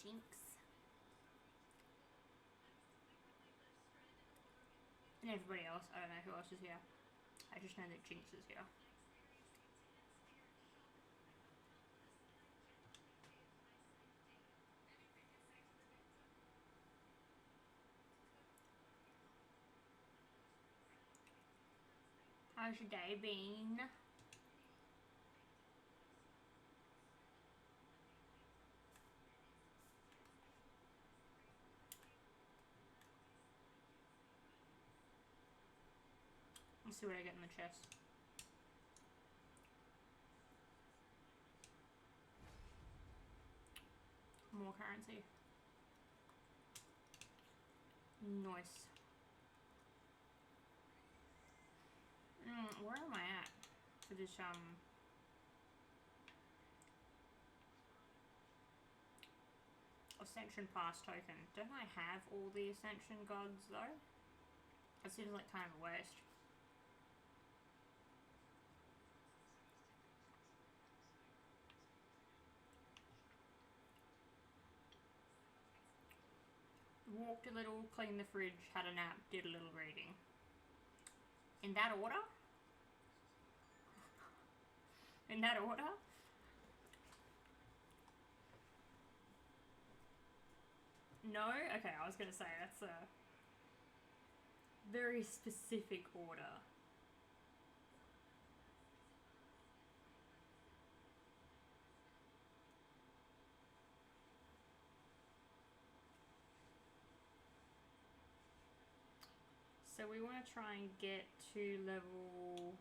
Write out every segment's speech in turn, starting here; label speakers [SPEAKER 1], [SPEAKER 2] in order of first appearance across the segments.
[SPEAKER 1] Jinx. And everybody else, I don't know who else is here. I just know that Jinx is here. How's your day been? Let's see what I get in the chest. More currency. Nice. Where am I at for this Ascension Pass token? Don't I have all the Ascension gods though? It seems like kind of a waste. Walked a little, cleaned the fridge, had a nap, did a little reading. In that order? In that order? No? Okay, I was gonna say that's a very specific order. So we want to try and get to level...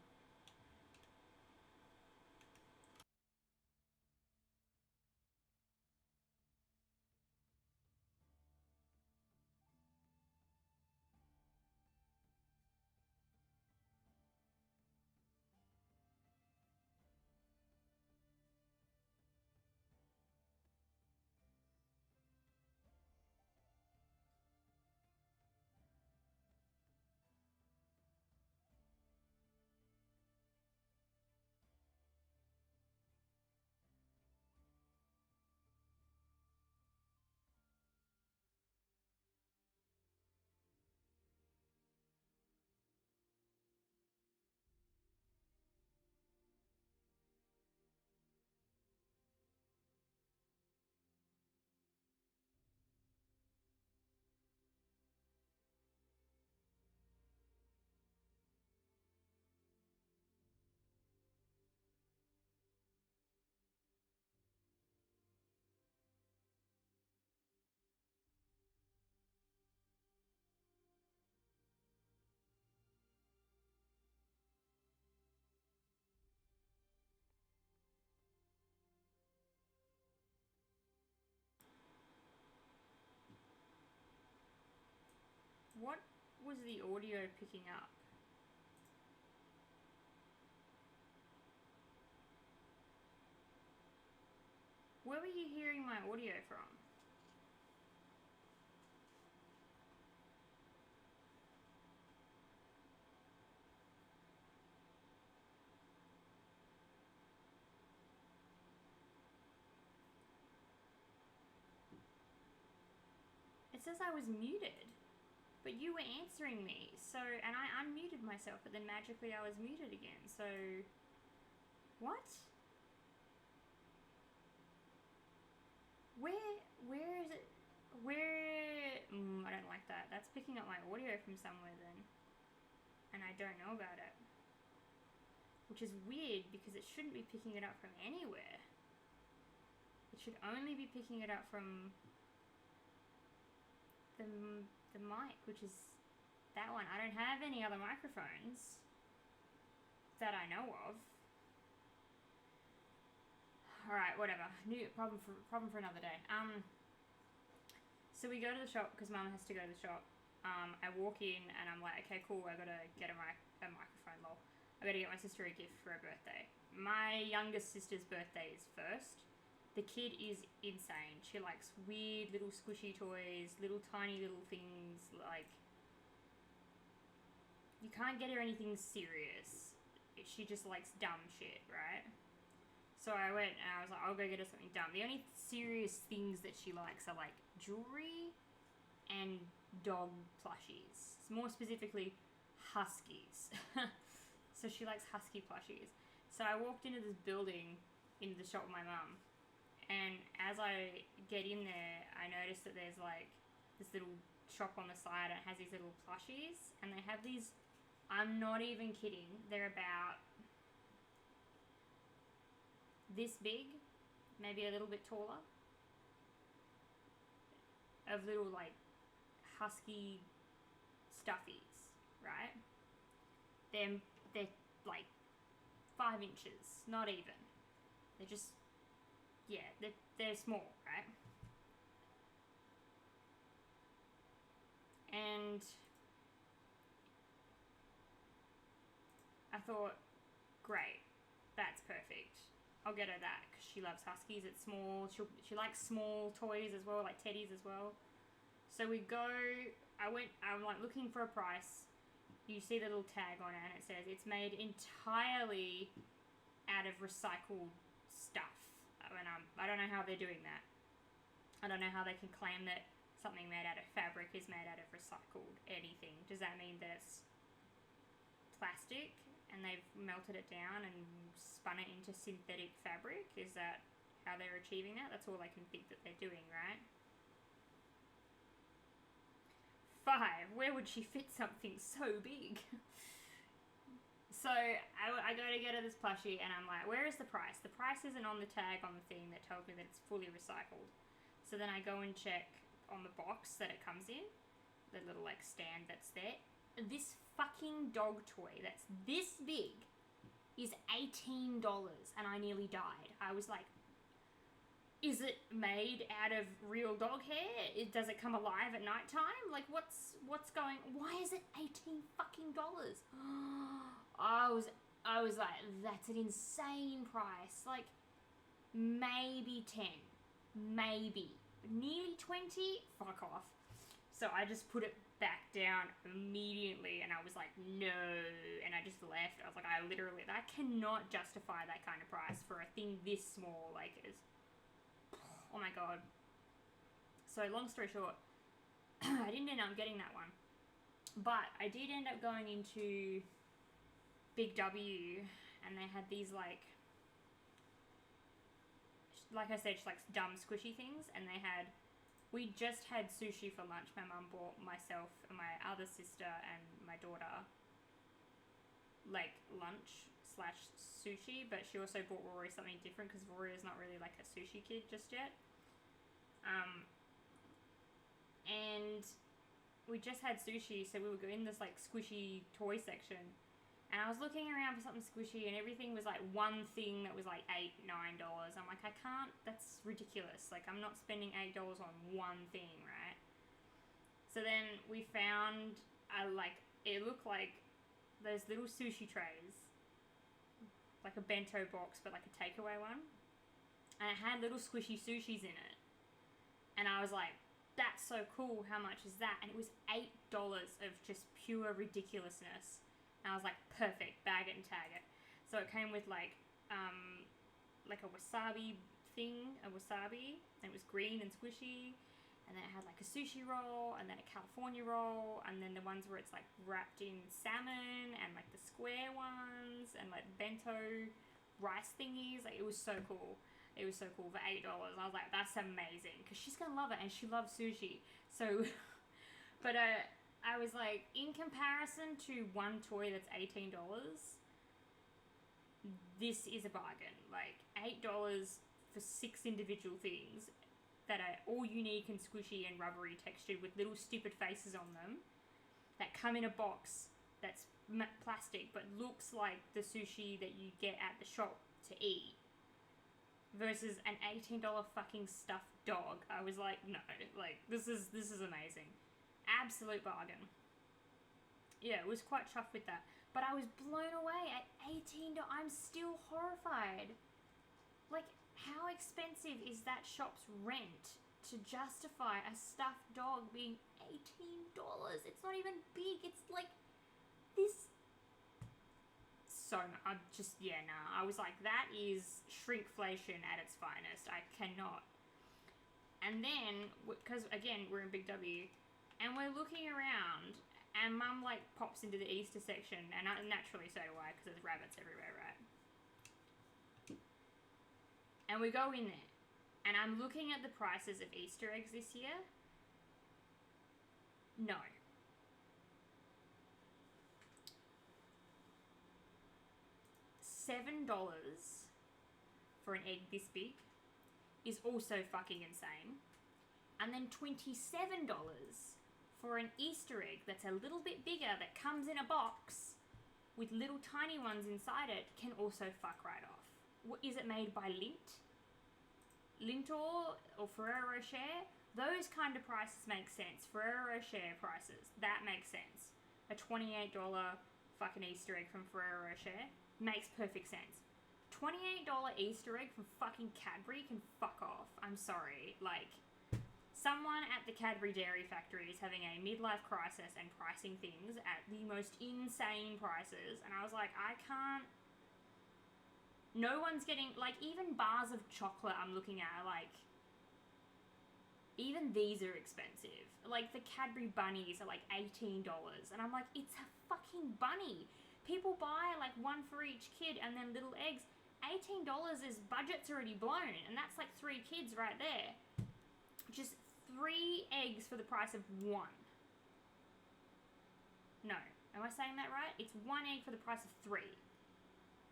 [SPEAKER 1] What was the audio picking up? Where were you hearing my audio from? It says I was muted, but you were answering me, so, and I unmuted myself, but then magically I was muted again, so, what? Where is it, I don't like that. That's picking up my audio from somewhere then, and I don't know about it. Which is weird, because it shouldn't be picking it up from anywhere. It should only be picking it up from the mic, which is that one. I don't have any other microphones that I know of. Alright, whatever. New problem for another day. So we go to the shop because Mum has to go to the shop. I walk in and I'm like, okay, cool, I gotta get a microphone, lol. I gotta get my sister a gift for her birthday. My youngest sister's birthday is first. The kid is insane. She likes weird little squishy toys, little tiny little things, like... You can't get her anything serious. She just likes dumb shit, right? So I went and I was like, I'll go get her something done. The only serious things that she likes are like jewelry and dog plushies. More specifically, huskies. So she likes husky plushies. So I walked into this building, into the shop with my mum, and as I get in there, I noticed that there's like this little shop on the side and it has these little plushies, and they have these, I'm not even kidding, they're about this big, maybe a little bit taller, of little like husky stuffies, right? They're like 5 inches, not even. They're just, yeah, they're small, right? And I thought, great, that's perfect. I'll get her that because she loves huskies. It's small. She likes small toys as well, like teddies as well. So we go. I'm like looking for a price. You see the little tag on it, and it says it's made entirely out of recycled stuff. And I don't know how they're doing that. I don't know how they can claim that something made out of fabric is made out of recycled anything. Does that mean that it's plastic and they've melted it down and spun it into synthetic fabric? Is that how they're achieving that? That's all I can think that they're doing, right? 5. Where would she fit something so big? So I go to get her this plushie and I'm like, where is the price? The price isn't on the tag on the thing that tells me that it's fully recycled. So then I go and check on the box that it comes in, the little like stand that's there. This fucking dog toy that's this big is $18 and I nearly died. I was like, is it made out of real dog hair? Does it come alive at night time? Like what's going, why is it $18 fucking dollars? I was like, that's an insane price. Like maybe 10, maybe nearly 20. Fuck off. So I just put it back down immediately and I was like, no, and I just left. I was like, I cannot justify that kind of price for a thing this small. Like it's, oh my god. So long story short, I didn't end up getting that one, but I did end up going into Big W and they had these like I said, just like dumb squishy things, and we just had sushi for lunch. My mum bought myself and my other sister and my daughter like lunch / sushi, but she also bought Rory something different because Rory is not really like a sushi kid just yet. And we just had sushi, so we were in this like squishy toy section, and I was looking around for something squishy, and everything was like one thing that was like $8-9. I'm like, I can't. That's ridiculous. Like, I'm not spending $8 on one thing, right? So then we found it looked like those little sushi trays, like a bento box, but like a takeaway one, and it had little squishy sushis in it, and I was like, that's so cool. How much is that? And it was $8 of just pure ridiculousness. And I was like, perfect, bag it and tag it. So it came with like a wasabi thing, and it was green and squishy, and then it had like a sushi roll, and then a California roll, and then the ones where it's like wrapped in salmon, and like the square ones, and like bento rice thingies. Like, it was so cool. It was so cool for $8. I was like, that's amazing, because she's gonna love it, and she loves sushi. So, but I was like, in comparison to one toy that's $18, this is a bargain. Like, $8 for 6 individual things that are all unique and squishy and rubbery textured with little stupid faces on them, that come in a box that's plastic but looks like the sushi that you get at the shop to eat, versus an $18 fucking stuffed dog. I was like, no, like, this is amazing. Absolute bargain. Yeah, it was quite chuffed with that. But I was blown away at $18. I'm still horrified. Like, how expensive is that shop's rent to justify a stuffed dog being $18? It's not even big. It's like this so I'm just, yeah, nah. I was like, that is shrinkflation at its finest. I cannot. And then, because again, we're in Big W, and we're looking around, and Mum like pops into the Easter section, and naturally so do I, because there's rabbits everywhere, right? And we go in there, and I'm looking at the prices of Easter eggs this year. No. $7 for an egg this big is also fucking insane. And then $27 for an Easter egg that's a little bit bigger that comes in a box with little tiny ones inside it can also fuck right off. Is it made by Lintor or Ferrero Rocher? Those kind of prices make sense. Ferrero Rocher prices, that makes sense. A $28 fucking Easter egg from Ferrero Rocher makes perfect sense. $28 Easter egg from fucking Cadbury can fuck off. I'm sorry. Like, someone at the Cadbury Dairy Factory is having a midlife crisis and pricing things at the most insane prices. And I was like, I can't... No one's getting... Like, even bars of chocolate I'm looking at are like... Even these are expensive. Like, the Cadbury bunnies are like $18. And I'm like, it's a fucking bunny. People buy like one for each kid and then little eggs. $18 is budget's already blown. And that's like 3 kids right there. Just 3 eggs for the price of 1. No. Am I saying that right? It's 1 egg for the price of 3.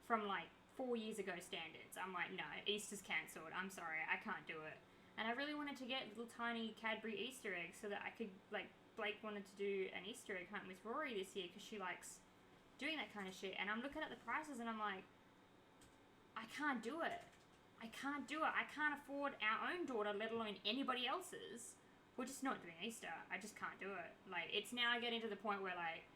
[SPEAKER 1] From like 4 years ago standards. I'm like, no, Easter's cancelled. I'm sorry, I can't do it. And I really wanted to get little tiny Cadbury Easter eggs so that I could, like, Blake wanted to do an Easter egg hunt with Rory this year because she likes doing that kind of shit. And I'm looking at the prices and I'm like, I can't do it. I can't do it. I can't afford our own daughter, let alone anybody else's. We're just not doing Easter. I just can't do it. Like, it's now getting to the point where, like,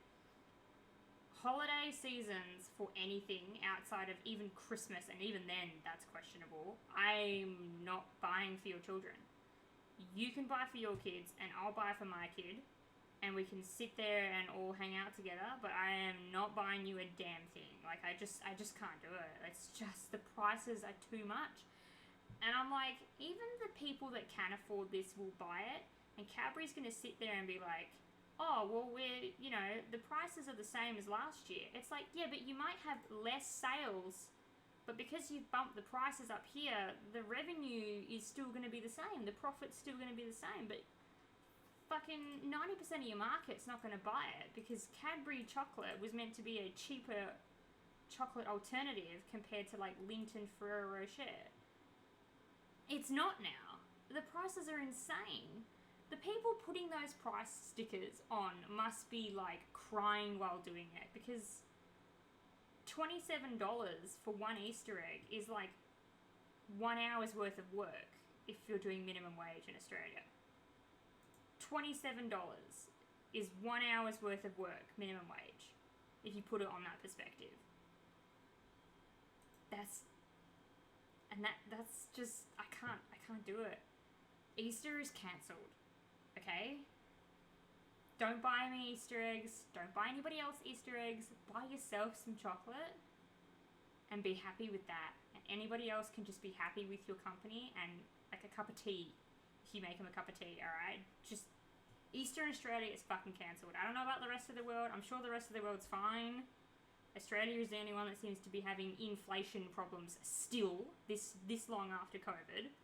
[SPEAKER 1] holiday seasons for anything outside of even Christmas, and even then, that's questionable. I'm not buying for your children. You can buy for your kids, and I'll buy for my kid, and we can sit there and all hang out together, but I am not buying you a damn thing. Like, I just can't do it. It's just, the prices are too much. And I'm like, even the people that can afford this will buy it, and Cadbury's going to sit there and be like, oh, well, we're, you know, the prices are the same as last year. It's like, yeah, but you might have less sales, but because you've bumped the prices up here, the revenue is still going to be the same. The profit's still going to be the same, but fucking 90% of your market's not going to buy it because Cadbury chocolate was meant to be a cheaper chocolate alternative compared to, like, Lindt and Ferrero Rocher. It's not now. The prices are insane. The people putting those price stickers on must be, like, crying while doing it because $27 for 1 Easter egg is, like, 1 hour's worth of work if you're doing minimum wage in Australia. $27 is 1 hour's worth of work, minimum wage, if you put it on that perspective. That's just, I can't do it. Easter is cancelled. Okay? Don't buy me Easter eggs. Don't buy anybody else Easter eggs. Buy yourself some chocolate and be happy with that. And anybody else can just be happy with your company and, like, a cup of tea if you make them a cup of tea, alright? Just, Easter in Australia is fucking cancelled. I don't know about the rest of the world. I'm sure the rest of the world's fine. Australia is the only one that seems to be having inflation problems still, this long after COVID.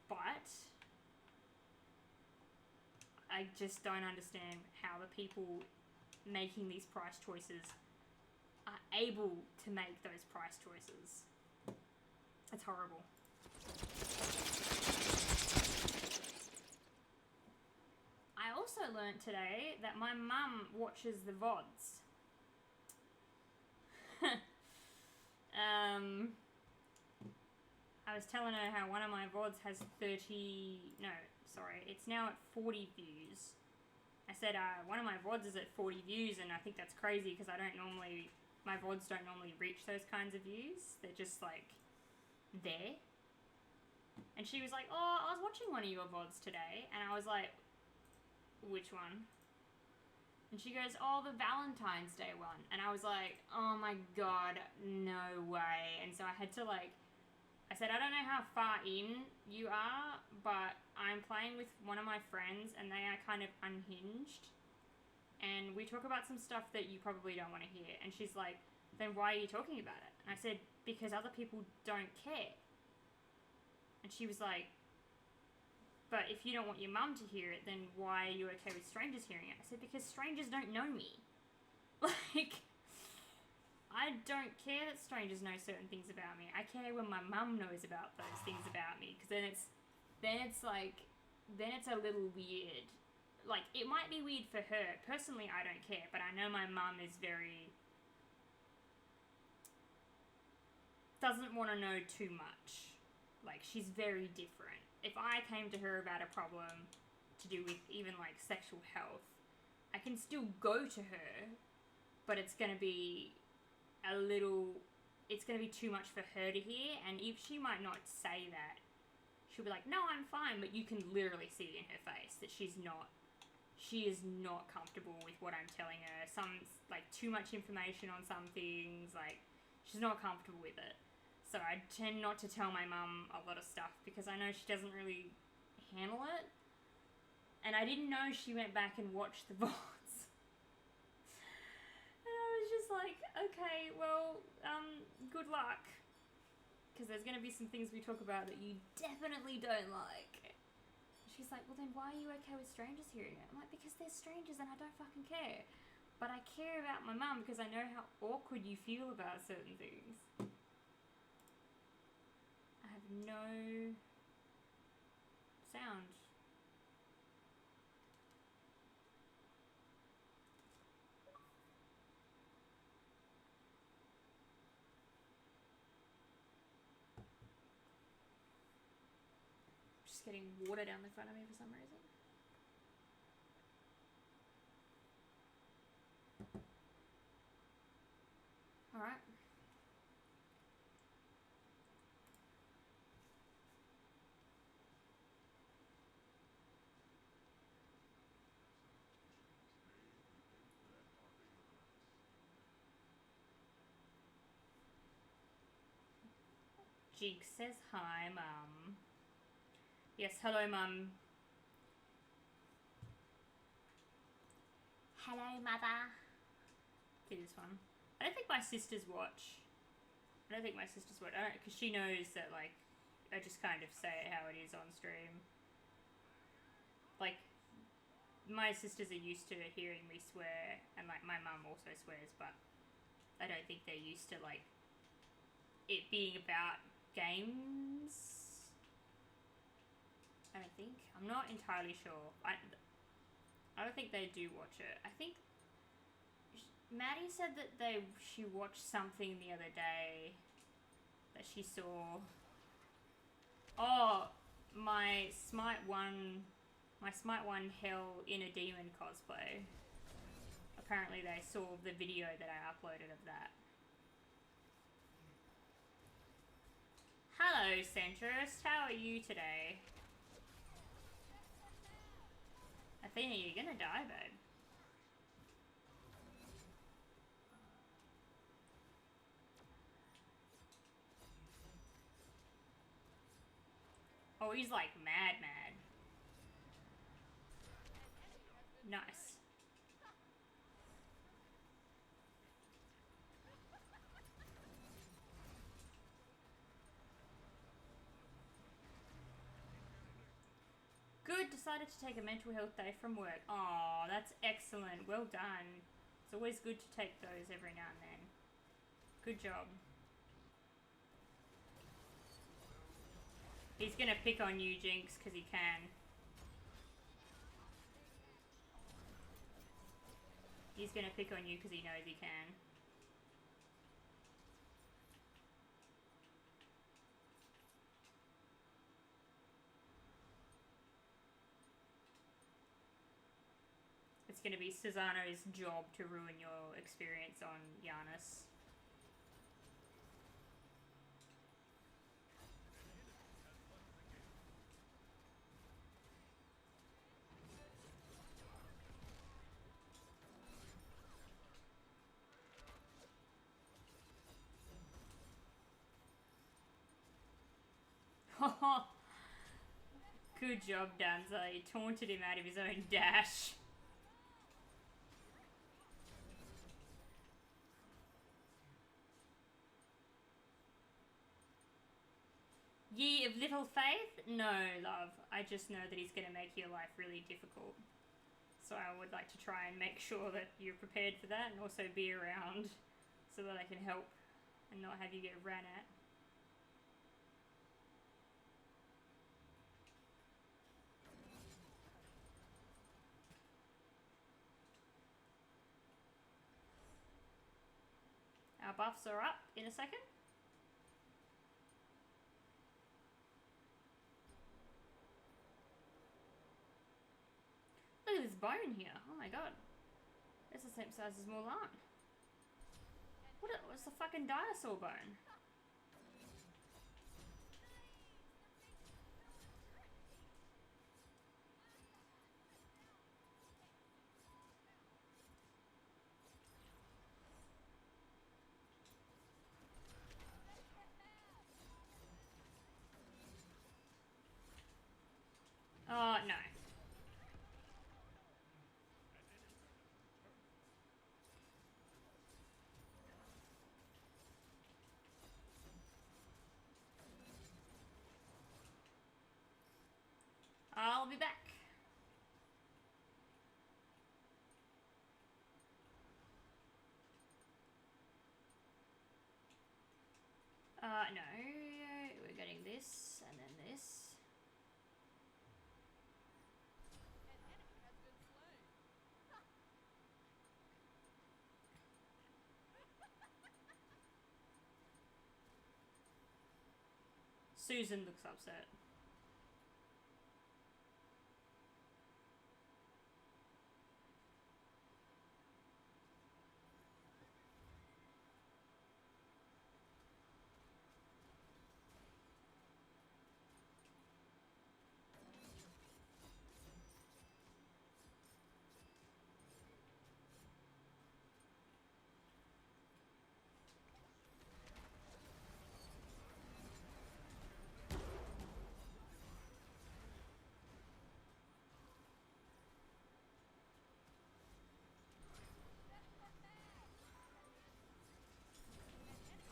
[SPEAKER 1] But I just don't understand how the people making these price choices are able to make those price choices. It's horrible. I also learnt today that my mum watches the VODs. I was telling her how one of my VODs has it's now at 40 views. I said one of my VODs is at 40 views, and I think that's crazy because my VODs don't normally reach those kinds of views. They're just, like, there. And she was like, oh, I was watching one of your VODs today, and I was like, which one? And she goes, oh, the Valentine's Day one. And I was like, oh my god, no way. And so I had to like, I said, I don't know how far in you are, but I'm playing with one of my friends and they are kind of unhinged. And we talk about some stuff that you probably don't want to hear. And she's like, then why are you talking about it? And I said, because other people don't care. And she was like, but if you don't want your mum to hear it, then why are you okay with strangers hearing it? I said, because strangers don't know me. Like, I don't care that strangers know certain things about me. I care when my mum knows about those things about me. Because then it's a little weird. Like, it might be weird for her. Personally, I don't care. But I know my mum is doesn't want to know too much. Like, she's very different. If I came to her about a problem to do with even like sexual health, I can still go to her, but it's going to be too much for her to hear. And if she might not say that, she'll be like, no, I'm fine. But you can literally see in her face that she is not comfortable with what I'm telling her. Some, like, too much information on some things, like, she's not comfortable with it. So I tend not to tell my mum a lot of stuff because I know she doesn't really handle it. And I didn't know she went back and watched the VODs. And I was just like, okay, well, good luck. Because there's going to be some things we talk about that you definitely don't like. She's like, well then why are you okay with strangers hearing it? I'm like, because they're strangers and I don't fucking care. But I care about my mum because I know how awkward you feel about certain things. I have no sound. Just getting water down the front of me for some reason. Alright. Jig says hi, Mum. Yes, hello, Mum. Hello, Mother. Do this one. I don't think my sisters watch. Because she knows that, like, I just kind of say it how it is on stream. Like, my sisters are used to hearing me swear, and, like, my mum also swears, but I don't think they're used to, like, it being about games. I don't think. I'm not entirely sure. I don't think they do watch it. I think Maddie said that she watched something the other day that she saw. Oh, my Smite 1 Hell in a Demon cosplay. Apparently they saw the video that I uploaded of that. Hello, Centrist. How are you today? Athena, you're gonna die, babe. Oh, he's like mad. Nice. Good, decided to take a mental health day from work. Oh, that's excellent. Well done. It's always good to take those every now and then. Good job. He's gonna pick on you, Jinx, because he can. He's gonna pick on you because he knows he can. It's gonna be Susano's job to ruin your experience on Giannis. Good job, Danza. He taunted him out of his own dash. Ye of little faith? No, love. I just know that he's going to make your life really difficult. So I would like to try and make sure that you're prepared for that and also be around so that I can help and not have you get ran at. Our buffs are up in a second. Look at this bone here. Oh my god. It's the same size as Mulan. What's the fucking dinosaur bone? Oh, no. I'll be back. No. We're getting this, and then this. Susan looks upset.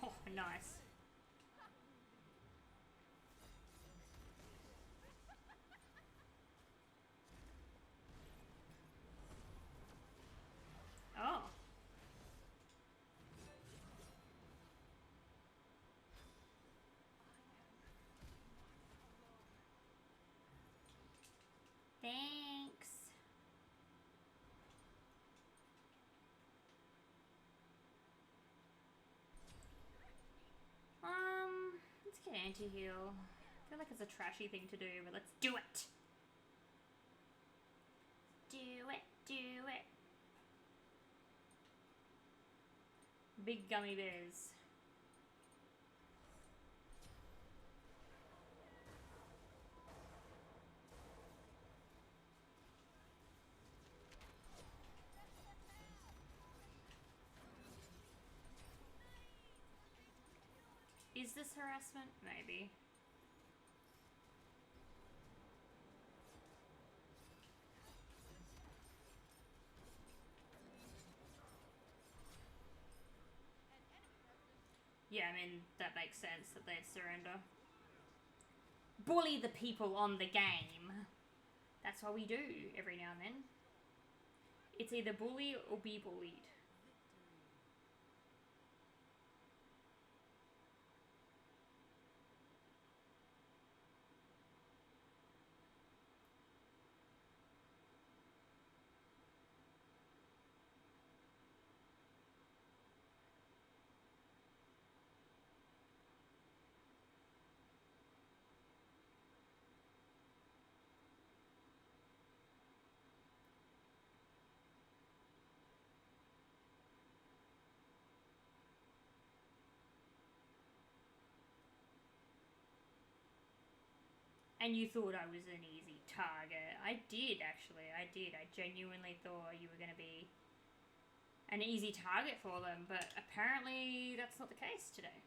[SPEAKER 1] Oh, nice. Oh. Thanks. Let's get anti-heal. I feel like it's a trashy thing to do, but let's do it. Do it, do it. Big gummy bears. Is this harassment? Maybe. Yeah, I mean, that makes sense that they'd surrender. Bully the people on the game. That's what we do every now and then. It's either bully or be bullied. And you thought I was an easy target. I did, actually. I did. I genuinely thought you were going to be an easy target for them, but apparently that's not the case today.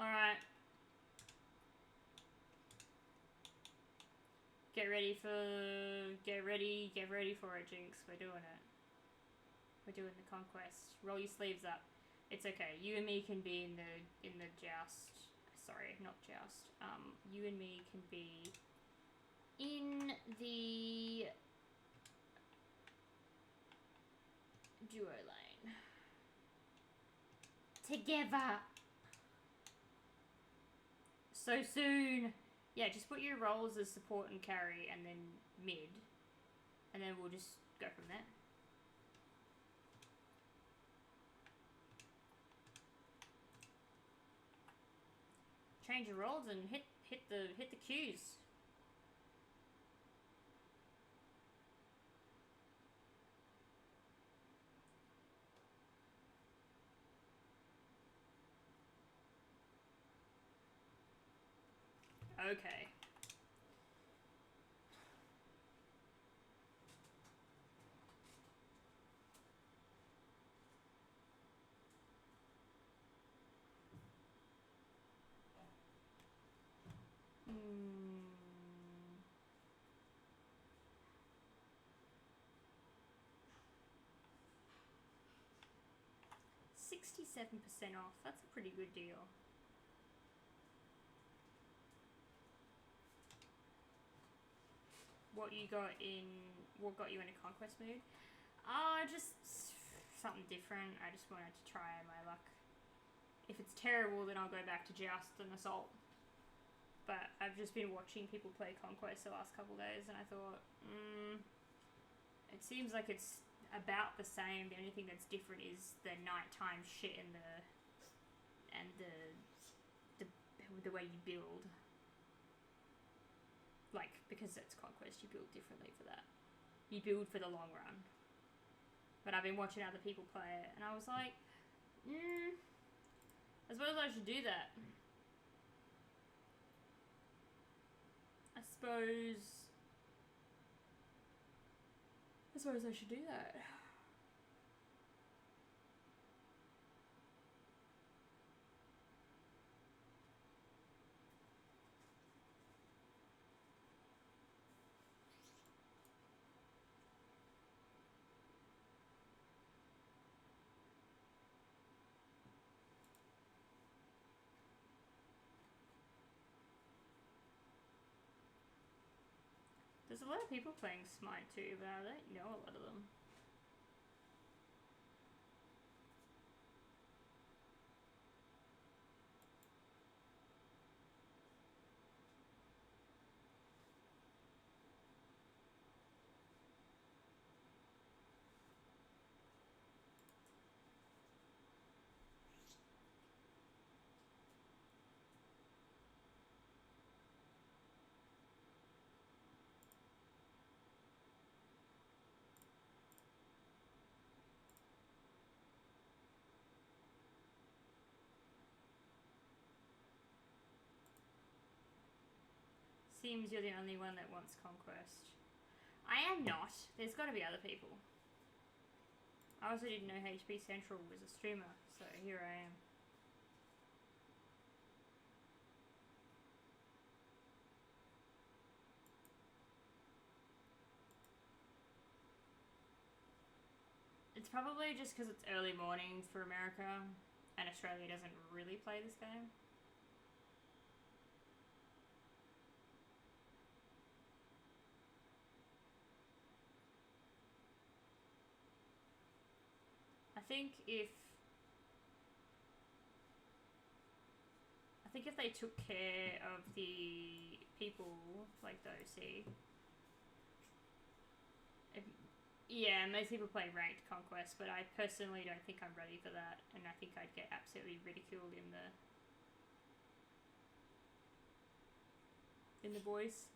[SPEAKER 1] Alright. Get ready for it, Jinx. We're doing it. We're doing the conquest. Roll your sleeves up. It's okay. You and me can be in the joust. Sorry, not joust. You and me can be in the duo lane. Together. So soon. Yeah, just put your roles as support and carry and then mid. And then we'll just go from there. Change your roles and hit the cues. Okay. Hmm. 67% off. That's a pretty good deal. What got you in a conquest mood? Just something different. I just wanted to try my luck. If it's terrible, then I'll go back to Joust and Assault. But I've just been watching people play Conquest the last couple of days, and I thought, it seems like it's about the same. The only thing that's different is the nighttime shit and the way you build. Like, because it's Conquest, you build differently for that. You build for the long run. But I've been watching other people play it, and I was like, I suppose I should do that. I suppose I should do that. There's a lot of people playing Smite too, but I don't know a lot of them. Seems you're the only one that wants Conquest. I am not. There's got to be other people. I also didn't know HP Central was a streamer, so here I am. It's probably just because it's early morning for America, and Australia doesn't really play this game. I think if they took care of the people, like the OC, yeah, most people play ranked Conquest, but I personally don't think I'm ready for that, and I think I'd get absolutely ridiculed in the voice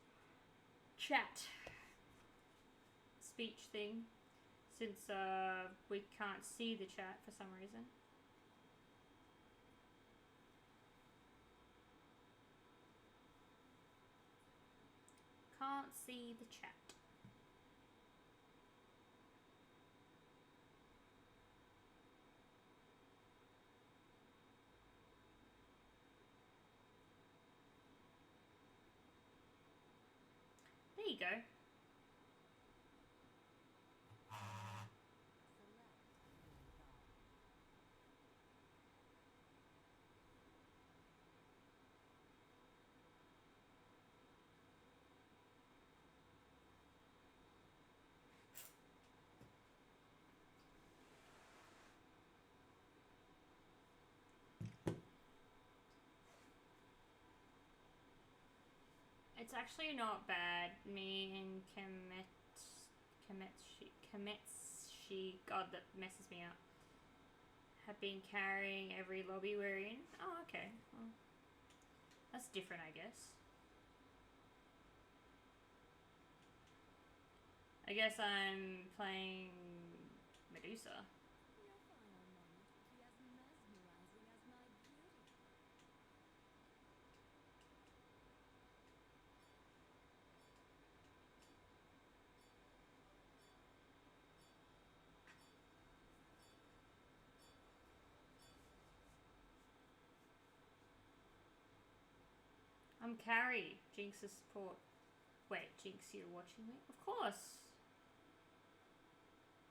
[SPEAKER 1] chat speech thing, since we can't see the chat for some reason. Can't see the chat. you go. It's actually not bad. Me and Kametshi, God, that messes me up, have been carrying every lobby we're in. Oh, okay. Well, that's different, I guess. I guess I'm playing Medusa. I'm Carrie, Jinx's support. Wait, Jinx, you're watching me? Of course.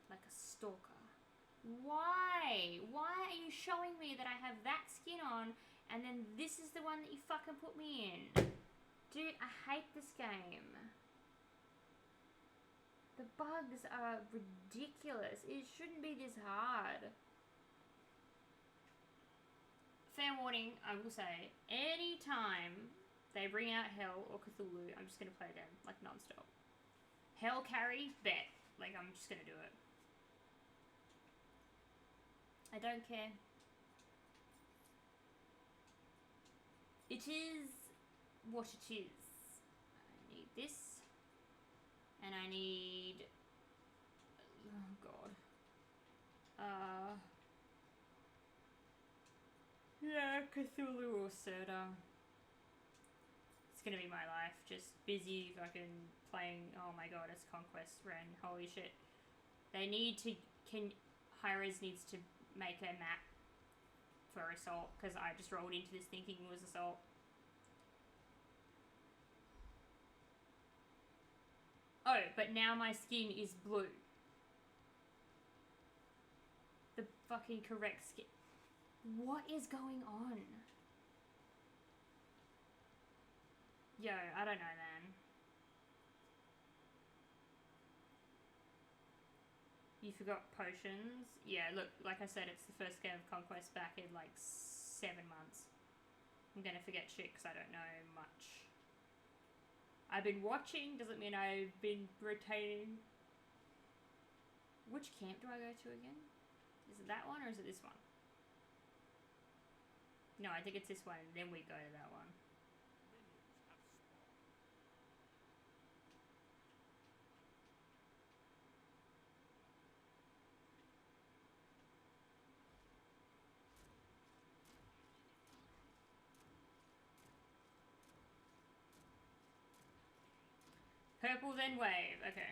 [SPEAKER 1] Like a stalker. Why? Why are you showing me that I have that skin on and then this is the one that you fucking put me in? Dude, I hate this game. The bugs are ridiculous. It shouldn't be this hard. Fair warning, I will say, anytime they bring out Hell or Cthulhu, I'm just going to play them, like, non-stop. Hell carry, bet. Like, I'm just going to do it. I don't care. It is what it is. I need this. And I need... Oh, God. Yeah, Cthulhu or Serta. It's gonna be my life. Just busy fucking playing. Oh my god, it's Conquest Ren. Holy shit. They need to. Hi-Rez needs to make a map for Assault because I just rolled into this thinking it was Assault. Oh, but now my skin is blue. The fucking correct skin. What is going on? Yo, I don't know, man. You forgot potions? Yeah, look, like I said, it's the first game of Conquest back in like 7 months. I'm gonna forget shit because I don't know much. I've been watching, doesn't mean I've been rotating. Which camp do I go to again? Is it that one or is it this one? No, I think it's this one and then we go to that one. Purple, then wave. Okay.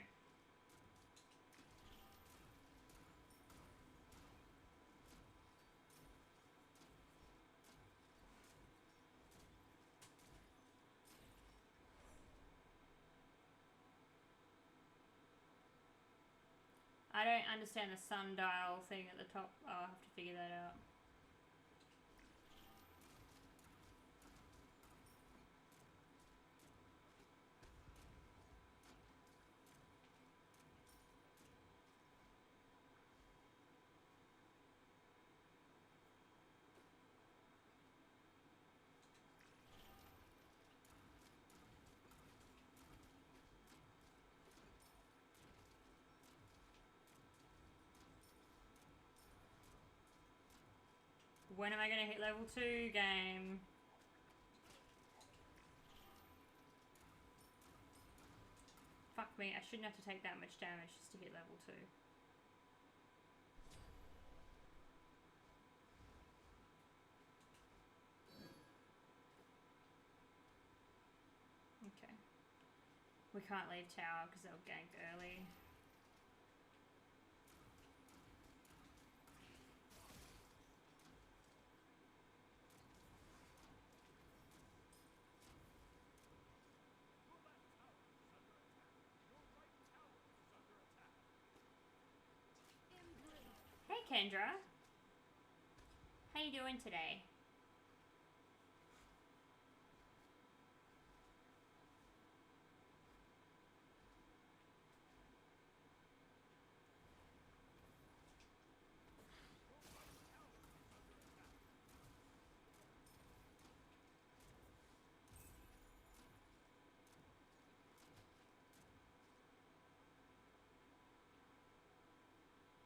[SPEAKER 1] I don't understand the sundial thing at the top. I'll have to figure that out. When am I gonna hit level 2, game? Fuck me, I shouldn't have to take that much damage just to hit level 2. Okay. We can't leave tower because they'll gank early. Kendra. How you doing today?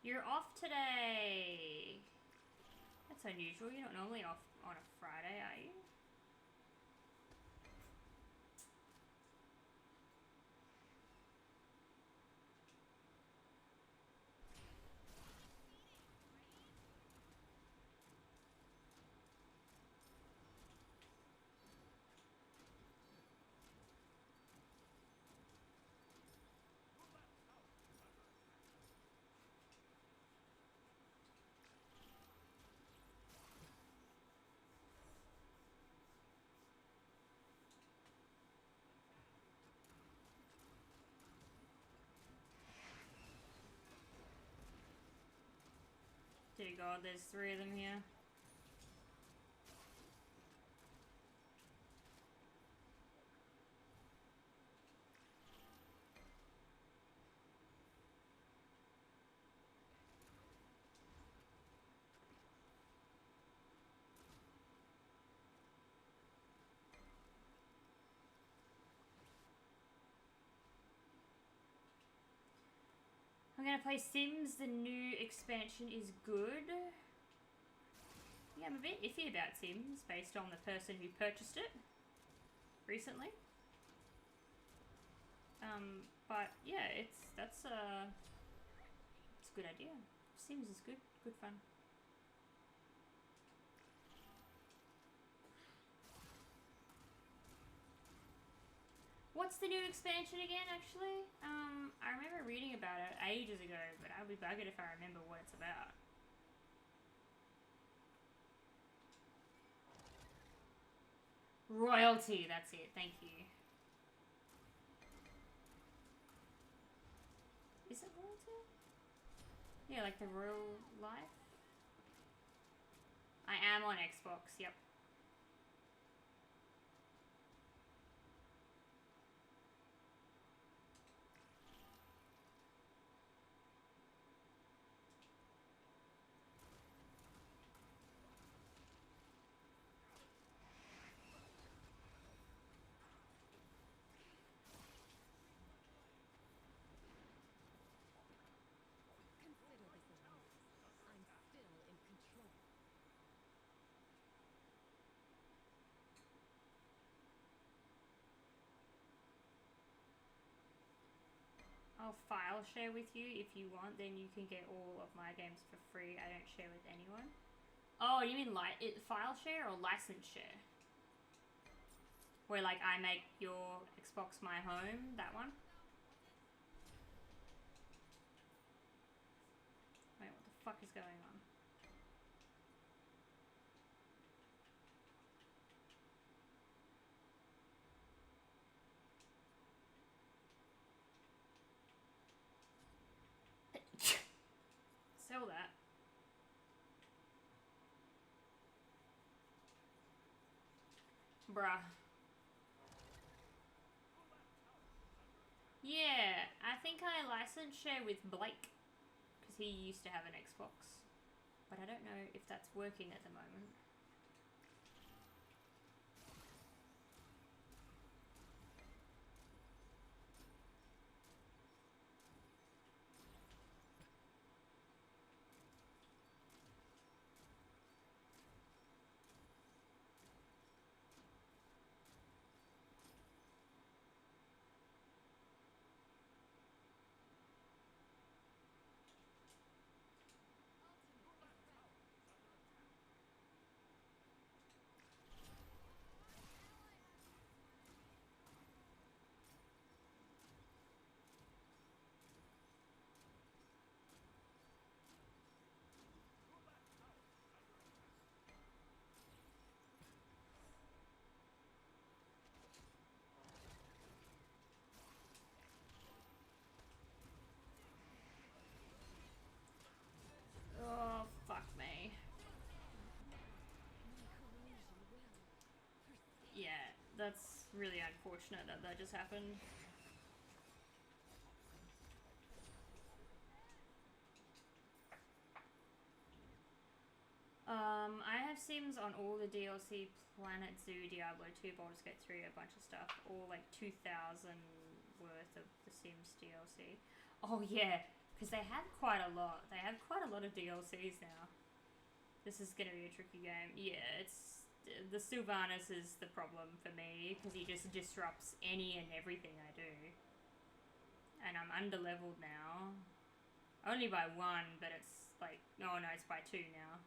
[SPEAKER 1] You're off today. That's unusual. You're not normally off on a Friday, are you? Dear God, there's 3 of them here. I'm gonna play Sims. The new expansion is good. Yeah, I'm a bit iffy about Sims based on the person who purchased it recently. But yeah, it's a good idea. Sims is good fun. What's the new expansion again, actually? I remember reading about it ages ago, but I'll be buggered if I remember what it's about. Royalty, that's it, thank you. Is it royalty? Yeah, like the royal life? I am on Xbox, yep. I'll file share with you if you want, then you can get all of my games for free. I don't share with anyone. Oh, you mean file share or license share? Where like I make your Xbox my home, that one? Wait, what the fuck is going on? Sell that. Bruh. Yeah, I think I license share with Blake. Because he used to have an Xbox. But I don't know if that's working at the moment. That's really unfortunate that that just happened. I have Sims on all the DLC, Planet Zoo, Diablo 2, Baldur's Gate 3, a bunch of stuff. All like 2,000 worth of the Sims DLC. Oh yeah, because they have quite a lot. They have quite a lot of DLCs now. This is going to be a tricky game. Yeah, it's... The Sylvanas is the problem for me, because he just disrupts any and everything I do. And I'm under-leveled now. Only by 1, but it's like... Oh no, it's by 2 now.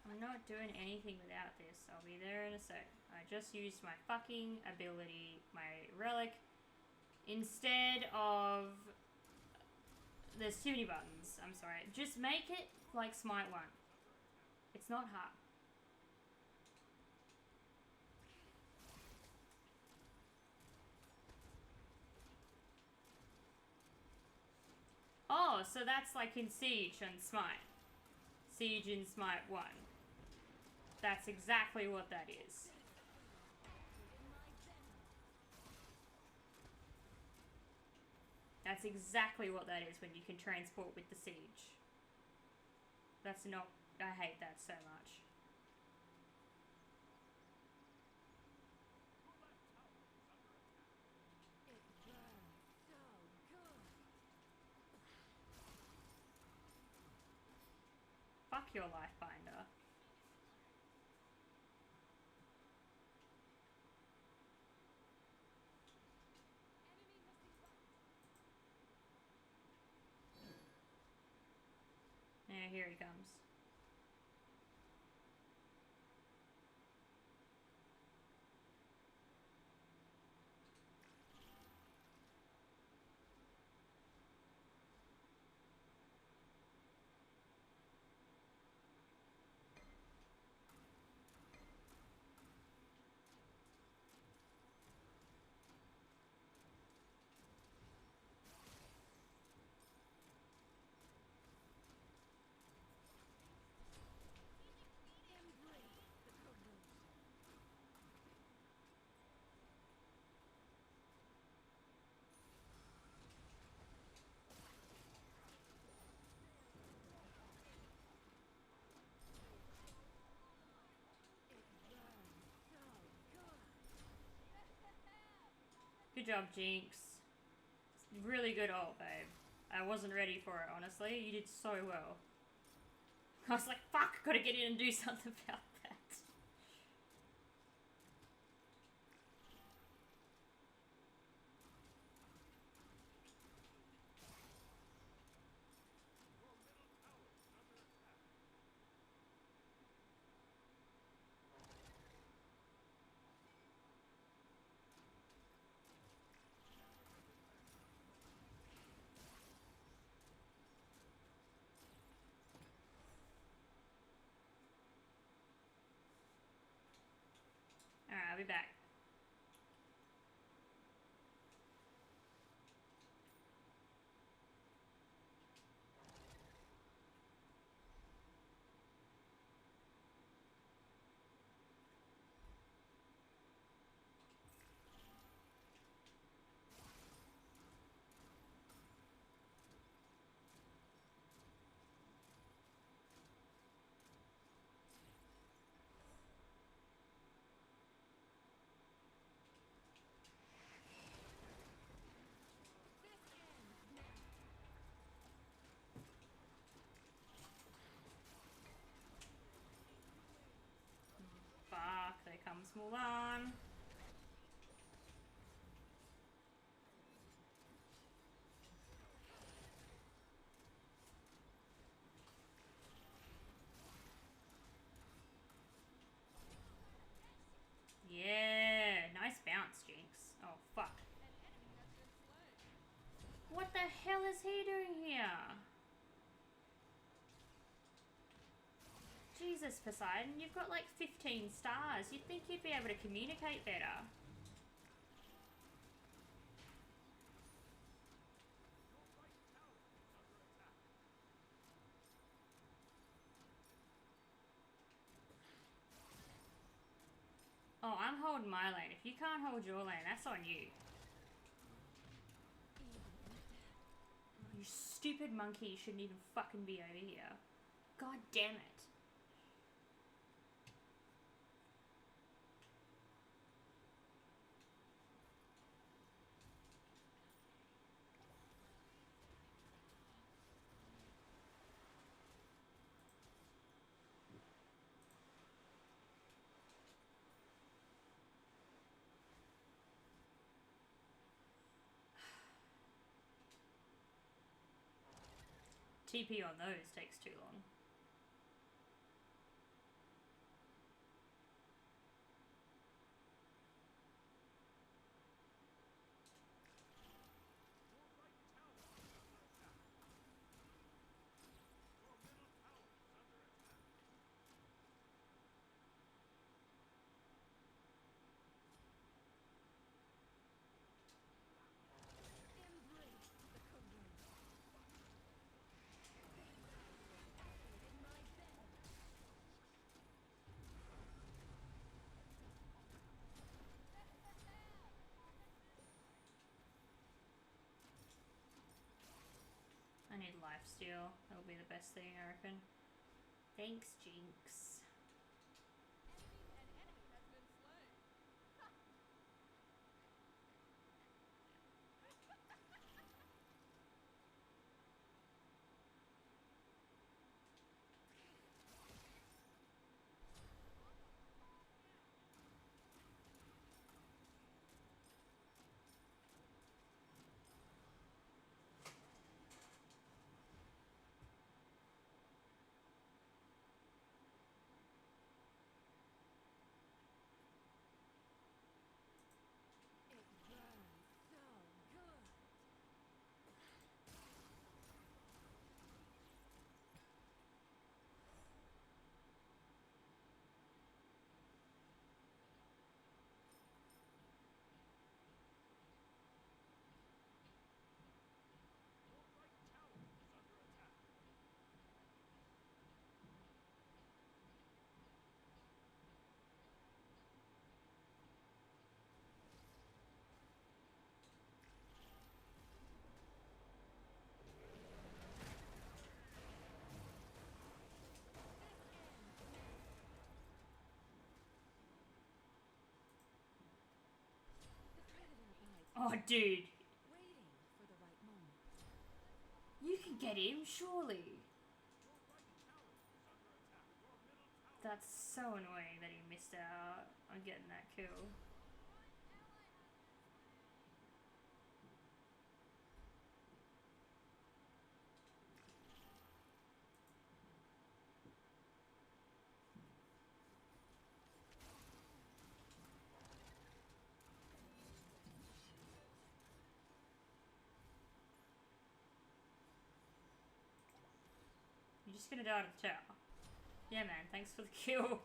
[SPEAKER 1] I'm not doing anything without this. I'll be there in a sec. I just used my fucking ability, my relic, instead of... There's too many buttons. I'm sorry. Just make it like Smite 1. It's not hard. Oh, so that's like in Siege and Smite. Siege in Smite 1. That's exactly what that is. That's exactly what that is when you can transport with the Siege. That's not... I hate that so much. Fuck your life binder. Yeah, here he comes. Good job, Jinx. Really good ult, babe. I wasn't ready for it, honestly. You did so well. I was like, fuck, gotta get in and do something about that. Alright, I'll be back. Fuck, there comes Mulan. Yeah, nice bounce, Jinx. Oh, fuck. Jesus, Poseidon, you've got like 15 stars. You'd think you'd be able to communicate better. Oh, I'm holding my lane. If you can't hold your lane, that's on you. You stupid monkey, you shouldn't even fucking be over here. God damn it. TP on those takes too long. I need lifesteal. That'll be the best thing, I reckon. Thanks, Jinx. Oh, dude. You can get him, surely. That's so annoying that he missed out on getting that kill. You're just gonna die to the tower. Yeah, man, thanks for the kill.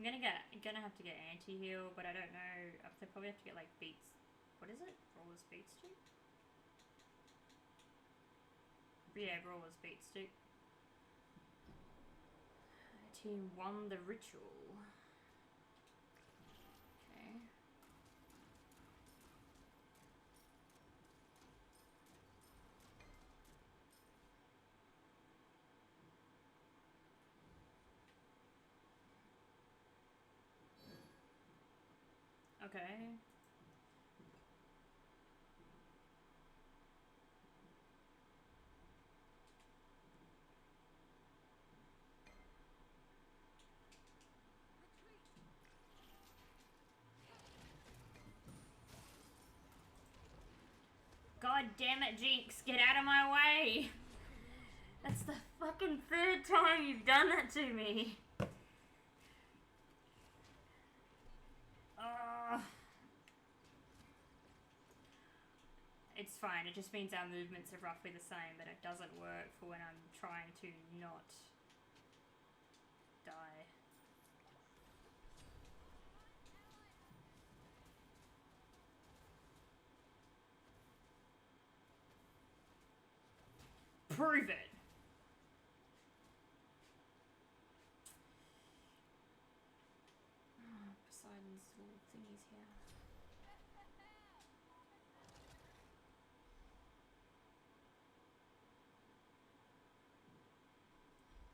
[SPEAKER 1] I'm gonna have to get anti-heal, but I don't know. They probably have to get like beats. What is it? Brawler's beat stick? Yeah, Brawler's beat stick. Team won the ritual. Okay. God damn it, Jinx, get out of my way! That's the fucking third time you've done that to me. It's fine, it just means our movements are roughly the same, but it doesn't work for when I'm trying to not die. Prove it! Oh, Poseidon's little thingies here.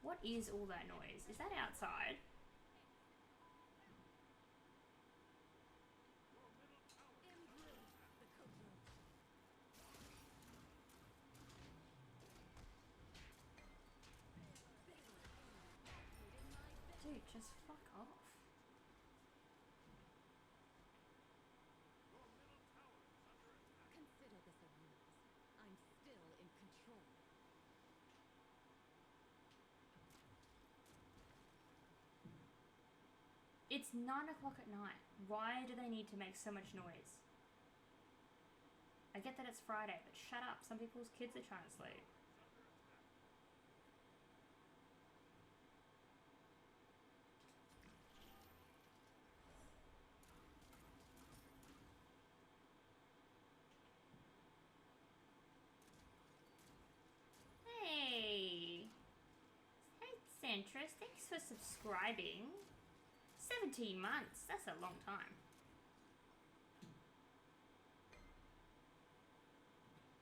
[SPEAKER 1] What is all that noise? Is that outside? Dude, just fuck off.
[SPEAKER 2] Consider this a ruse. I'm still in control.
[SPEAKER 1] It's 9 o'clock at night. Why do they need to make so much noise? I get that it's Friday, but shut up. Some people's kids are trying to sleep. Hey! Hey, Centris, thanks for subscribing. 17 months, that's a long time.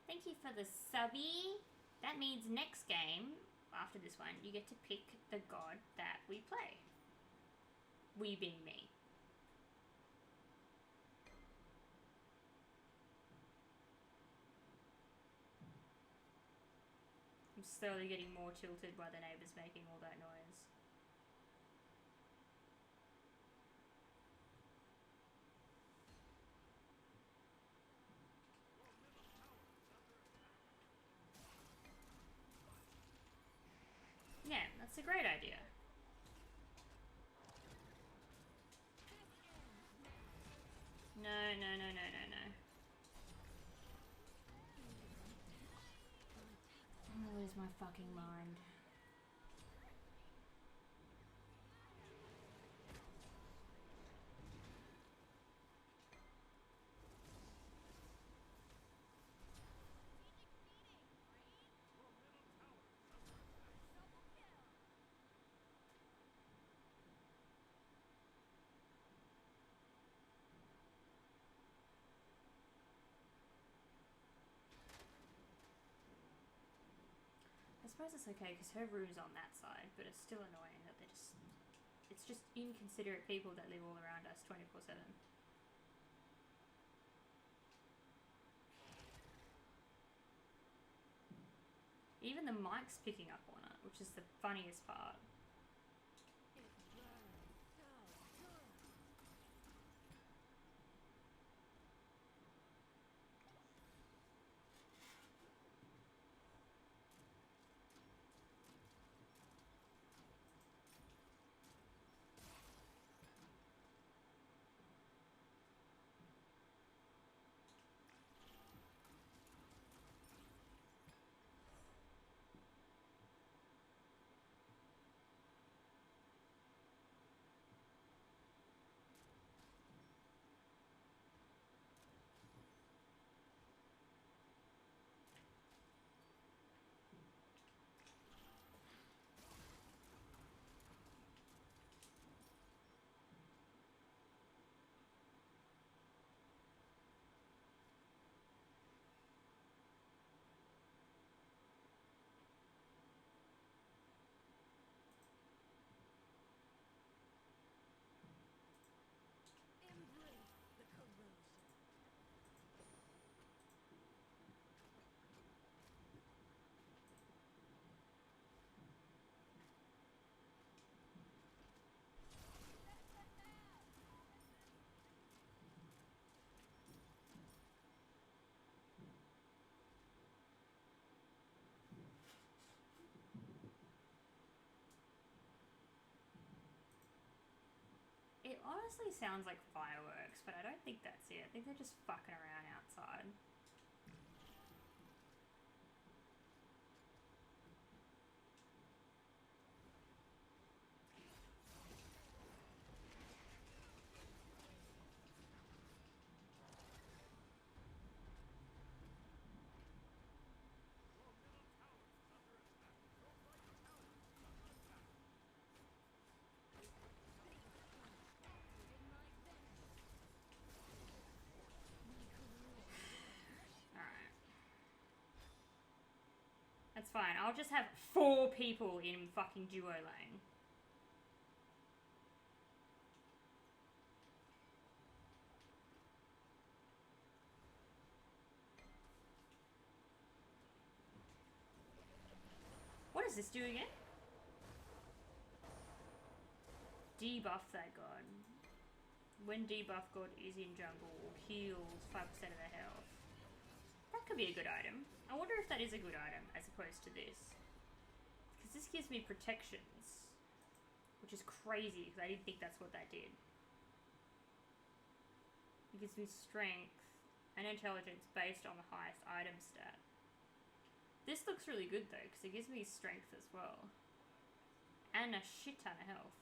[SPEAKER 1] Thank you for the subby. That means next game, after this one, you get to pick the god that we play. We being me. I'm slowly getting more tilted by the neighbours making all that noise. Yeah, that's a great idea. No, no, no, no, no, no. I'm gonna lose my fucking mind. I suppose it's okay because her room's on that side, but it's still annoying that they just... It's just inconsiderate people that live all around us 24/7. Even the mic's picking up on it, which is the funniest part. honestly sounds like fireworks, but I don't think that's it. I think they're just fucking around outside. That's fine. I'll just have 4 people in fucking duo lane. What does this do again? Debuff that god. When debuff god is in jungle, heals 5% of their health. That could be a good item. I wonder if that is a good item as opposed to this. Because this gives me protections. Which is crazy because I didn't think that's what that did. It gives me strength and intelligence based on the highest item stat. This looks really good though because it gives me strength as well. And a shit ton of health.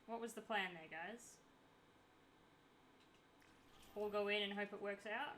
[SPEAKER 1] What was the plan there, guys? All go in and hope it works out?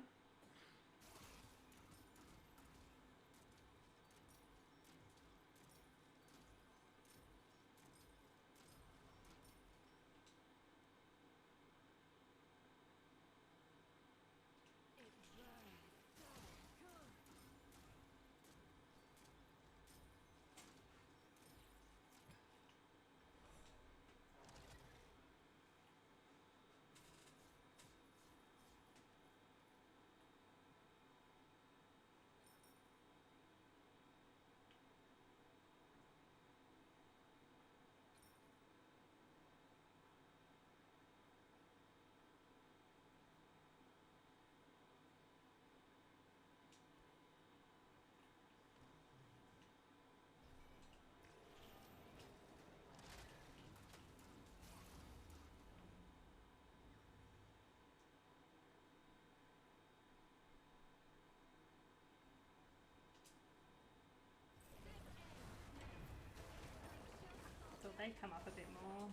[SPEAKER 1] They'd come up a bit more,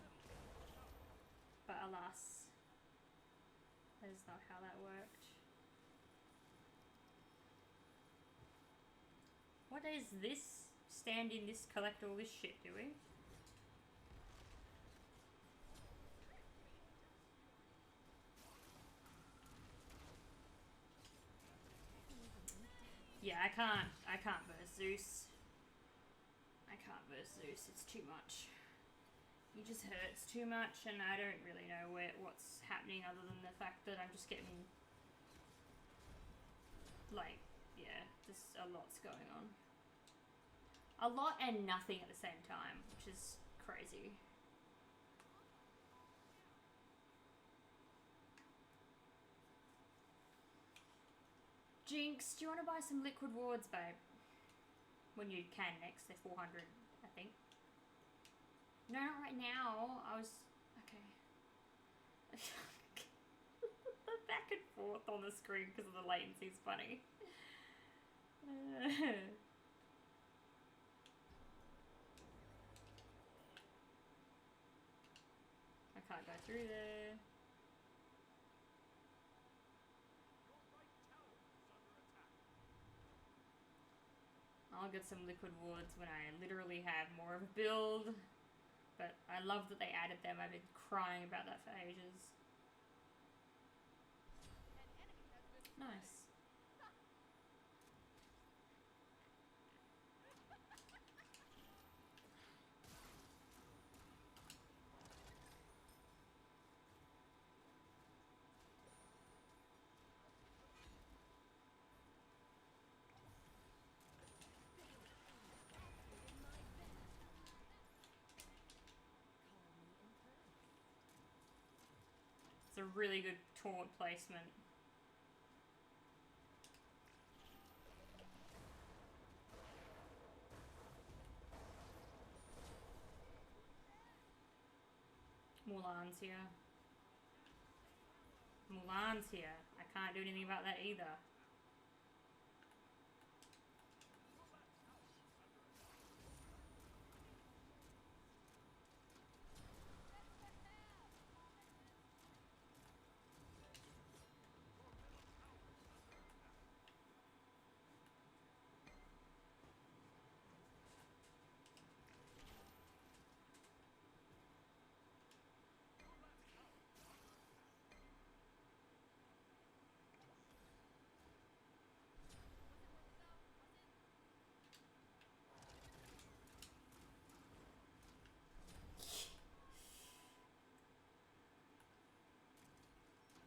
[SPEAKER 1] but alas, that is not how that worked. What is this? Stand in this, collect all this shit, do we? Yeah, I can't verse Zeus. I can't verse Zeus, it's too much. He just hurts too much, and I don't really know what's happening other than the fact that I'm just getting, like, yeah, just a lot's going on. A lot and nothing at the same time, which is crazy. Jinx, do you want to buy some liquid wards, babe? When you can next, they're 400, I think. No, not right now. I was... Okay. The back and forth on the screen because of the latency is funny. I can't go through there. I'll get some liquid wards when I literally have more of a build. But I love that they added them. I've been crying about that for ages. Nice. a really good taunt placement. Mulan's here. Mulan's here. I can't do anything about that either.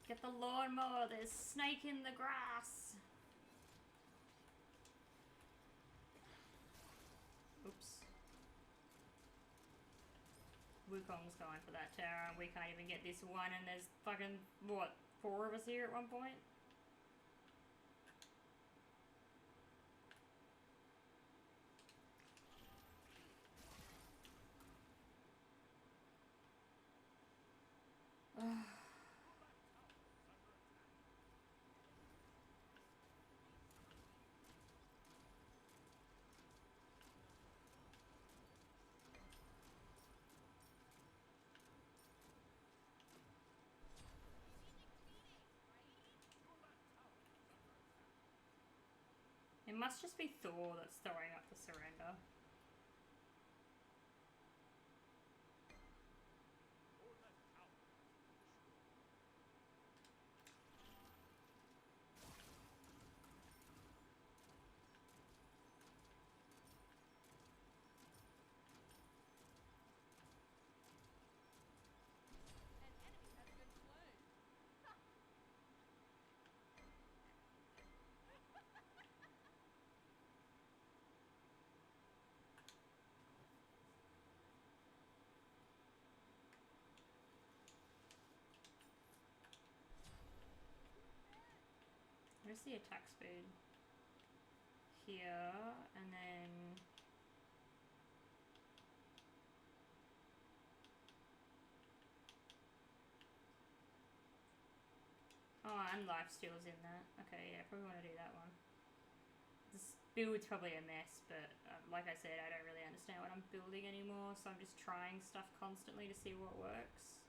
[SPEAKER 1] Get the lawnmower, there's snake in the grass. Oops. Wukong's going for that tower and we can't even get this one and there's fucking, what, 4 of us here at one point? It must just be Thor that's throwing up the surrender. Where's the attack speed? Here, and then... Oh, and lifesteal's in that. Okay, yeah, probably want to do that one. This build's probably a mess, but like I said, I don't really understand what I'm building anymore, so I'm just trying stuff constantly to see what works.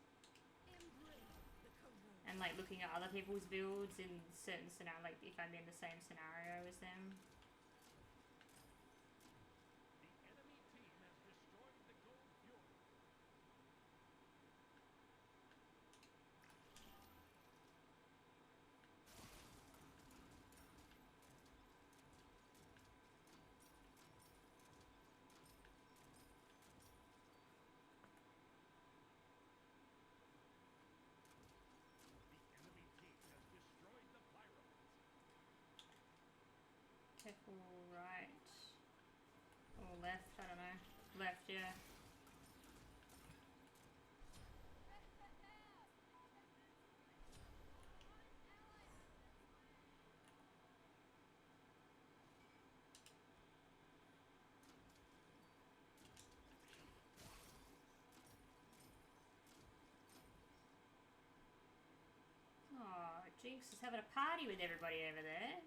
[SPEAKER 1] And like looking at other people's builds in certain scenarios, like if I'm in the same scenario as them. Careful, right. Or left, I don't know. Left, yeah. Oh, Jinx is having a party with everybody over there.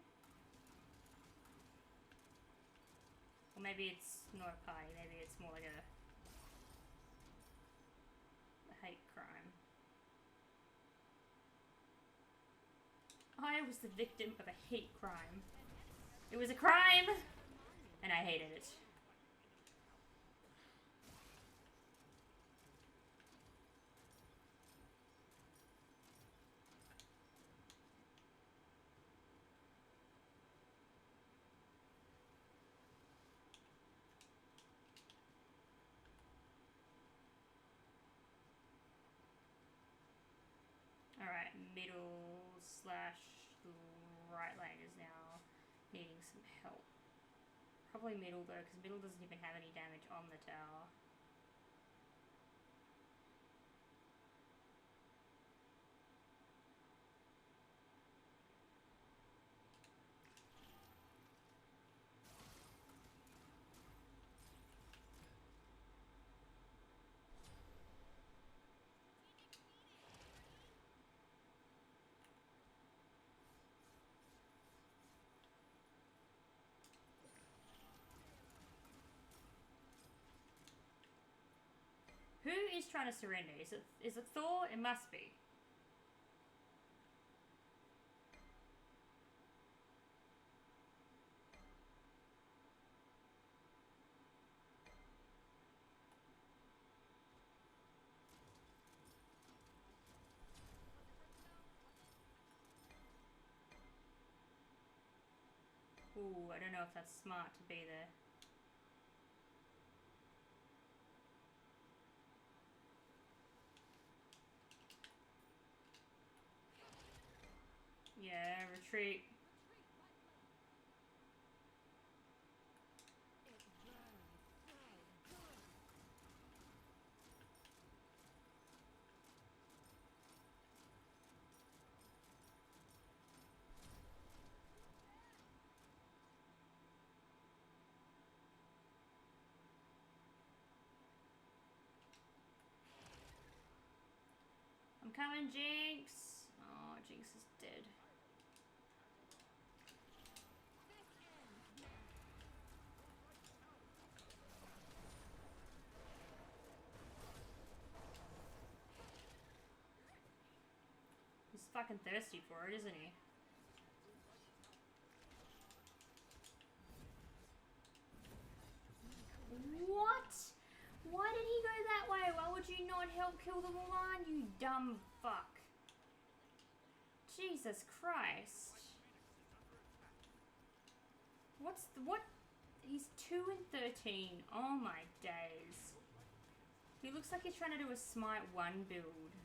[SPEAKER 1] Or maybe it's not a party, maybe it's more like a hate crime. I was the victim of a hate crime. It was a crime! And I hated it. Alright, middle slash right lane is now needing some help. Probably middle though, because middle doesn't even have any damage on the tower. Who is trying to surrender? Is it Thor? It must be. Ooh, I don't know if that's smart to be there. Yeah, retreat. I'm coming, Jinx. Oh, Jinx is dead. He's fucking thirsty for it, isn't he? What? Why did he go that way? Why would you not help kill the Mulan, you dumb fuck? Jesus Christ. What? He's 2 and 13. Oh my days. He looks like he's trying to do a Smite 1 build.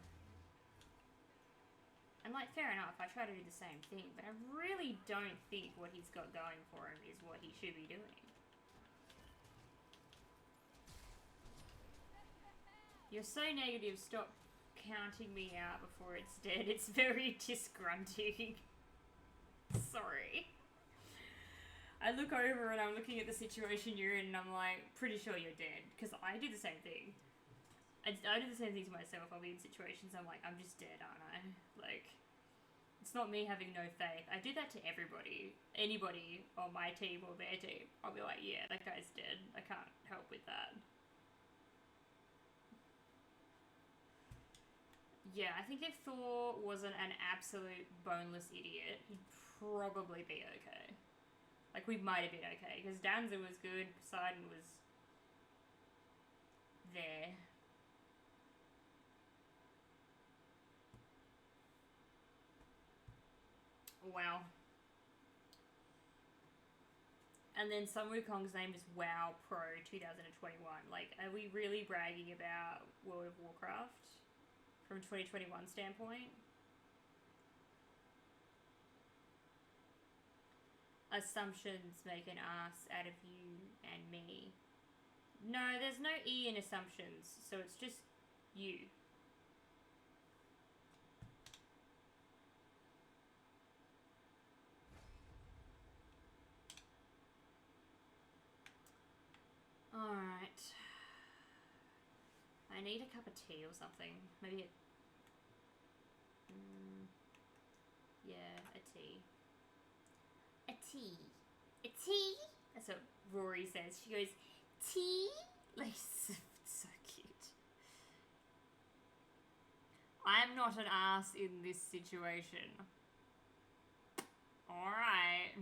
[SPEAKER 1] And like, fair enough, I try to do the same thing, but I really don't think what he's got going for him is what he should be doing. You're so negative, stop counting me out before it's dead. It's very disgrunting. Sorry. I look over and I'm looking at the situation you're in and I'm like, pretty sure you're dead. Because I do the same thing. I do the same thing to myself. I'll be in situations I'm like, I'm just dead, aren't I? Like, it's not me having no faith. I do that to everybody. Anybody on my team or their team. I'll be like, yeah, that guy's dead. I can't help with that. Yeah, I think if Thor wasn't an absolute boneless idiot, he'd probably be okay. Like, we might have been okay, because Danza was good, Poseidon was there. Wow. And then Sun Wukong's name is WoW Pro 2021. Like, are we really bragging about World of Warcraft from 2021 standpoint? Assumptions make an ass out of you and me. No, there's no E in assumptions, so it's just you. Alright. I need a cup of tea or something. Maybe a... yeah, a tea. A tea. A tea? That's what Rory says. She goes, tea? Like, so cute. I'm not an ass in this situation. Alright.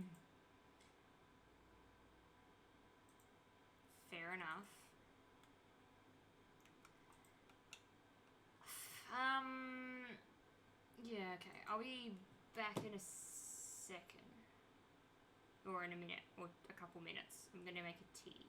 [SPEAKER 1] Fair enough. Yeah, okay. I'll be back in a second. Or in a minute, or a couple minutes. I'm gonna make a tea.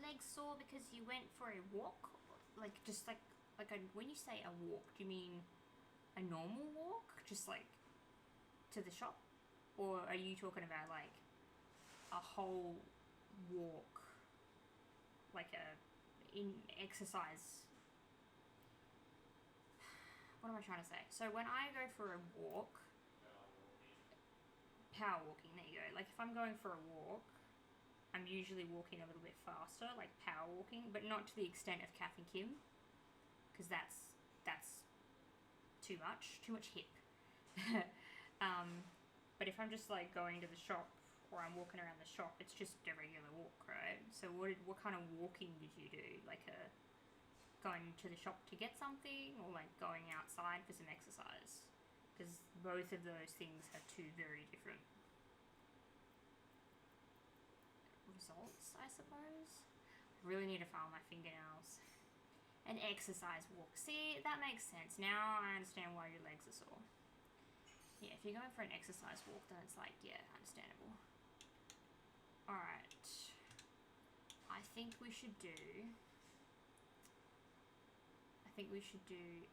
[SPEAKER 1] legs sore because you went for a walk? Like, just like when you say a walk, do you mean a normal walk? Just like to the shop? Or are you talking about like a whole walk? Like in exercise? What am I trying to say? So when I go for a walk, power walking, there you go. Like if I'm going for a walk, I'm usually walking a little bit faster, like power walking, but not to the extent of Kath and Kim, because that's too much hip. But if I'm just like going to the shop or I'm walking around the shop, it's just a regular walk, right? So what kind of walking did you do? Like going to the shop to get something, or like going outside for some exercise? Because both of those things have two very different results, I suppose. I really need to file my fingernails. An exercise walk. See, that makes sense. Now I understand why your legs are sore. Yeah, if you're going for an exercise walk, then it's like, yeah, understandable. Alright. I think we should do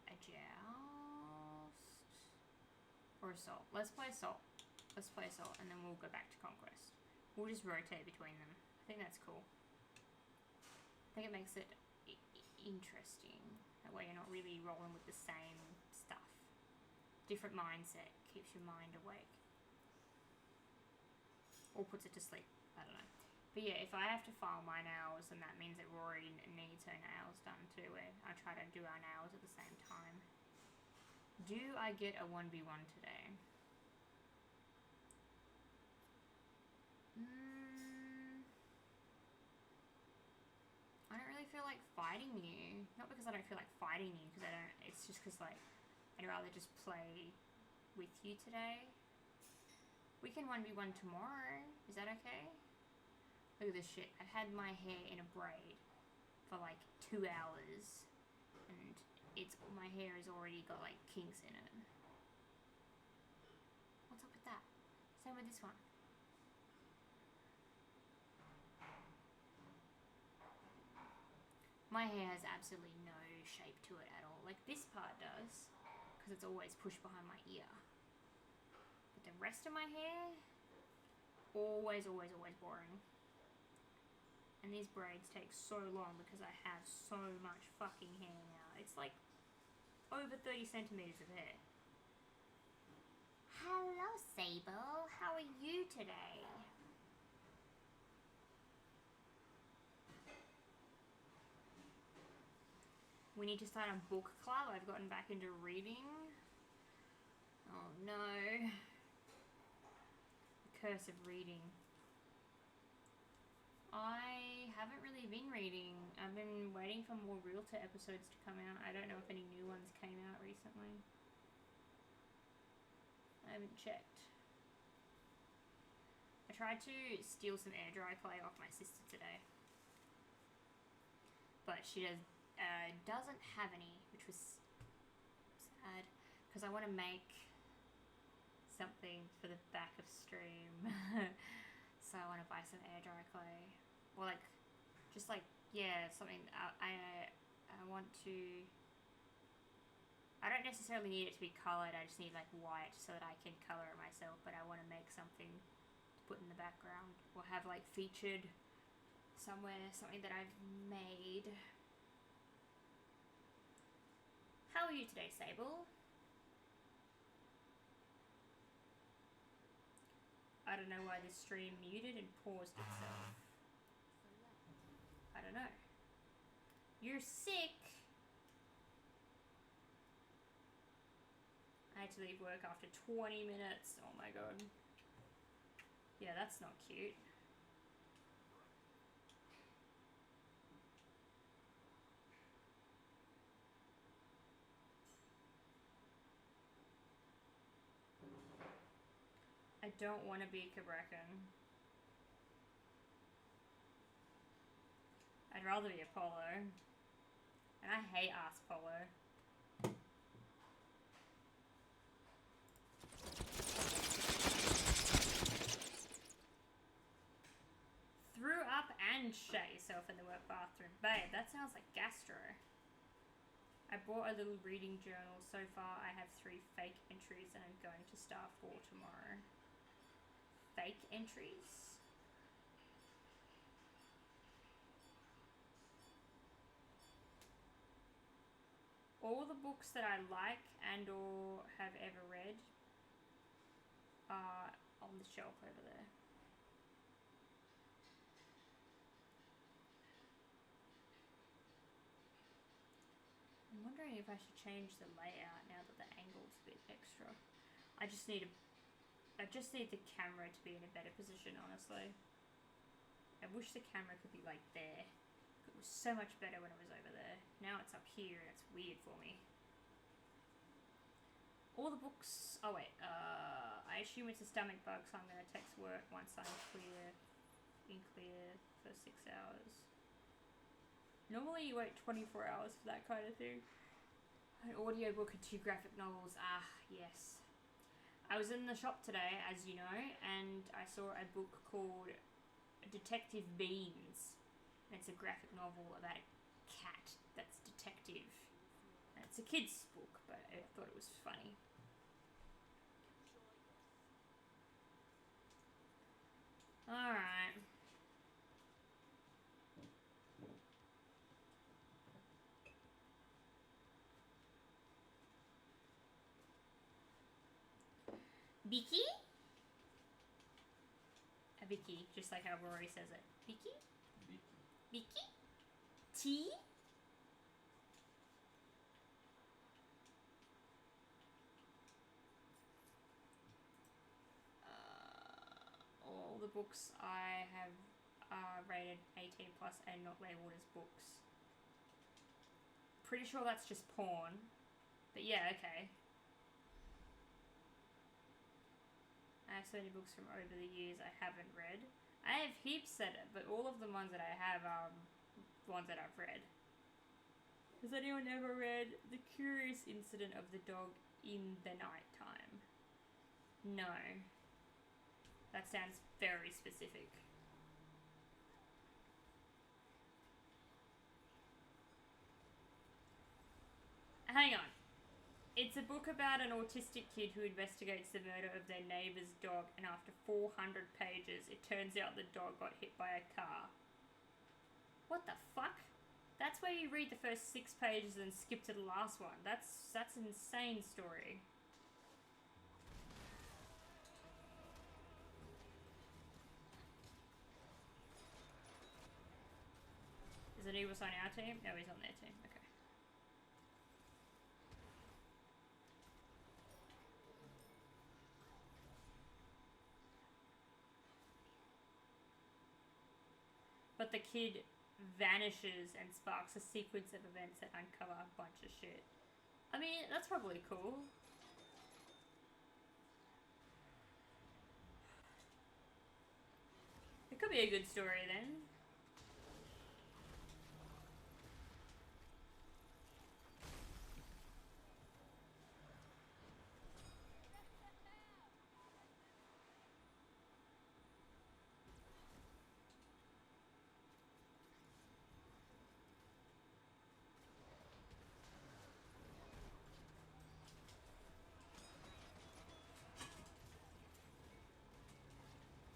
[SPEAKER 1] a joust or assault. Let's play assault, and then we'll go back to conquest. We'll just rotate between them. I think that's cool. I think it makes it interesting. That way you're not really rolling with the same stuff. Different mindset keeps your mind awake. Or puts it to sleep. I don't know. But yeah, if I have to file my nails, then that means that Rory needs her nails done too. I try to do our nails at the same time. Do I get a 1v1 today? I don't really feel like fighting you. Not because I don't feel like fighting you, because I don't. It's just because like I'd rather just play with you today. We can 1v1 tomorrow. Is that okay? Look at this shit. I've had my hair in a braid for like 2 hours, and my hair has already got like kinks in it. What's up with that? Same with this one. My hair has absolutely no shape to it at all. Like this part does, because it's always pushed behind my ear. But the rest of my hair, always boring. And these braids take so long because I have so much fucking hair now. It's like over 30 centimeters of hair. Hello, Sable. How are you today? We need to start a book club. I've gotten back into reading. Oh no. The curse of reading. I haven't really been reading. I've been waiting for more Realtor episodes to come out. I don't know if any new ones came out recently. I haven't checked. I tried to steal some air dry clay off my sister today, but she doesn't have any, which was sad, because I want to make something for the back of stream. So I want to buy some air dry clay, or like just like, yeah, something. I want to. I don't necessarily need it to be colored. I just need like white so that I can color it myself. But I want to make something to put in the background, or have like featured somewhere, something that I've made. How are you today, Sable? I don't know why this stream muted and paused itself. I don't know. You're sick. I had to leave work after 20 minutes. Oh my god. Yeah, that's not cute. I don't want to be Cabrakan. I'd rather be Apollo. And I hate Ask Polo. Threw up and and shat yourself in the work bathroom. Babe, that sounds like gastro. I bought a little reading journal. So far, I have 3 fake entries and I'm going to start 4 tomorrow. Fake entries? All the books that I like and or have ever read are on the shelf over there. I'm wondering if I should change the layout now that the angle's a bit extra. I just need the camera to be in a better position, honestly. I wish the camera could be like there. It was so much better when it was over there. Now it's up here and it's weird for me. All the books... Oh wait, I assume it's a stomach bug, so I'm going to text work once I'm clear for 6 hours. Normally you wait 24 hours for that kind of thing. An audiobook and 2 graphic novels. Ah, yes. I was in the shop today, as you know, and I saw a book called Detective Beans. And it's a graphic novel about a cat that's detective. And it's a kid's book, but I thought it was funny. Alright. Vicky? Vicky, just like how Rory says it. Vicky? Vicky? Tea? All the books I have are rated 18 plus and not labelled as books. Pretty sure that's just porn. But yeah, okay. I have so many books from over the years I haven't read. I have heaps but all of the ones that I have are ones that I've read. Has anyone ever read The Curious Incident of the Dog in the Nighttime? No. That sounds very specific. Hang on. It's a book about an autistic kid who investigates the murder of their neighbour's dog, and after 400 pages, it turns out the dog got hit by a car. What the fuck? That's where you read the first 6 pages and skip to the last one. That's an insane story. Is Anubis on our team? No, he's on their team. Okay. But the kid vanishes and sparks a sequence of events that uncover a bunch of shit. I mean, that's probably cool. It could be a good story then.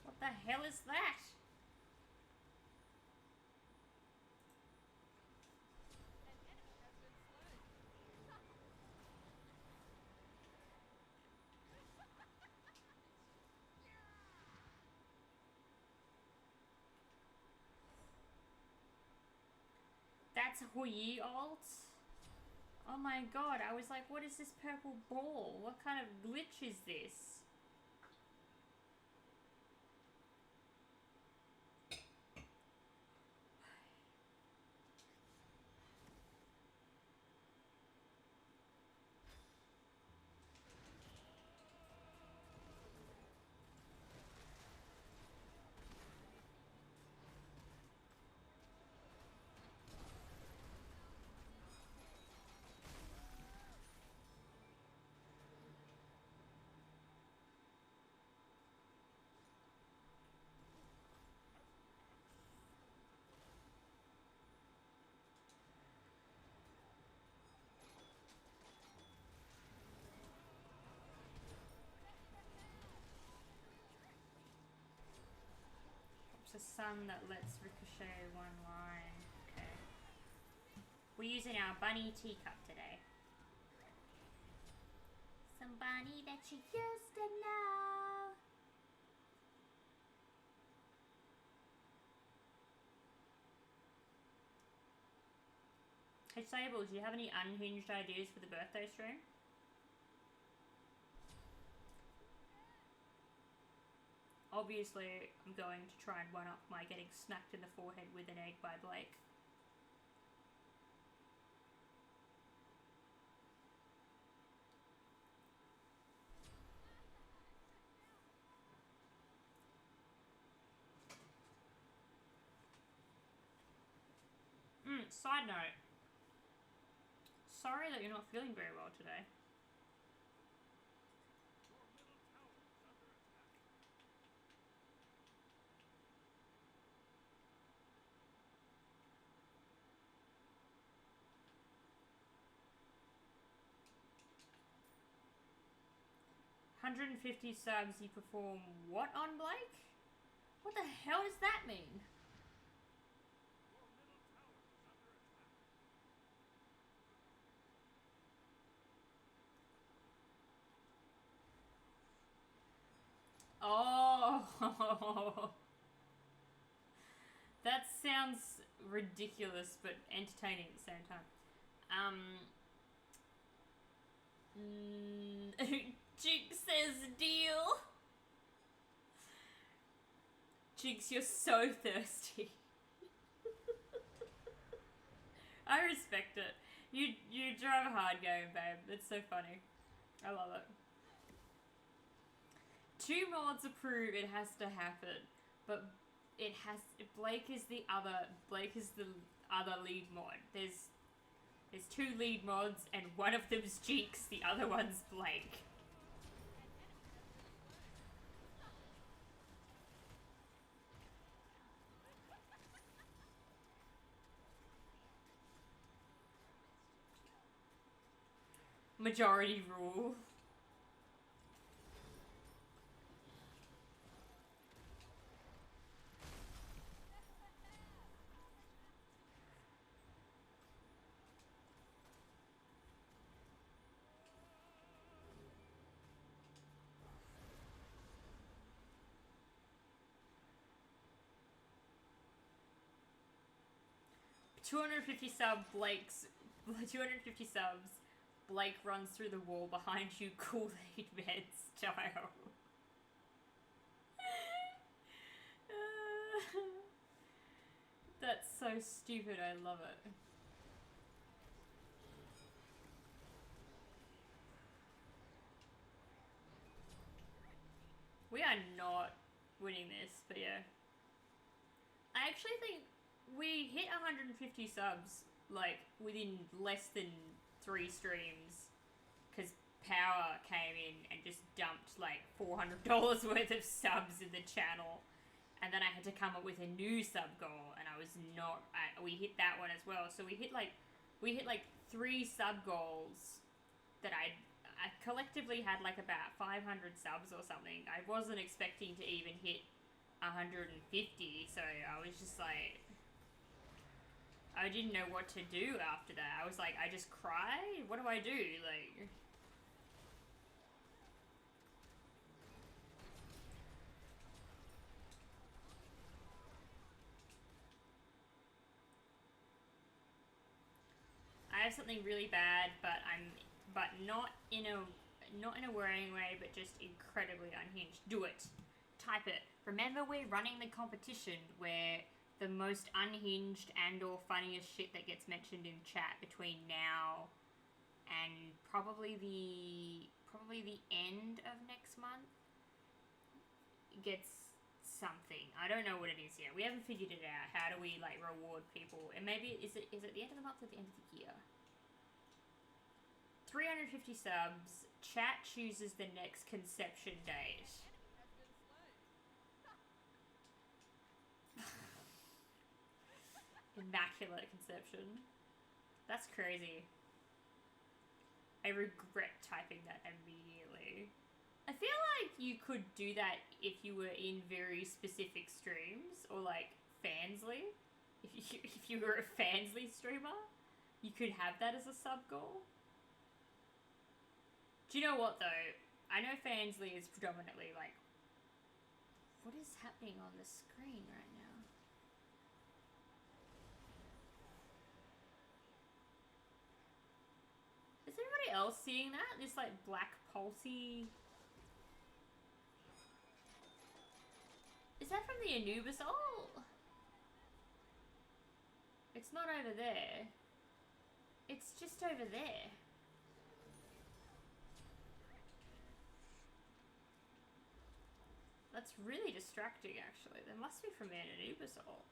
[SPEAKER 1] What the hell is that? That's Huyi alt? Oh my god, I was like, what is this purple ball? What kind of glitch is this? a sun that lets ricochet one line. Okay. We're using our bunny teacup today. Some bunny that you used to know. Hey Sable, do you have any unhinged ideas for the birthday stream? Obviously, I'm going to try and one-up my getting smacked in the forehead with an egg by Blake. Side note. Sorry that you're not feeling very well today. $150 subs, you perform what on Blake? What the hell does that mean? Oh, that sounds ridiculous but entertaining at the same time. Jinx says deal. Jinx, you're so thirsty. I respect it. You drive a hard game, babe. It's so funny. I love it. 2 mods approve, it has to happen. But Blake is the other lead mod. There's 2 lead mods and one of them's Jinx, the other one's Blake. Majority rule. $250 subs. Blake runs through the wall behind you, Kool-Aid Man style. That's so stupid, I love it. We are not winning this, but yeah. I actually think we hit 150 subs, like, within less than 3 streams, because Power came in and just dumped, like, $400 worth of subs in the channel, and then I had to come up with a new sub goal, and I was not, we hit that one as well, so we hit, like, 3 sub goals that I collectively had, like, about 500 subs or something. I wasn't expecting to even hit 150, so I was just like, I didn't know what to do after that. I was like, I just cry? What do I do? Like, I have something really bad, but not in a worrying way, but just incredibly unhinged. Do it. Type it. Remember, we're running the competition where the most unhinged and or funniest shit that gets mentioned in chat between now and probably the end of next month gets something. I don't know what it is yet. We haven't figured it out. How do we, like, reward people? And maybe is it the end of the month or the end of the year? 350 subs. Chat chooses the next conception date. Immaculate conception. That's crazy. I regret typing that immediately. I feel like you could do that if you were in very specific streams, or like Fansly. If you were a Fansly streamer, you could have that as a sub goal. Do you know what though? I know Fansly is predominantly like... What is happening on the screen right now? Is anybody else seeing that? This like black pulsy... Is that from the Anubis? Oh! It's not over there. It's just over there. That's really distracting, actually. There must be from an Anubis ult.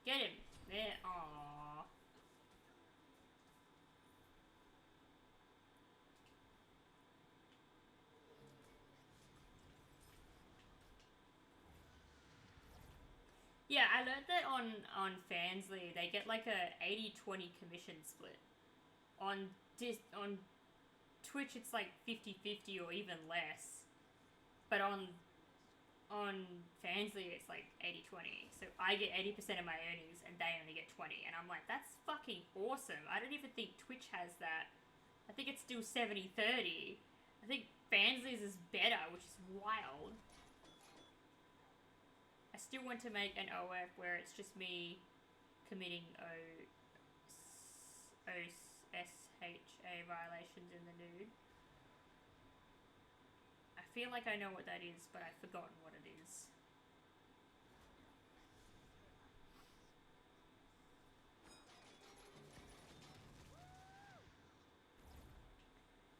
[SPEAKER 1] Get him! There. Aww. Yeah, I learned that on Fansly, they get like a 80-20 commission split. On Twitch, it's like 50-50 or even less. But on Fansly, it's like 80-20. So I get 80% of my earnings and they only get 20. And I'm like, that's fucking awesome. I don't even think Twitch has that. I think it's still 70-30. I think Fansly's is better, which is wild. I still want to make an OF where it's just me committing OSHA violations in the nude. I feel like I know what that is, but I've forgotten what it is.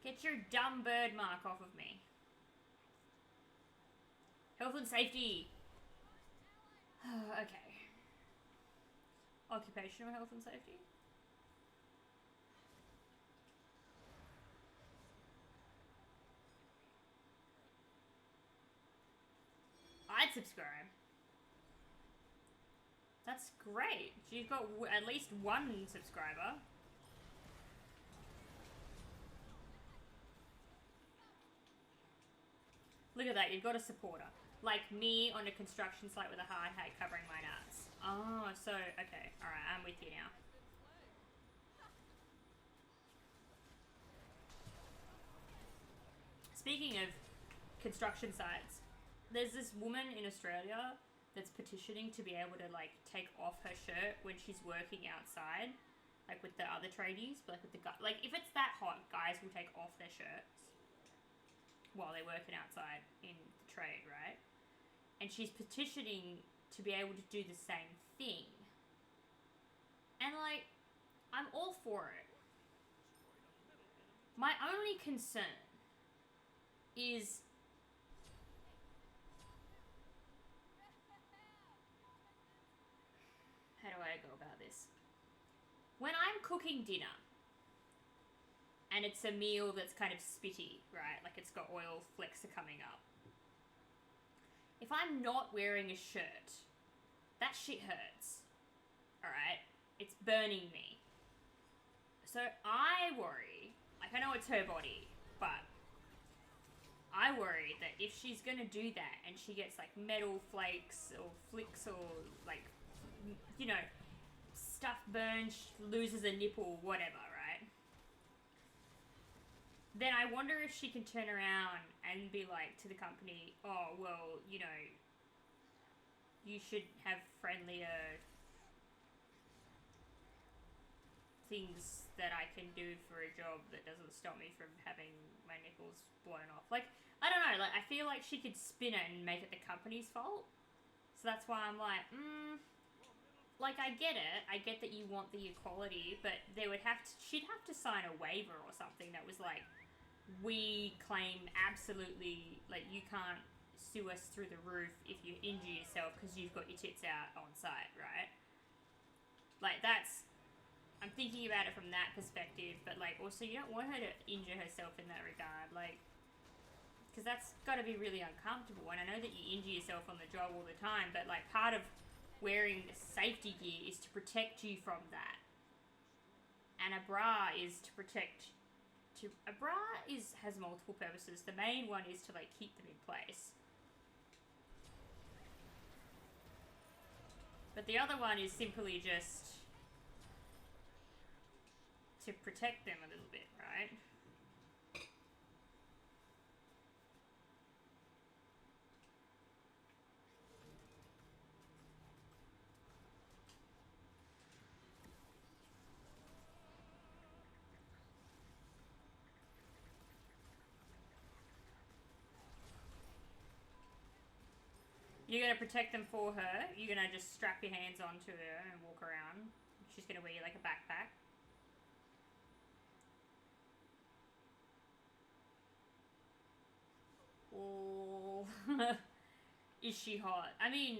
[SPEAKER 1] Get your dumb bird mark off of me. Health and safety. Okay. Occupational health and safety. I'd subscribe. That's great. You've got at least one subscriber. Look at that, you've got a supporter. Like me on a construction site with a hard hat covering my nuts. Oh, so, okay. Alright, I'm with you now. Speaking of construction sites, there's this woman in Australia that's petitioning to be able to, like, take off her shirt when she's working outside. Like, with the other tradies, but like with the guy. Like, if it's that hot, guys will take off their shirts while they're working outside in the trade, right? And she's petitioning to be able to do the same thing. And, like, I'm all for it. My only concern is... How do I go about this? When I'm cooking dinner, and it's a meal that's kind of spitty, right? Like it's got oil flecks are coming up. If I'm not wearing a shirt, that shit hurts. Alright? It's burning me. So I worry, like I know it's her body, but I worry that if she's gonna do that and she gets like metal flakes or flicks or like, you know, stuff burns, loses a nipple, whatever, right? Then I wonder if she can turn around and be like to the company, oh, well, you know, you should have friendlier things that I can do for a job that doesn't stop me from having my nipples blown off. Like, I don't know, like, I feel like she could spin it and make it the company's fault. So that's why I'm like, like, I get it. I get that you want the equality, but they would have to, she'd have to sign a waiver or something that was like, we claim absolutely, like, you can't sue us through the roof if you injure yourself because you've got your tits out on site, right? Like, that's, I'm thinking about it from that perspective, but, like, also you don't want her to injure herself in that regard, like, because that's got to be really uncomfortable, and I know that you injure yourself on the job all the time, but, like, part of wearing safety gear is to protect you from that. And a bra is to protect... a bra has multiple purposes. The main one is to, like, keep them in place. But the other one is simply just to protect them a little bit, right? You're going to protect them for her. You're going to just strap your hands onto her and walk around. She's going to wear you like a backpack. Oh, is she hot? I mean,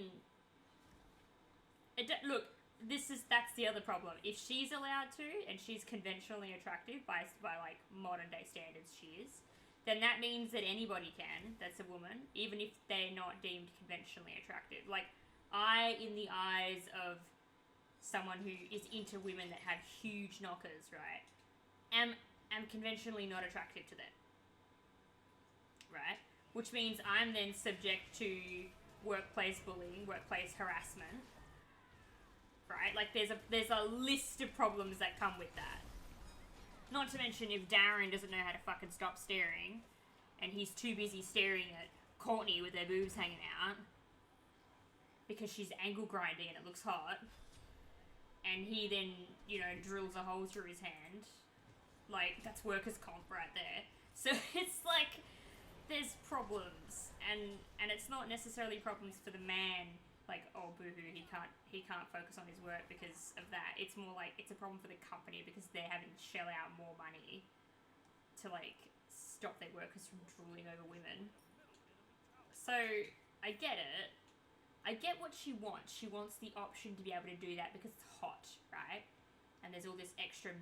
[SPEAKER 1] look, that's the other problem. If she's allowed to, and she's conventionally attractive by like modern day standards, she is, then that means that anybody can, that's a woman, even if they're not deemed conventionally attractive. Like, in the eyes of someone who is into women that have huge knockers, right, am conventionally not attractive to them. Right? Which means I'm then subject to workplace bullying, workplace harassment. Right? Like, there's a list of problems that come with that. Not to mention if Darren doesn't know how to fucking stop staring, and he's too busy staring at Courtney with her boobs hanging out, because she's angle grinding and it looks hot, and he then, you know, drills a hole through his hand. Like, that's workers' comp right there. So it's like, there's problems, and it's not necessarily problems for the man, like, oh, boo-hoo, he can't focus on his work because of that. It's more like, it's a problem for the company because they're having to shell out more money to, like, stop their workers from drooling over women. So, I get it. I get what she wants. She wants the option to be able to do that because it's hot, right? And there's all this extra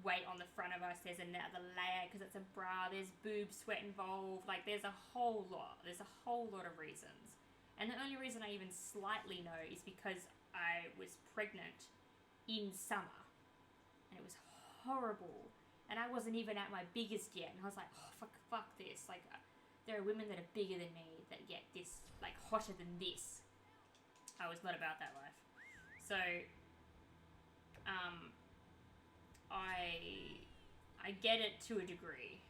[SPEAKER 1] weight on the front of us. There's another layer because it's a bra. There's boob sweat involved. Like, there's a whole lot. There's a whole lot of reasons. And the only reason I even slightly know is because I was pregnant in summer. And it was horrible. And I wasn't even at my biggest yet. And I was like, oh, fuck this. Like, there are women that are bigger than me that get this, like, hotter than this. I was not about that life. So, I get it to a degree.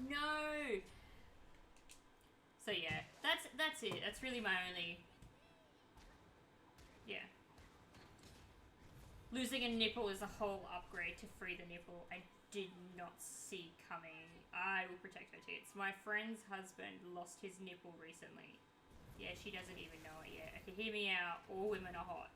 [SPEAKER 1] No! So yeah, that's it. That's really my only... Yeah. Losing a nipple is a whole upgrade to free the nipple. I did not see coming. I will protect her tits. My friend's husband lost his nipple recently. Yeah, she doesn't even know it yet. Okay, hear me out. All women are hot.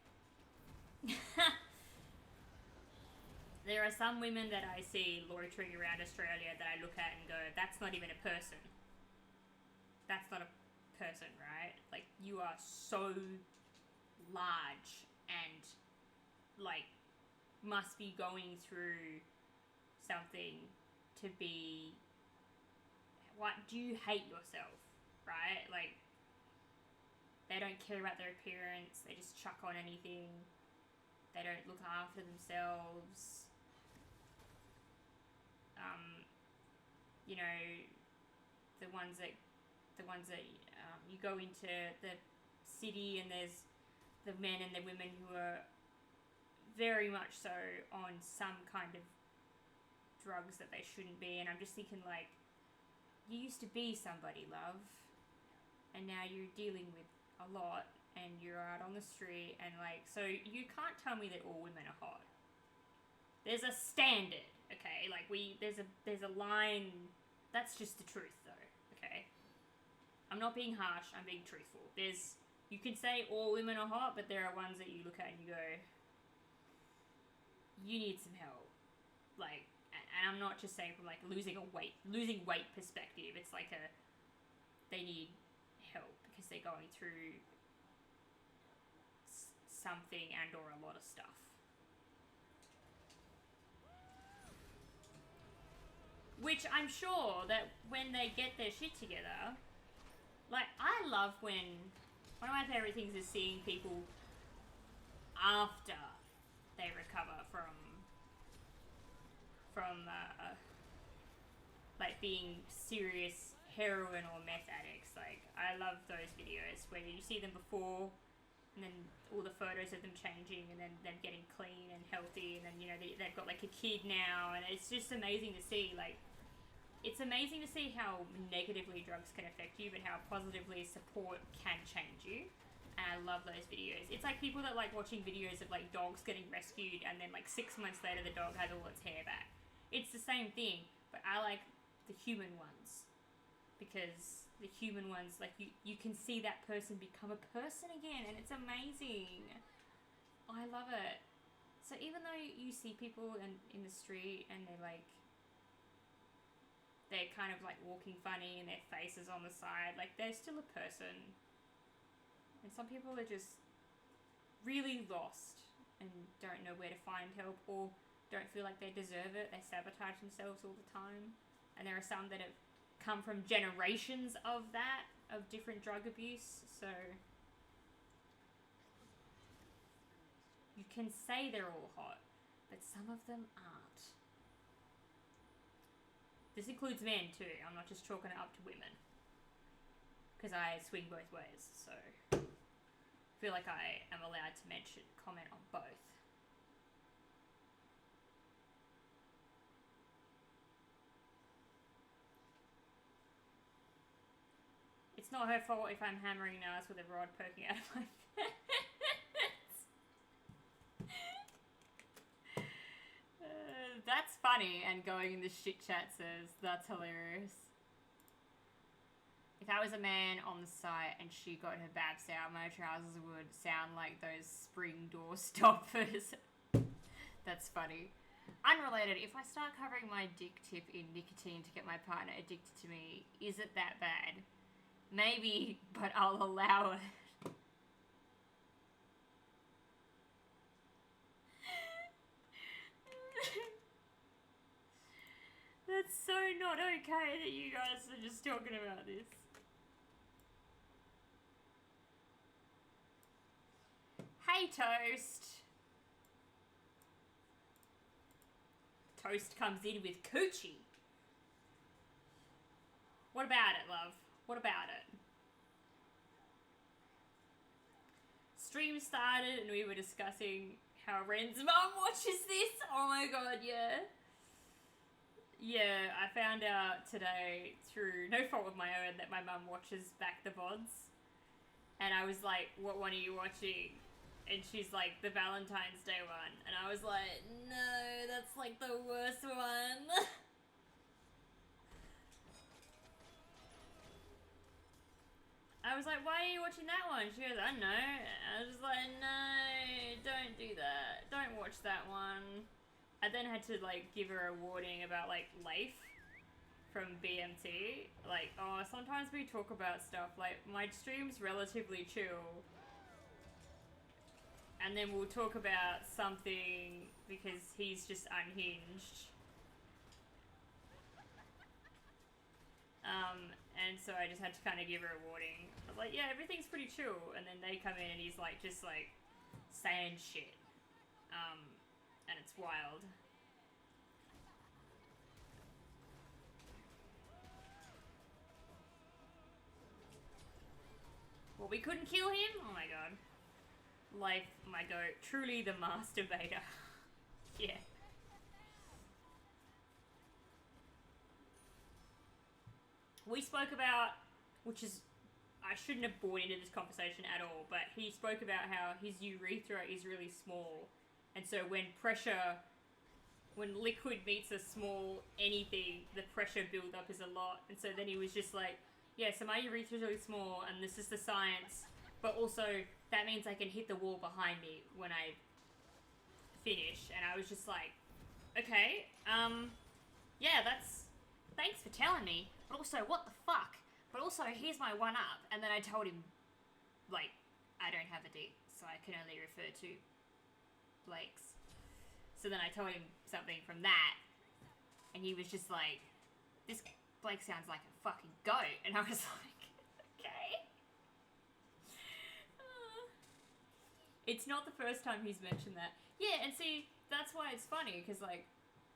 [SPEAKER 1] There are some women that I see loitering around Australia that I look at and go, that's not even a person. That's not a person, right? Like, you are so large and, like, must be going through something to be... What, do you hate yourself, right? Like, they don't care about their appearance. They just chuck on anything. They don't look after themselves. You know, the ones that you go into the city and there's the men and the women who are very much so on some kind of drugs that they shouldn't be, and I'm just thinking, like, you used to be somebody, love, and now you're dealing with a lot, and you're out on the street, and, like, so you can't tell me that all women are hot. There's a standard, okay? Like, there's a line. That's just the truth, though, okay? I'm not being harsh, I'm being truthful. You can say all women are hot, but there are ones that you look at and you go, you need some help. Like, and I'm not just saying from, like, losing weight perspective. It's like they need help because they're going through something and or a lot of stuff. Which I'm sure that when they get their shit together, like, I love when, one of my favorite things is seeing people after they recover from like being serious heroin or meth addicts. Like, I love those videos where you see them before and then all the photos of them changing and then them getting clean and healthy, and then, you know, they've got like a kid now, and it's just amazing to see. Like, it's amazing to see how negatively drugs can affect you, but how positively support can change you. And I love those videos. It's like people that like watching videos of like dogs getting rescued and then like 6 months later the dog has all its hair back. It's the same thing, but I like the human ones, because the human ones, like, you can see that person become a person again, and it's amazing. I love it. So even though you see people in the street and they're kind of like walking funny and their face is on the side, like, they're still a person. And some people are just really lost and don't know where to find help, or don't feel like they deserve it. They sabotage themselves all the time. And there are some that have come from generations of that, of different drug abuse. So you can say they're all hot, but some of them aren't. This includes men too. I'm not just chalking it up to women, because I swing both ways. So I feel like I am allowed to comment on both. It's not her fault if I'm hammering Nars with a rod poking out of my face. That's funny, and going in the shit chat says, that's hilarious. If I was a man on the site and she got her babs out, my trousers would sound like those spring door stoppers. That's funny. Unrelated, if I start covering my dick tip in nicotine to get my partner addicted to me, is it that bad? Maybe, but I'll allow it. That's so not okay that you guys are just talking about this. Hey, Toast. Toast comes in with coochie. What about it, love? What about it? Stream started and we were discussing how Ren's mum watches this. Oh my god, yeah. Yeah, I found out today, through no fault of my own, that my mum watches back the VODs. And I was like, what one are you watching? And she's like, the Valentine's Day one. And I was like, no, that's like the worst one. I was like, why are you watching that one? She goes, I don't know. I was just like, no, don't do that. Don't watch that one. I then had to like give her a warning about like Leif from BMT. Like, oh, sometimes we talk about stuff. Like, my stream's relatively chill. And then we'll talk about something because he's just unhinged. And so I just had to kind of give her a warning. I was like, yeah, everything's pretty chill. And then they come in and he's like, just like saying shit. And it's wild. Well, we couldn't kill him? Oh my god. Life, my goat. Truly the masturbator. Yeah. We spoke about, which is, I shouldn't have brought into this conversation at all, but he spoke about how his urethra is really small. And so when liquid meets a small anything, the pressure build-up is a lot. And so then he was just like, yeah, so my urethra is really small, and this is the science, but also that means I can hit the wall behind me when I finish. And I was just like, okay, yeah, thanks for telling me, but also, what the fuck? But also, here's my one-up. And then I told him, like, I don't have a dick, so I can only refer to Blake's. So then I told him something from that, and he was just like, this Blake sounds like a fucking goat. And I was like, okay. It's not the first time he's mentioned that. Yeah, and see, that's why it's funny, because, like,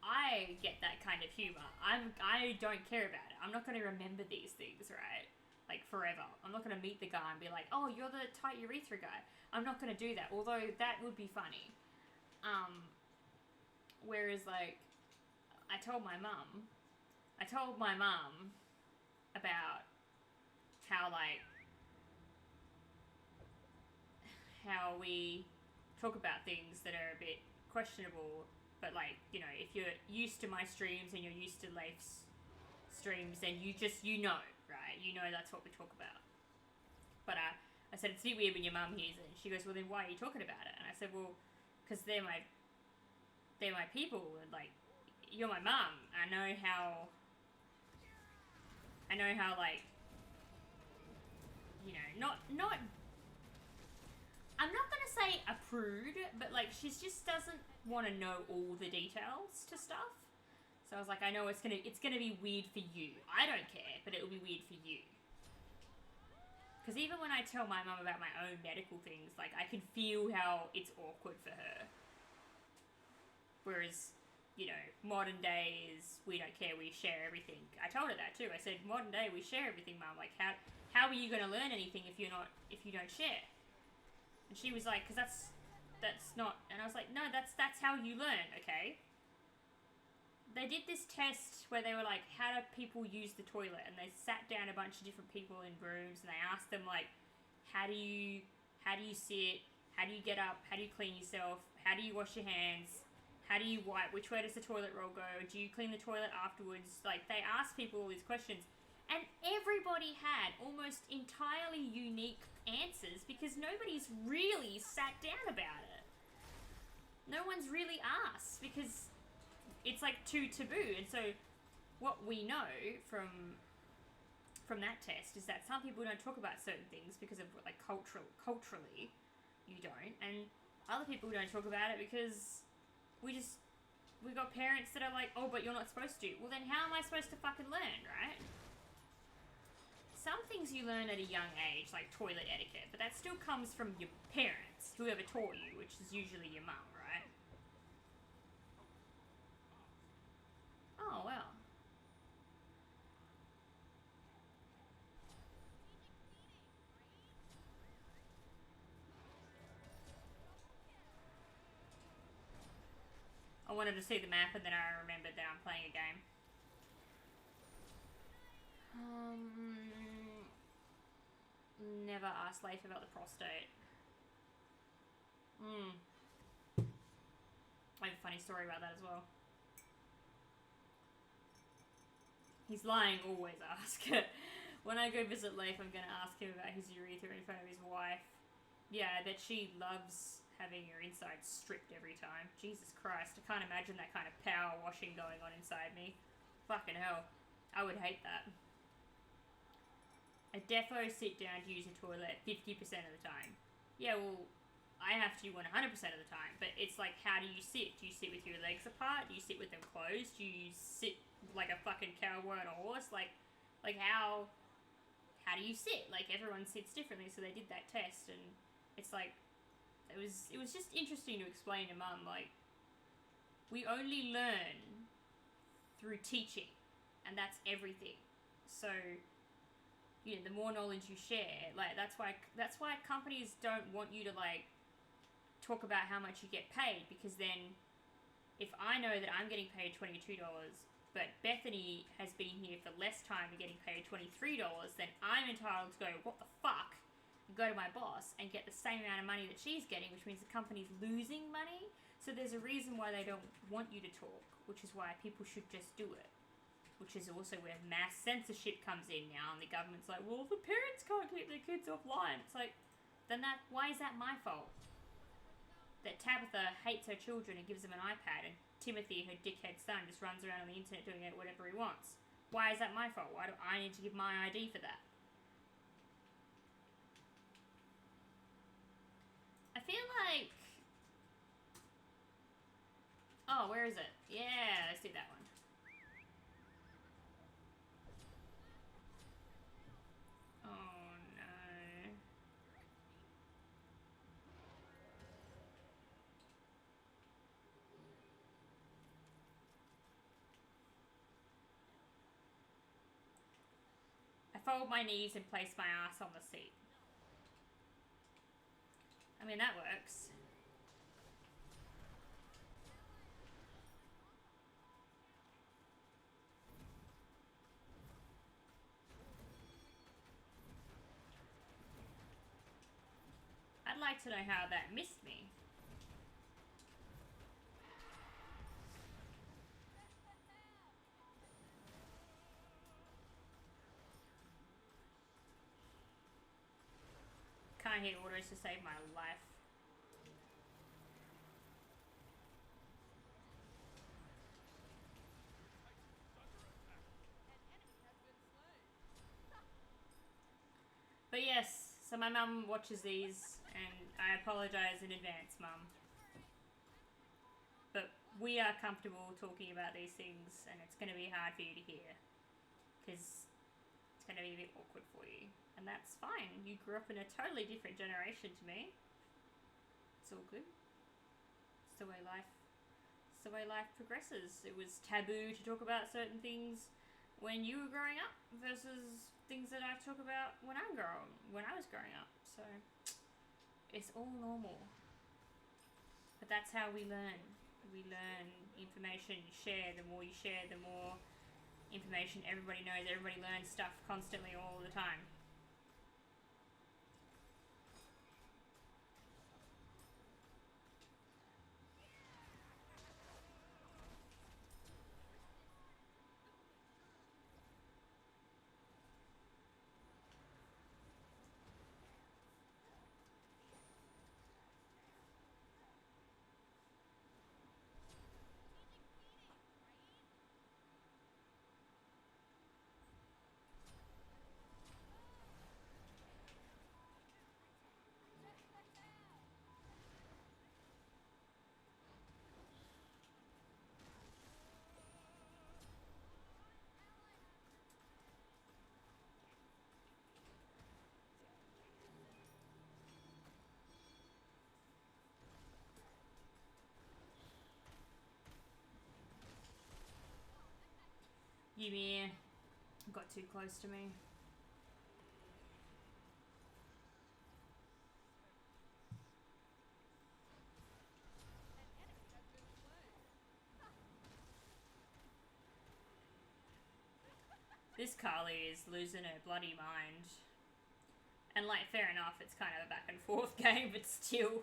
[SPEAKER 1] I get that kind of humor. I don't care about it. I'm not going to remember these things, right? Like, forever. I'm not going to meet the guy and be like, oh, you're the tight urethra guy. I'm not going to do that, although that would be funny. Whereas, like, I told my mum about how, like, how we talk about things that are a bit questionable, but, like, you know, if you're used to my streams and you're used to Leif's streams, then you know, right? You know that's what we talk about. But I said, it's a bit weird when your mum hears it. And she goes, well, then why are you talking about it? And I said, well, because they're my people, and, like, you're my mum. I know how, like, you know, not I'm not going to say a prude, but, like, she just doesn't want to know all the details to stuff. So I was like, I know it's gonna be weird for you. I don't care, but it will be weird for you. Because even when I tell my mum about my own medical things, like, I can feel how it's awkward for her. Whereas, you know, modern day is, we don't care, we share everything. I told her that too. I said, modern day, we share everything, Mum. Like, how are you going to learn anything if you don't share? And she was like, because that's not, and I was like, no, that's how you learn, okay? They did this test where they were like, how do people use the toilet? And they sat down a bunch of different people in rooms and they asked them, like, how do you sit? How do you get up? How do you clean yourself? How do you wash your hands? How do you wipe? Which way does the toilet roll go? Do you clean the toilet afterwards? Like, they asked people all these questions. And everybody had almost entirely unique answers because nobody's really sat down about it. No one's really asked because it's like too taboo. And so what we know from that test is that some people don't talk about certain things because of, like, culturally you don't, and other people don't talk about it because we got parents that are like, oh, but you're not supposed to. Well, then how am I supposed to fucking learn, right? Some things you learn at a young age, like toilet etiquette, but that still comes from your parents, whoever taught you, which is usually your mum, right? Oh, well. I wanted to see the map and then I remembered that I'm playing a game. Never asked Leif about the prostate. I have a funny story about that as well. He's lying, always ask. When I go visit Leif, I'm going to ask him about his urethra in front of his wife. Yeah, I bet she loves having her insides stripped every time. Jesus Christ, I can't imagine that kind of power washing going on inside me. Fucking hell. I would hate that. I defo sit down to use a toilet 50% of the time. Yeah, well, I have to 100% of the time, but it's like, how do you sit? Do you sit with your legs apart? Do you sit with them closed? Do you sit like a fucking cowboy on a horse? Like how do you sit? Like, everyone sits differently, so they did that test, and it's like, it was just interesting to explain to Mum, like, we only learn through teaching, and that's everything. So, you know, the more knowledge you share, like, that's why companies don't want you to, like, talk about how much you get paid, because then if I know that I'm getting paid $22, but Bethany has been here for less time and getting paid $23, then I'm entitled to go, what the fuck? Go to my boss and get the same amount of money that she's getting, which means the company's losing money. So there's a reason why they don't want you to talk, which is why people should just do it. Which is also where mass censorship comes in now, and the government's like, well, the parents can't keep their kids offline. It's like, then why is that my fault? That Tabitha hates her children and gives them an iPad, and Timothy, her dickhead son, just runs around on the internet doing whatever he wants. Why is that my fault? Why do I need to give my ID for that? I feel like... Oh, where is it? Yeah, let's do that one. fold my knees and place my ass on the seat. I mean, that works. I'd like to know how that missed me. Can't hit autos to save my life. But yes, so my mum watches these, and I apologise in advance, Mum. But we are comfortable talking about these things, and it's going to be hard for you to hear. Because it's going to be a bit awkward for you. And that's fine. You grew up in a totally different generation to me. It's all good. It's the way life progresses. It was taboo to talk about certain things when you were growing up versus things that I talk about when I was growing up. So it's all normal. But that's how we learn. We learn information, you share. The more you share, the more information everybody knows. Everybody learns stuff constantly all the time. Ymir got too close to me. This Carly is losing her bloody mind. And like, fair enough, it's kind of a back and forth game, but still.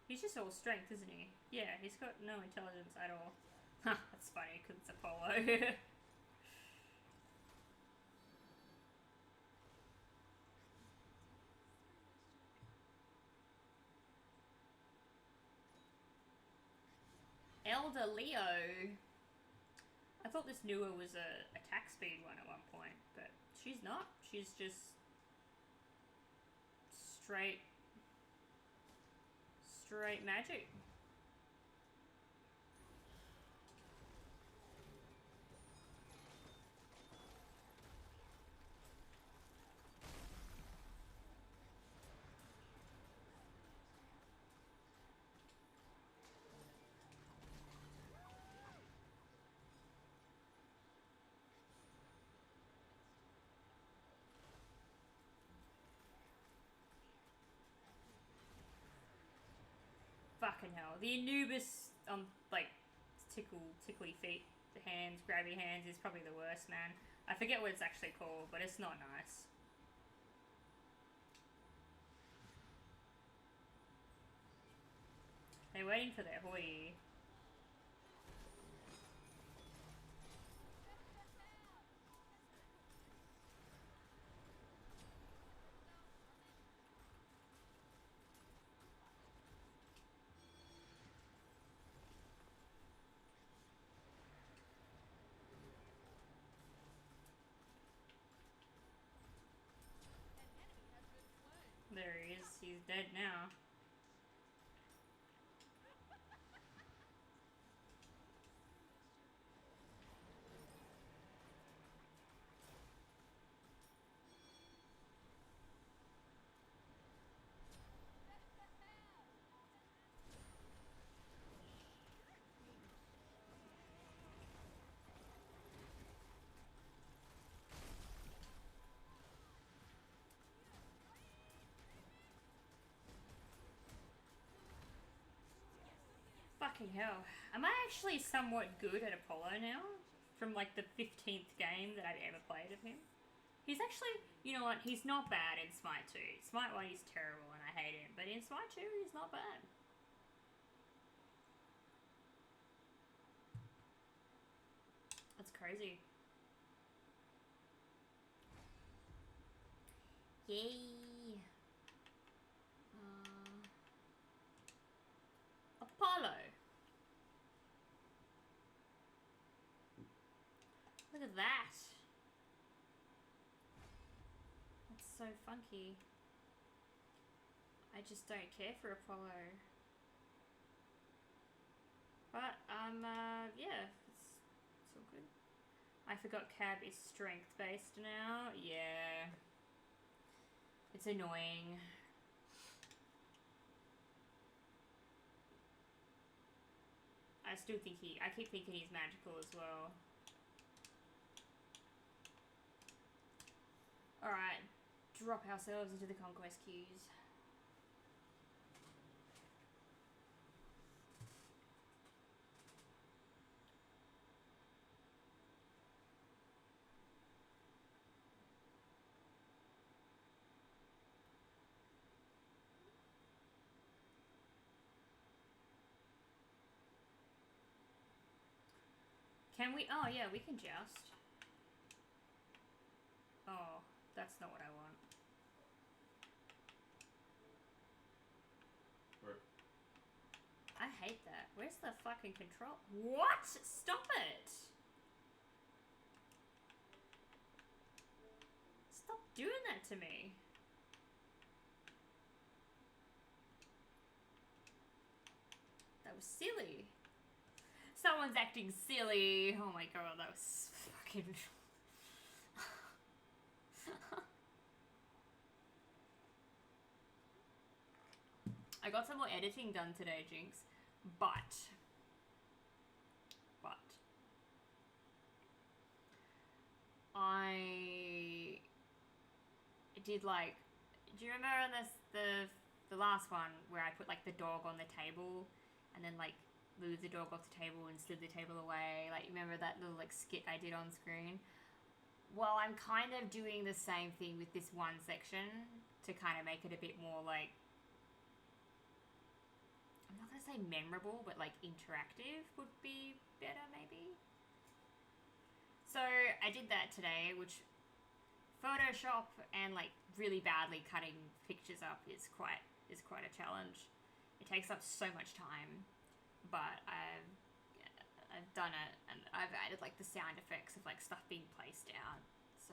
[SPEAKER 1] He's just all strength, isn't he? Yeah, he's got no intelligence at all. Huh, that's funny, because it's Apollo. Elder Leo. I thought this newer was a attack speed one at one point, but she's not. She's just straight magic. Fucking hell. The Anubis on, like, tickly feet, the hands, grabby hands is probably the worst, man. I forget what it's actually called, but it's not nice. They're waiting for their Hoi. There he is. He's dead now. Fucking hell. Am I actually somewhat good at Apollo now? From like the 15th game that I've ever played of him? He's actually, you know what, he's not bad in Smite 2. Smite 1 he's terrible and I hate him, but in Smite 2 he's not bad. That's crazy. Yay! Apollo! Look at that! That's so funky. I just don't care for Apollo. But, yeah, it's all good. I forgot Cab is strength based now. Yeah. It's annoying. I still think I keep thinking he's magical as well. Alright, drop ourselves into the conquest queues. Can we? Oh yeah, we can joust. Oh, that's not what I want.
[SPEAKER 3] Where?
[SPEAKER 1] I hate that. Where's the fucking control? What? Stop it! Stop doing that to me. That was silly. Someone's acting silly. Oh my god, that was fucking... I got some more editing done today, Jinx, but I did like, do you remember the last one where I put like the dog on the table and then like moved the dog off the table and slid the table away? Like, remember that little like skit I did on screen? Well, I'm kind of doing the same thing with this one section to kind of make it a bit more like, I'm not going to say memorable, but like interactive would be better maybe. So I did that today, which Photoshop and like really badly cutting pictures up is quite a challenge. It takes up so much time, but I've done it, and I've added like the sound effects of like stuff being placed out, so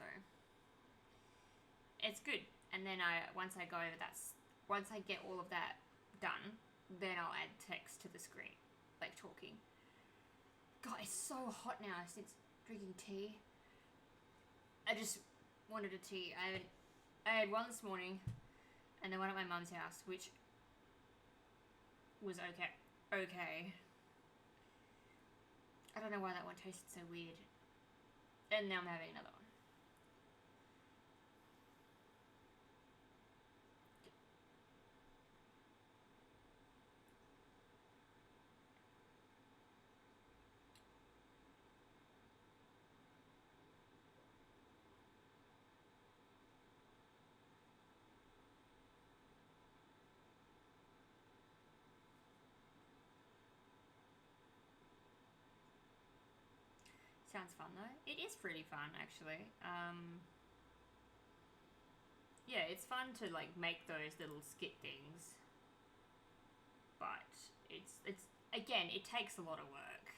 [SPEAKER 1] it's good. And then once I get all of that done, then I'll add text to the screen, like talking. God, it's so hot now since drinking tea. I just wanted a tea. I had one this morning, and then one at my mum's house, which was okay. I don't know why that one tasted so weird. And now I'm having another one. Sounds fun though. It is pretty fun actually. Yeah, it's fun to like make those little skit things, but it's again, it takes a lot of work.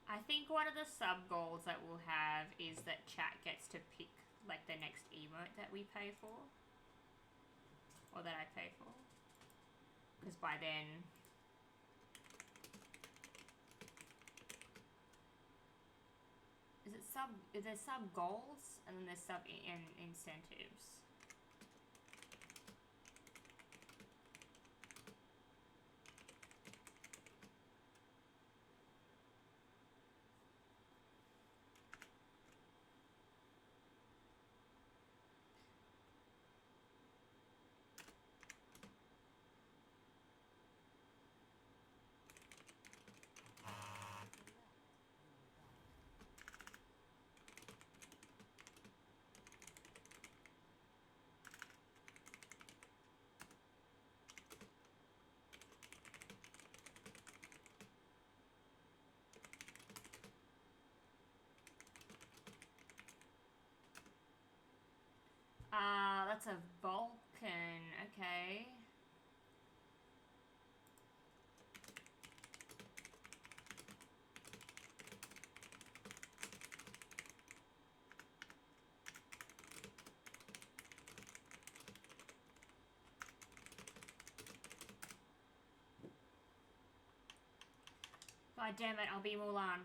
[SPEAKER 1] I think one of the sub goals that we'll have is that chat gets to pick like the next emote that we pay for, or that I pay for, because by then there's sub goals and then there's sub incentives. that's a Vulcan. Okay. God damn it, I'll be Mulan.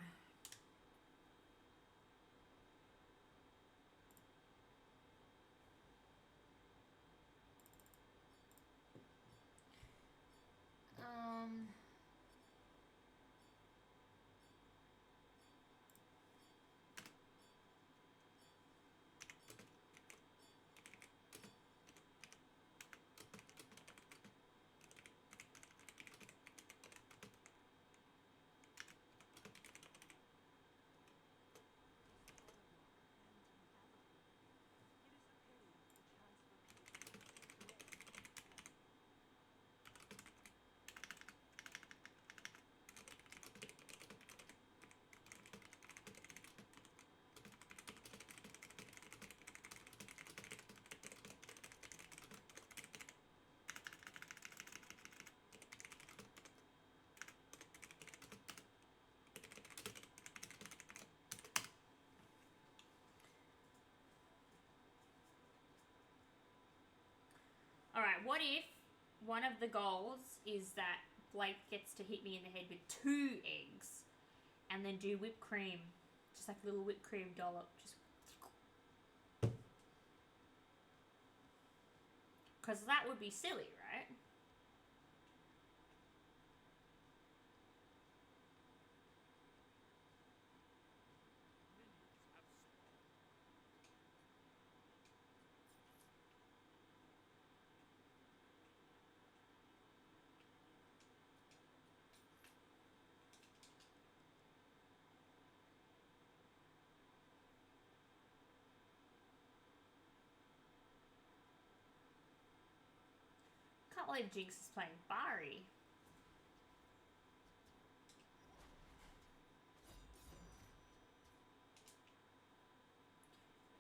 [SPEAKER 1] Alright, what if one of the goals is that Blake gets to hit me in the head with 2 eggs and then do whipped cream? Just like a little whipped cream dollop. Just because that would be silly, right? Can't believe Jinx is playing Bari.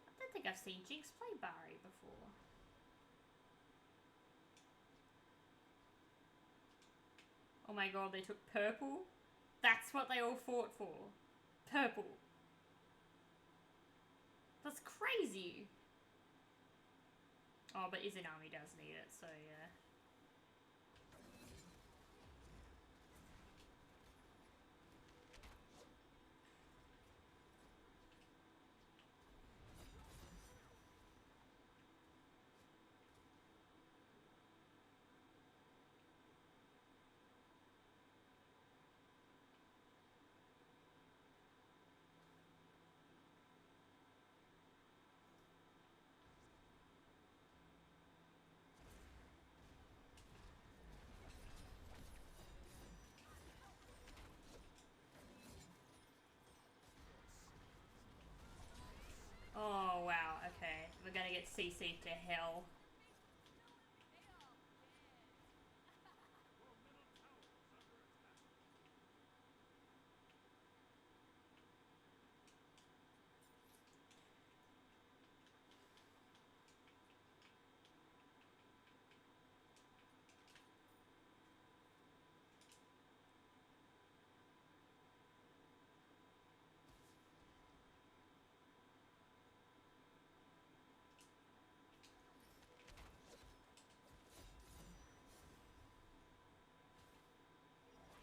[SPEAKER 1] I don't think I've seen Jinx play Bari before. Oh my god, they took purple? That's what they all fought for. Purple. That's crazy. Oh, but Izanami does need it, so yeah. Oh wow, okay. We're gonna get CC'd to hell.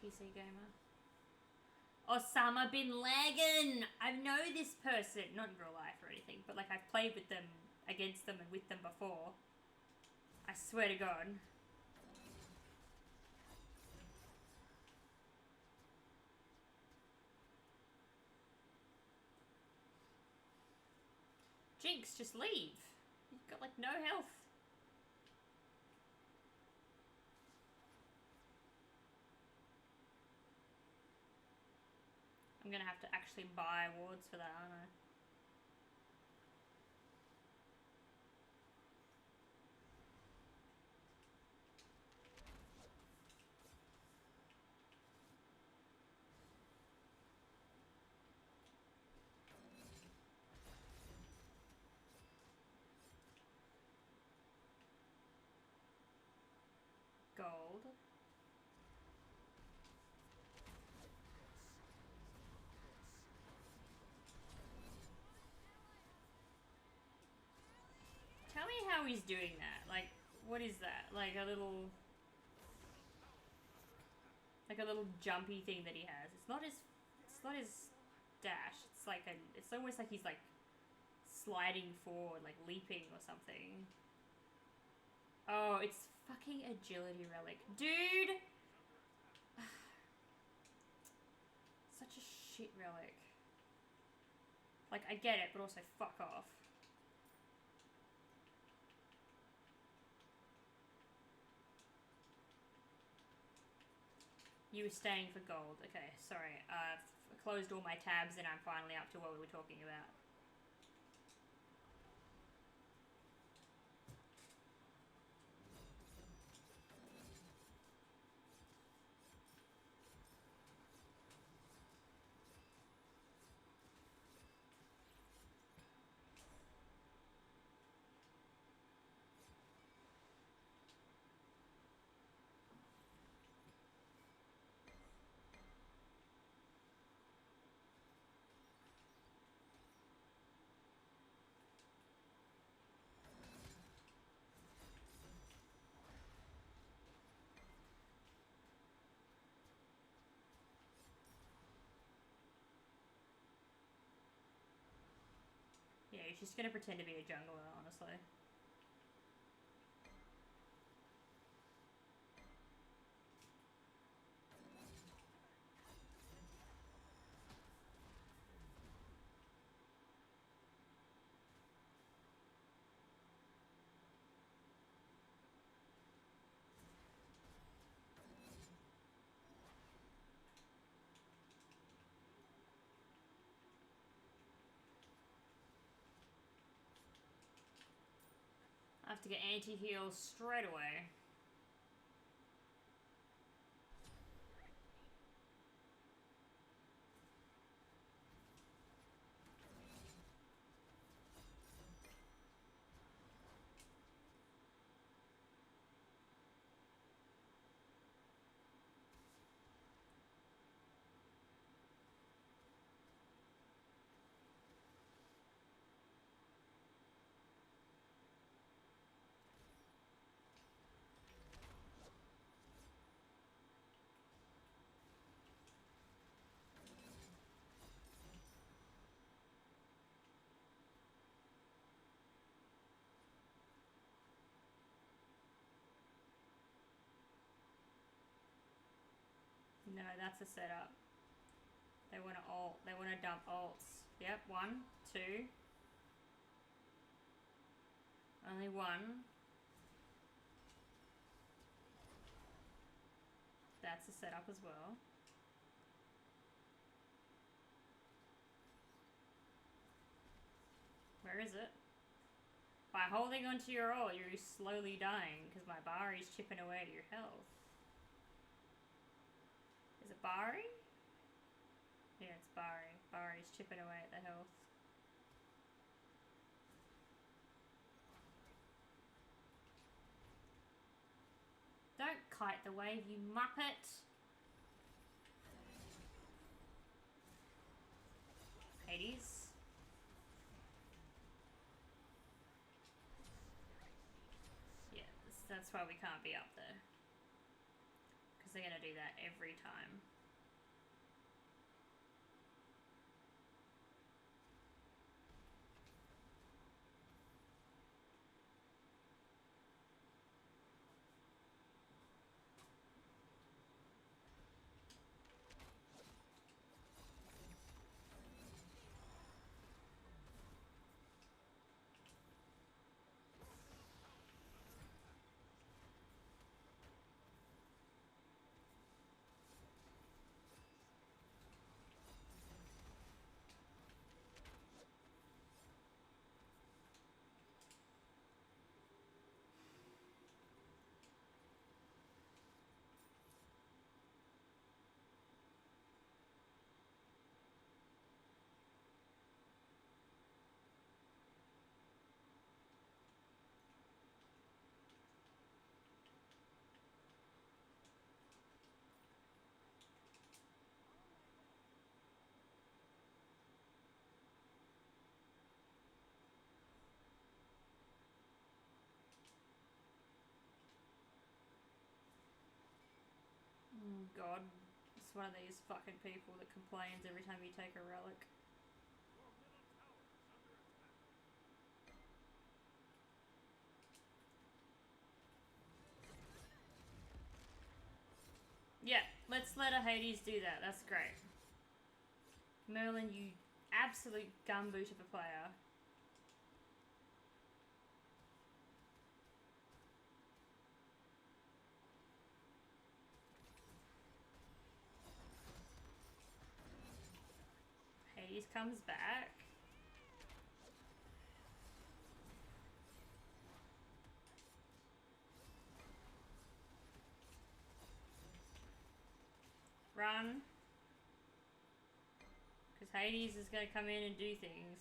[SPEAKER 1] PC gamer. Osama bin Laden! I know this person, not in real life or anything, but like I've played with them, against them and with them before. I swear to God. Jinx, just leave. You've got like no health. I'm gonna have to actually buy wards for that, aren't I? how he's doing that. Like, what is that? Like a little jumpy thing that he has. It's not his dash. It's like it's almost like he's like sliding forward, like leaping or something. Oh, it's fucking agility relic. Dude! Such a shit relic. Like, I get it, but also fuck off. You were staying for gold. Okay, sorry. I've closed all my tabs and I'm finally up to what we were talking about. Yeah, she's gonna pretend to be a jungler, honestly. I have to get anti-heal straight away. No, that's a setup. They want to ult. They want to dump ults. Yep, 1, 2. Only 1. That's a setup as well. Where is it? By holding onto your ult, you're slowly dying because my Bari's chipping away at your health. Is it Bari? Yeah, it's Bari. Bari's chipping away at the health. Don't kite the wave, you muppet! Hades. Yeah, that's why we can't be up there. Because they're gonna do that every time. god. It's one of these fucking people that complains every time you take a relic. Yeah, let's let a Hades do that. That's great. Merlin, you absolute gumboot of a player. Hades comes back. Run. Because Hades is going to come in and do things.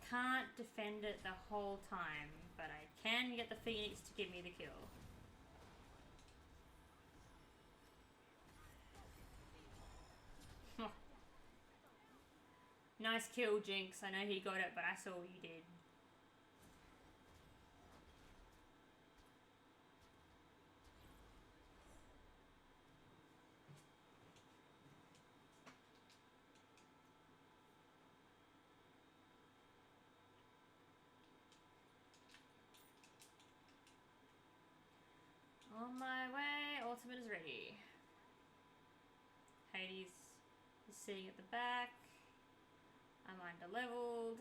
[SPEAKER 1] Can't defend it the whole time, but I can get the Phoenix to give me the kill. Nice kill, Jinx. I know he got it, but I saw what you did. On my way, ultimate is ready. Hades is sitting at the back. I'm under leveled.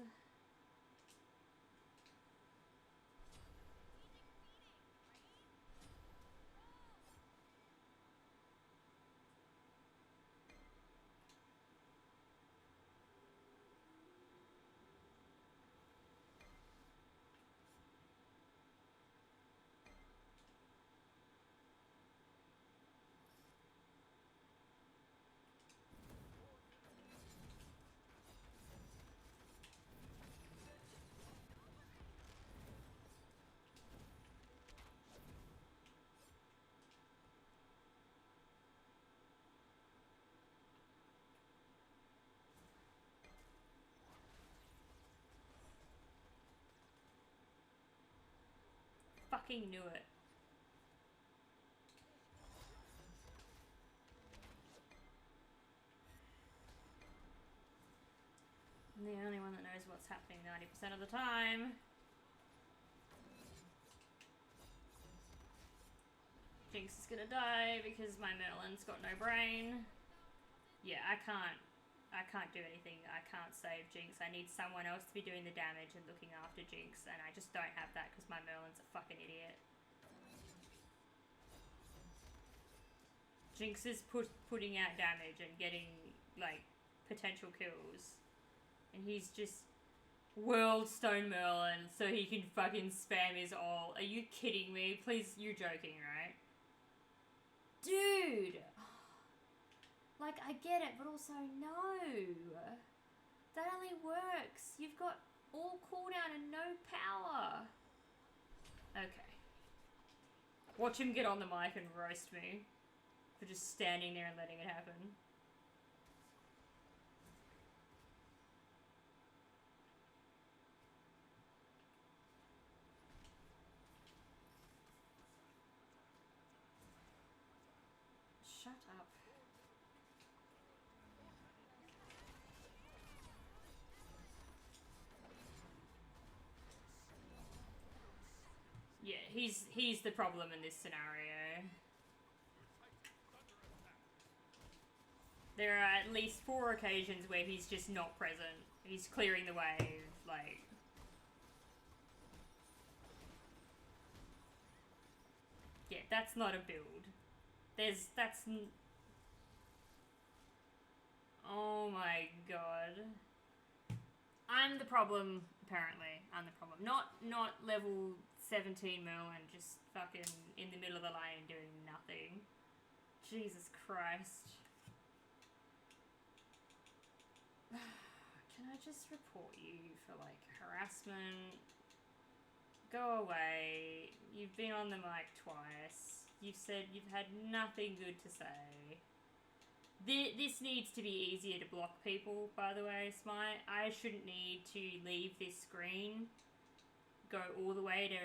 [SPEAKER 1] Fucking knew it. I'm the only one that knows what's happening 90% of the time. Jinx is gonna die because my Merlin's got no brain. Yeah, I can't do anything. I can't save Jinx. I need someone else to be doing the damage and looking after Jinx, and I just don't have that because my Merlin's a fucking idiot. Jinx is putting out damage and getting, like, potential kills. And he's just World Stone Merlin so he can fucking spam his ult. Are you kidding me? Please, you're joking, right? Dude! Like, I get it, but also no. That only works. You've got all cooldown and no power. Okay. Watch him get on the mic and roast me for just standing there and letting it happen. Shut up. he's the problem in this scenario. There are at least 4 occasions where he's just not present. He's clearing the wave, like... Yeah, that's not a build. Oh my god. I'm the problem, apparently. I'm the problem. Not level 17 mil and just fucking in the middle of the lane doing nothing. Jesus Christ. Can I just report you for, like, harassment? Go away. You've been on the mic twice. You've said you've had nothing good to say. This needs to be easier to block people, by the way, Smite. I shouldn't need to leave this screen, go all the way to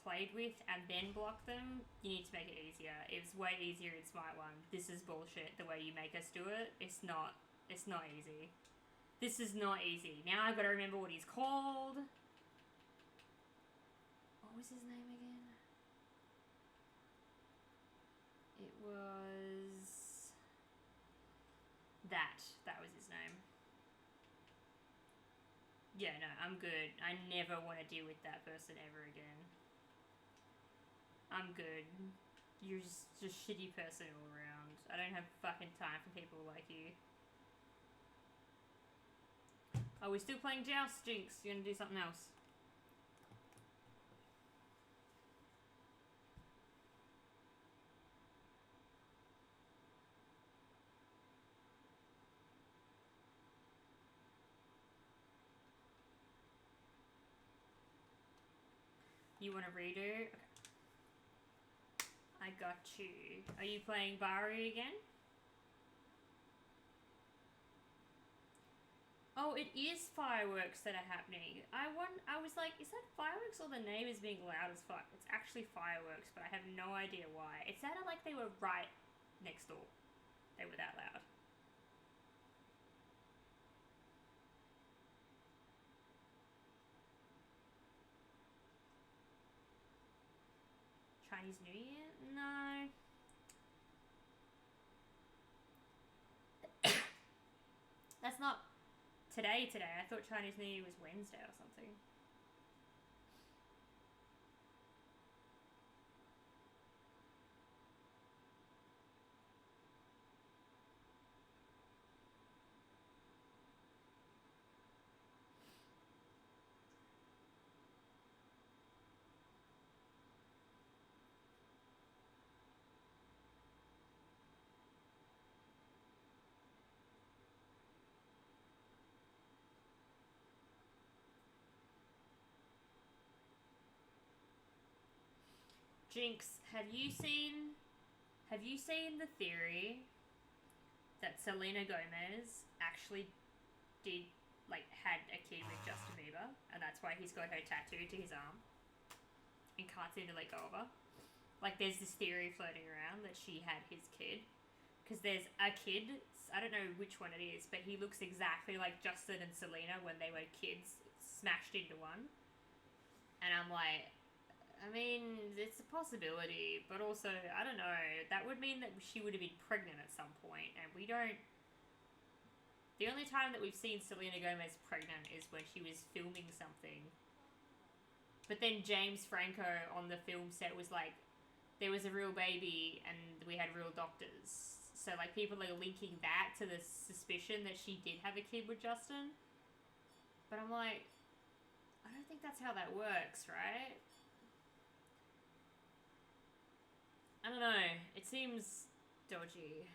[SPEAKER 1] played with, and then block them. You need to make it easier. It was way easier in Smite 1. This is bullshit, the way you make us do it. It's not easy. This is not easy. Now I've got to remember what he's called. What was his name again? It was... That was his name. Yeah, no, I'm good. I never want to deal with that person ever again. I'm good. You're just a shitty person all around. I don't have fucking time for people like you. Oh, we're still playing Joust, Jinx. You're gonna do something else. You want to redo? Okay. I got you. Are you playing Bari again? Oh, it is fireworks that are happening. I was like, is that fireworks or the neighbors being loud as fuck? It's actually fireworks, but I have no idea why. It sounded like they were right next door. They were that loud. Chinese New Year? No. That's not today. I thought Chinese New Year was Wednesday or something. Jinx, have you seen the theory that Selena Gomez actually had a kid with Justin Bieber, and that's why he's got her tattooed to his arm and can't seem to let go of her? Like, there's this theory floating around that she had his kid, because there's a kid, I don't know which one it is, but he looks exactly like Justin and Selena when they were kids, smashed into one. And I'm like, I mean, it's a possibility, but also, I don't know, that would mean that she would have been pregnant at some point, and we don't... The only time that we've seen Selena Gomez pregnant is when she was filming something. But then James Franco on the film set was like, there was a real baby and we had real doctors. So, like, people are linking that to the suspicion that she did have a kid with Justin. But I'm like, I don't think that's how that works, right? I don't know. It seems dodgy.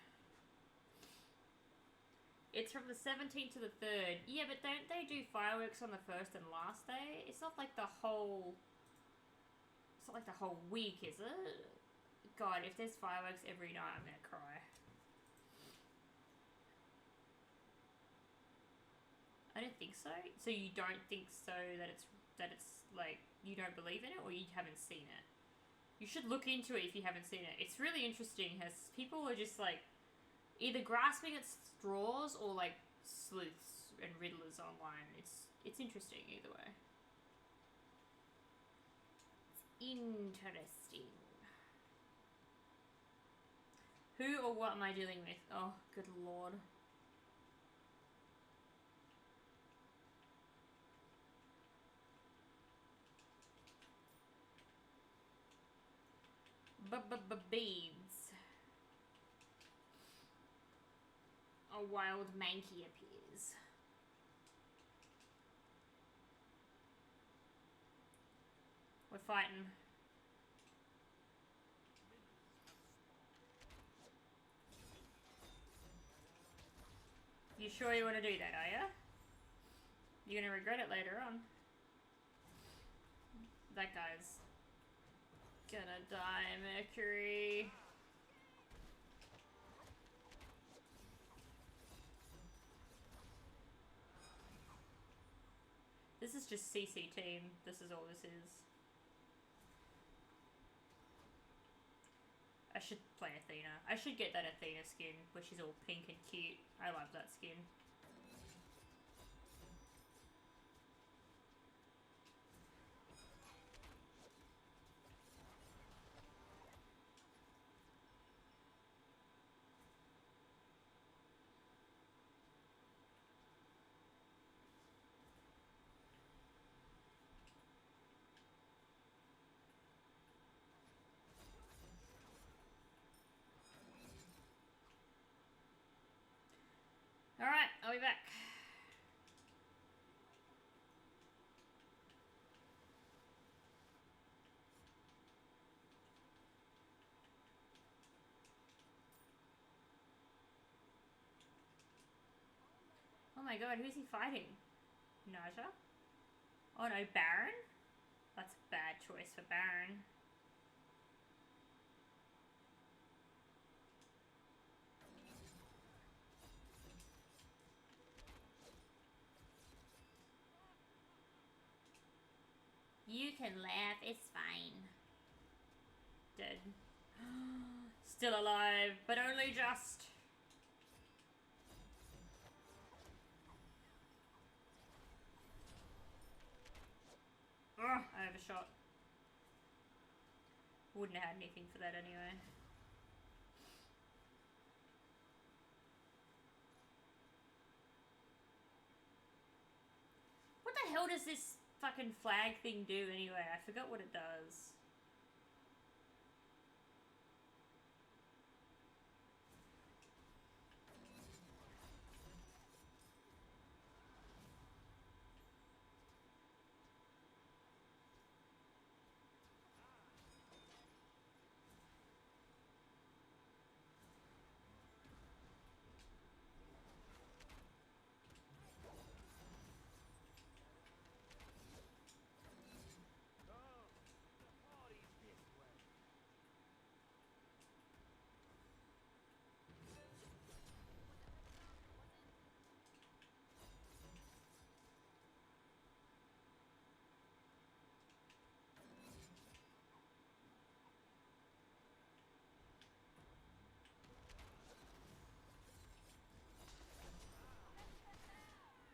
[SPEAKER 1] It's from the 17th to the 3rd. Yeah, but don't they do fireworks on the first and last day? It's not like the whole... It's not like the whole week, is it? God, if there's fireworks every night, I'm gonna cry. I don't think so. So you don't think so that it's like, you don't believe in it, or you haven't seen it? You should look into it if you haven't seen it. It's really interesting as people are just like either grasping at straws or like sleuths and riddlers online. It's interesting either way. Interesting. Who or what am I dealing with? Oh, good lord. Beads. A wild Mankey appears. We're fighting. You sure you want to do that, are you? You're gonna regret it later on. That guy's gonna die, Mercury. This is just CC team. This is all this is. I should play Athena. I should get that Athena skin, where she's all pink and cute. I love that skin. Alright, I'll be back. Oh my god, who's he fighting? Naja? Oh no, Baron? That's a bad choice for Baron. You can laugh, it's fine. Dead. Still alive, but only just. Ugh, I overshot. Wouldn't have had anything for that anyway. What the hell does this fucking flag thing do anyway? I forgot what it does.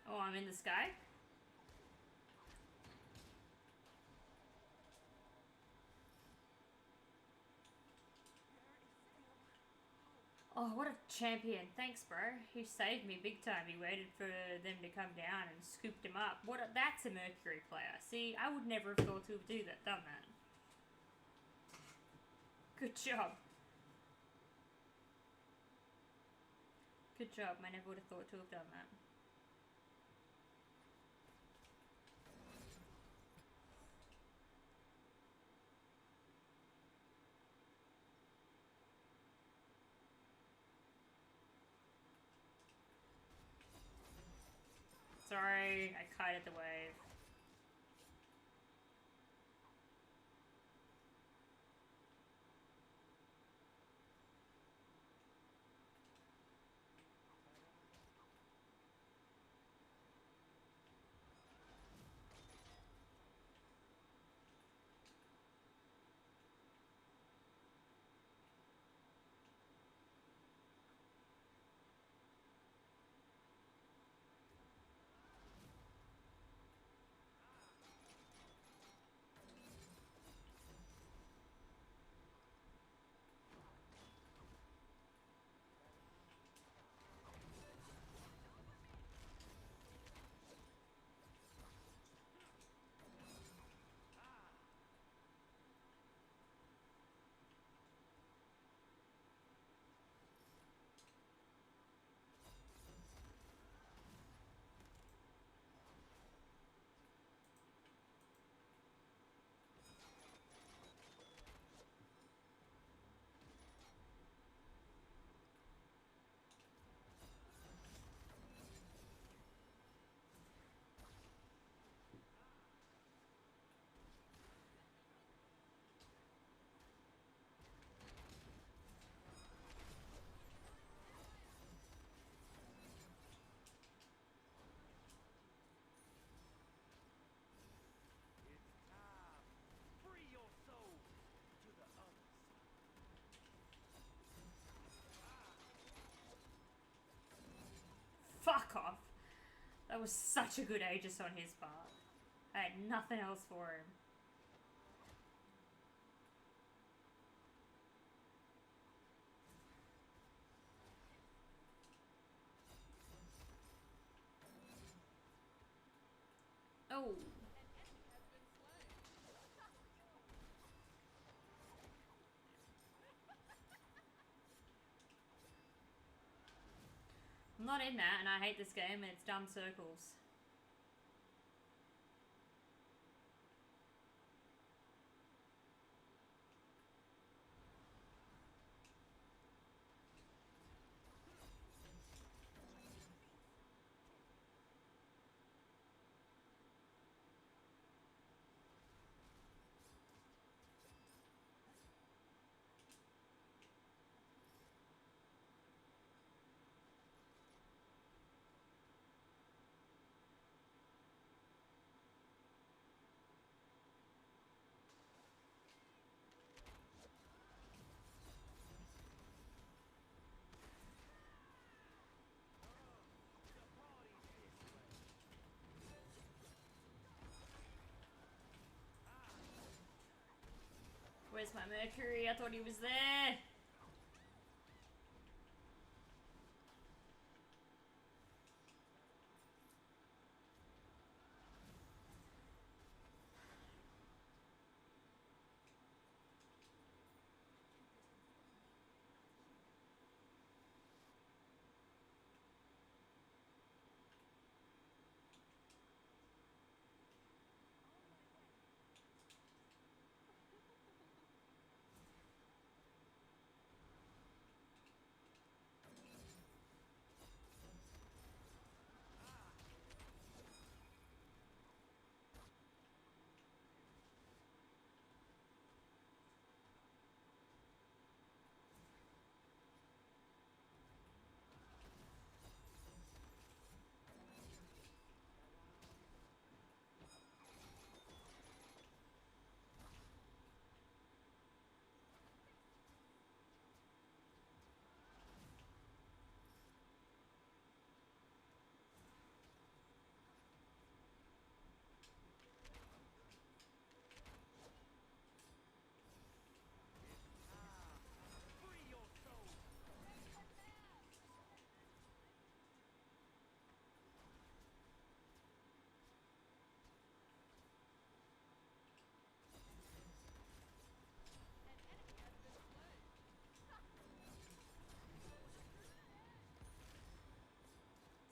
[SPEAKER 1] Oh, I'm in the sky? Oh, what a champion. Thanks, bro. He saved me big time. He waited for them to come down and scooped him up. That's a Mercury player. See, I would never have thought to have done that. Good job. Good job. I never would have thought to have done that. Sorry, I kited the wave. That was such a good Aegis on his part. I had nothing else for him. Oh. I'm not in that, and I hate this game, and it's dumb circles. Where's my Mercury? I thought he was there.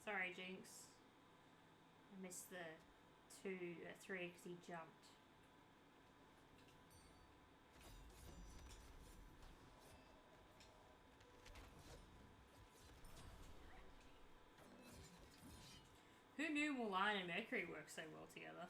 [SPEAKER 1] Sorry, Jinx. I missed the 3 because he jumped. Who knew Mulan and Mercury work so well together?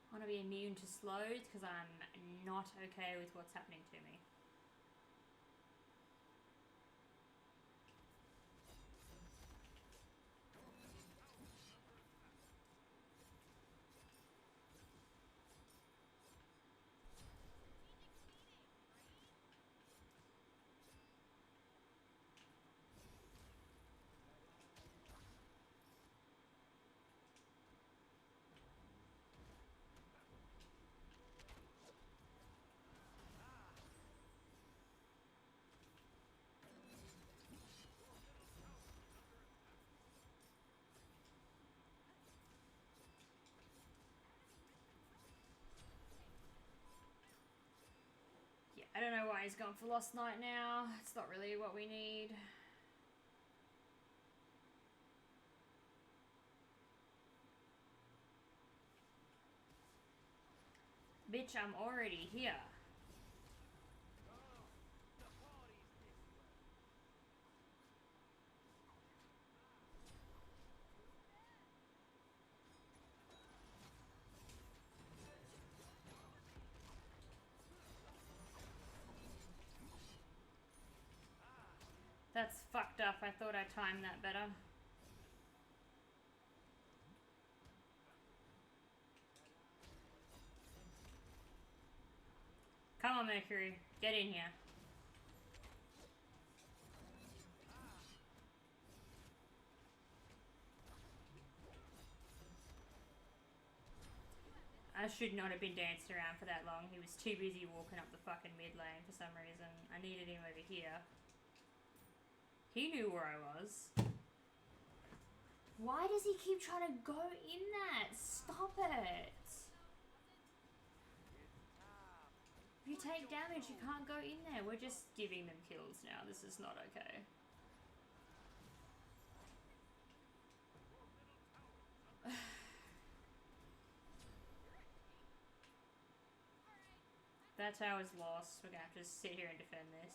[SPEAKER 1] I want to be immune to slows because I'm not okay with what's happening to me. I don't know why he's gone for Lost Night now. It's not really what we need. Bitch, I'm already here. That's fucked up. I thought I timed that better. Come on, Mercury. Get in here. I should not have been dancing around for that long. He was too busy walking up the fucking mid lane for some reason. I needed him over here. He knew where I was. Why does he keep trying to go in that? Stop it. If you take damage, you can't go in there. We're just giving them kills now. This is not okay. That tower's lost. We're gonna have to sit here and defend this.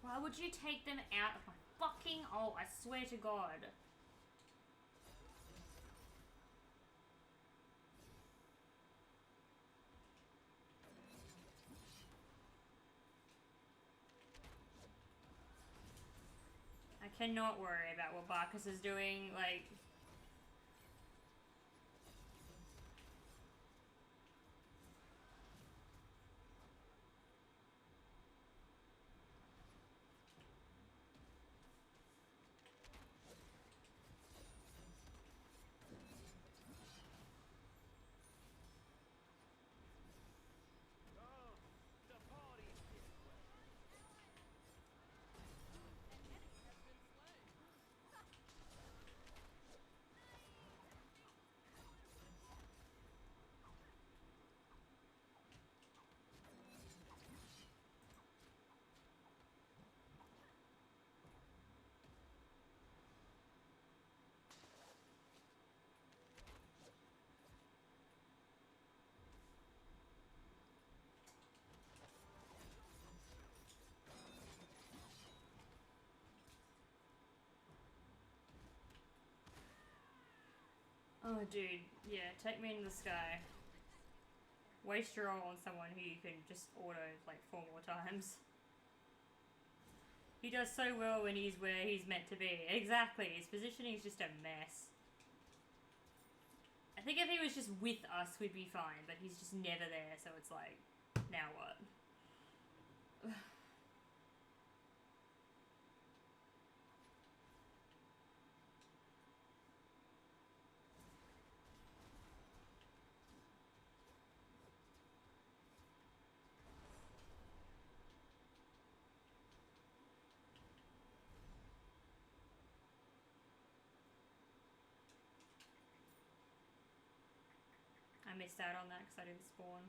[SPEAKER 1] Why would you take them out of my fucking... Oh, I swear to God. I cannot worry about what Barkas is doing, like... Oh, dude. Yeah, take me in the sky. Waste your ult on someone who you can just auto, like, 4 more times. He does so well when he's where he's meant to be. Exactly. His positioning is just a mess. I think if he was just with us, we'd be fine. But he's just never there, so it's like, now what? I missed out on that because I didn't spawn.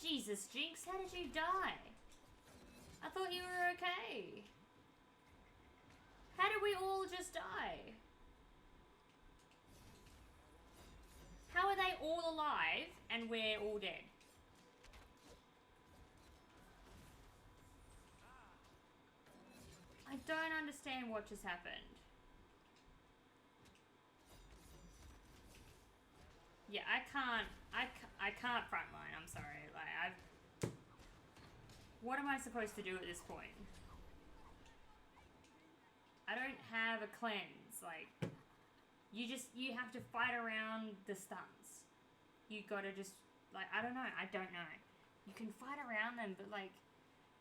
[SPEAKER 1] Jesus, Jinx, how did you die? I thought you were okay. How did we all just die? How are they all alive and we're all dead? I don't understand what just happened. Yeah, I can't frontline, I'm sorry. Like, what am I supposed to do at this point? have a cleanse. Like, you have to fight around the stuns. You gotta just, like, I don't know. You can fight around them, but like,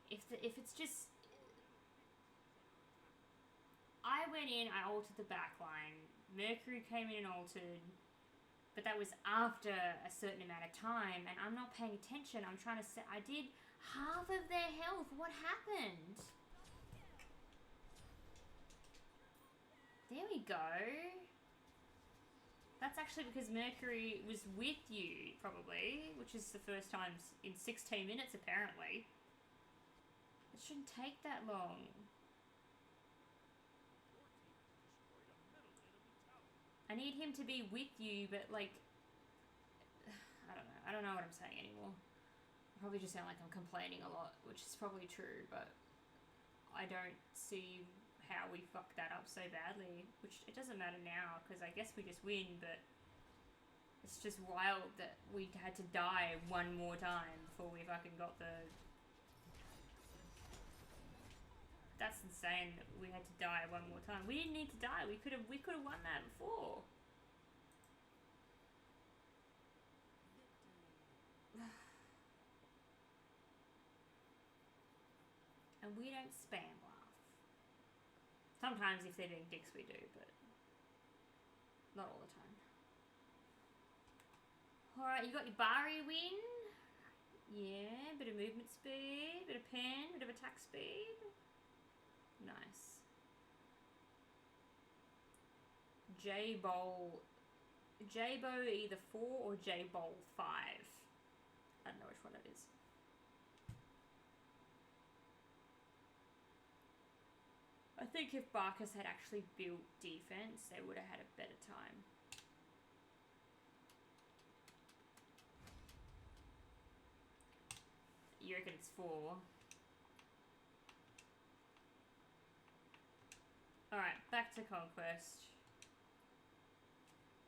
[SPEAKER 1] if it's just, I went in, I altered the backline. Mercury came in and altered, but that was after a certain amount of time, and I'm not paying attention. I'm trying to set. I did half of their health. What happened? There we go. That's actually because Mercury was with you, probably, which is the first time in 16 minutes, apparently. It shouldn't take that long. I need him to be with you, but, like, I don't know. I don't know what I'm saying anymore. I probably just sound like I'm complaining a lot, which is probably true, but I don't see how we fucked that up so badly, which it doesn't matter now, because I guess we just win, but it's just wild that we had to die one more time before we fucking got the... That's insane that we had to die one more time. We didn't need to die. We could have won that before. And we don't spam laugh. Sometimes if they're being dicks we do, but not all the time. Alright, you got your Bari win. Yeah, bit of movement speed, bit of pen, bit of attack speed. Nice. J-Bowl either 4 or J-Bowl 5. I don't know which one it is. I think if Barkas had actually built defense, they would have had a better time. You reckon it's 4? Alright, back to Conquest.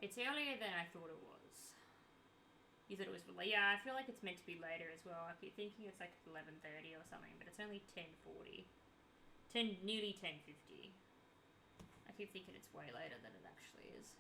[SPEAKER 1] It's earlier than I thought it was. You thought it was... Yeah, I feel like it's meant to be later as well. I keep thinking it's like 11:30 or something, but it's only 10:40. Nearly 10:50. I keep thinking it's way later than it actually is.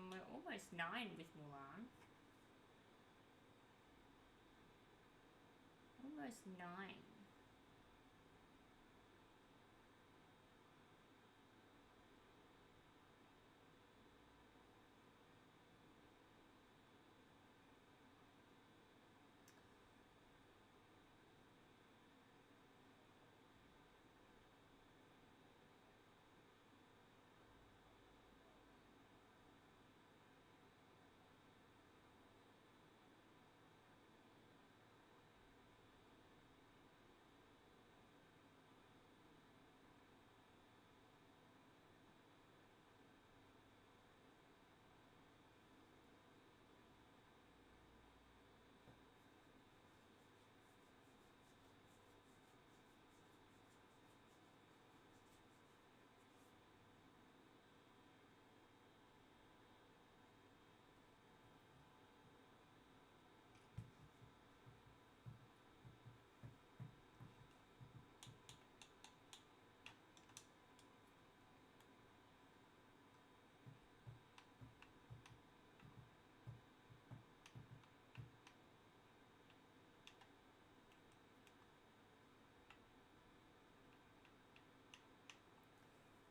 [SPEAKER 1] We're almost 9 with Mulan. Almost 9.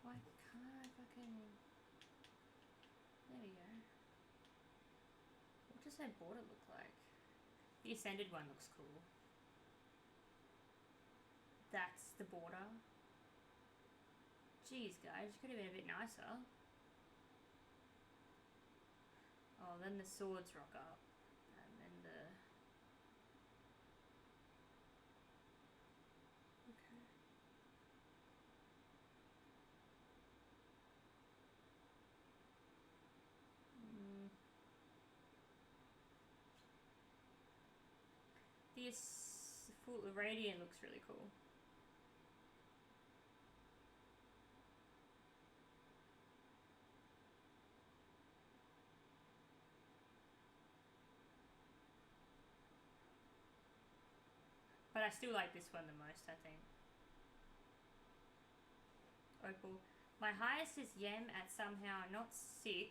[SPEAKER 1] Why can't I fucking... There we go. What does that border look like? The Ascended one looks cool. That's the border. Jeez, guys, you could have been a bit nicer. Oh, then the swords rock up. And then the... Okay. This full radiant looks really cool. But I still like this one the most, I think. Opal. My highest is Yem at somehow not 6.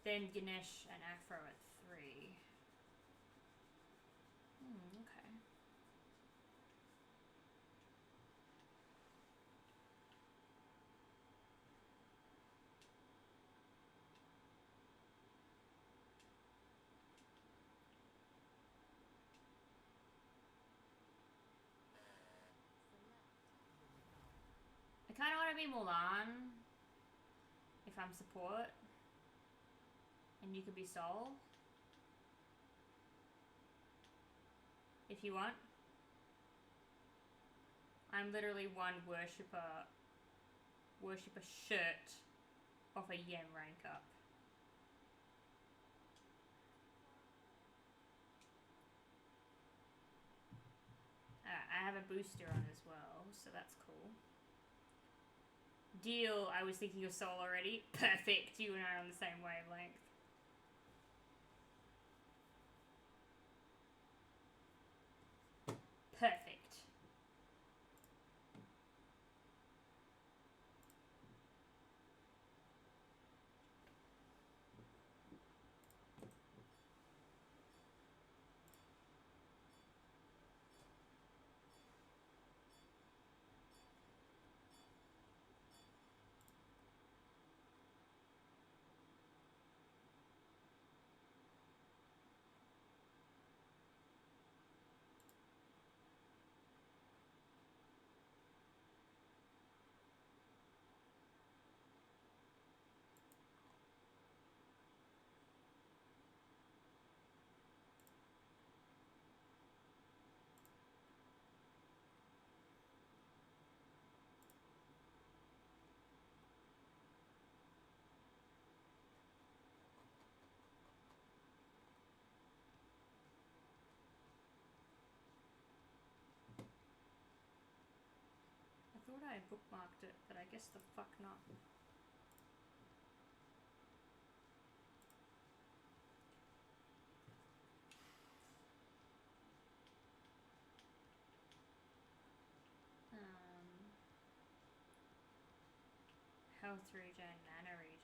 [SPEAKER 1] Then Ganesh and Afro at 3. Okay. I kind of want to be Mulan if I'm support, and you could be Soul if you want. I'm literally one worshipper shirt off a Yem rank up. I have a booster on as well, so that's cool. Deal, I was thinking of Soul already. Perfect, you and I are on the same wavelength. Perfect. I thought I bookmarked it, but I guess the fuck not. Health regen, mana regen.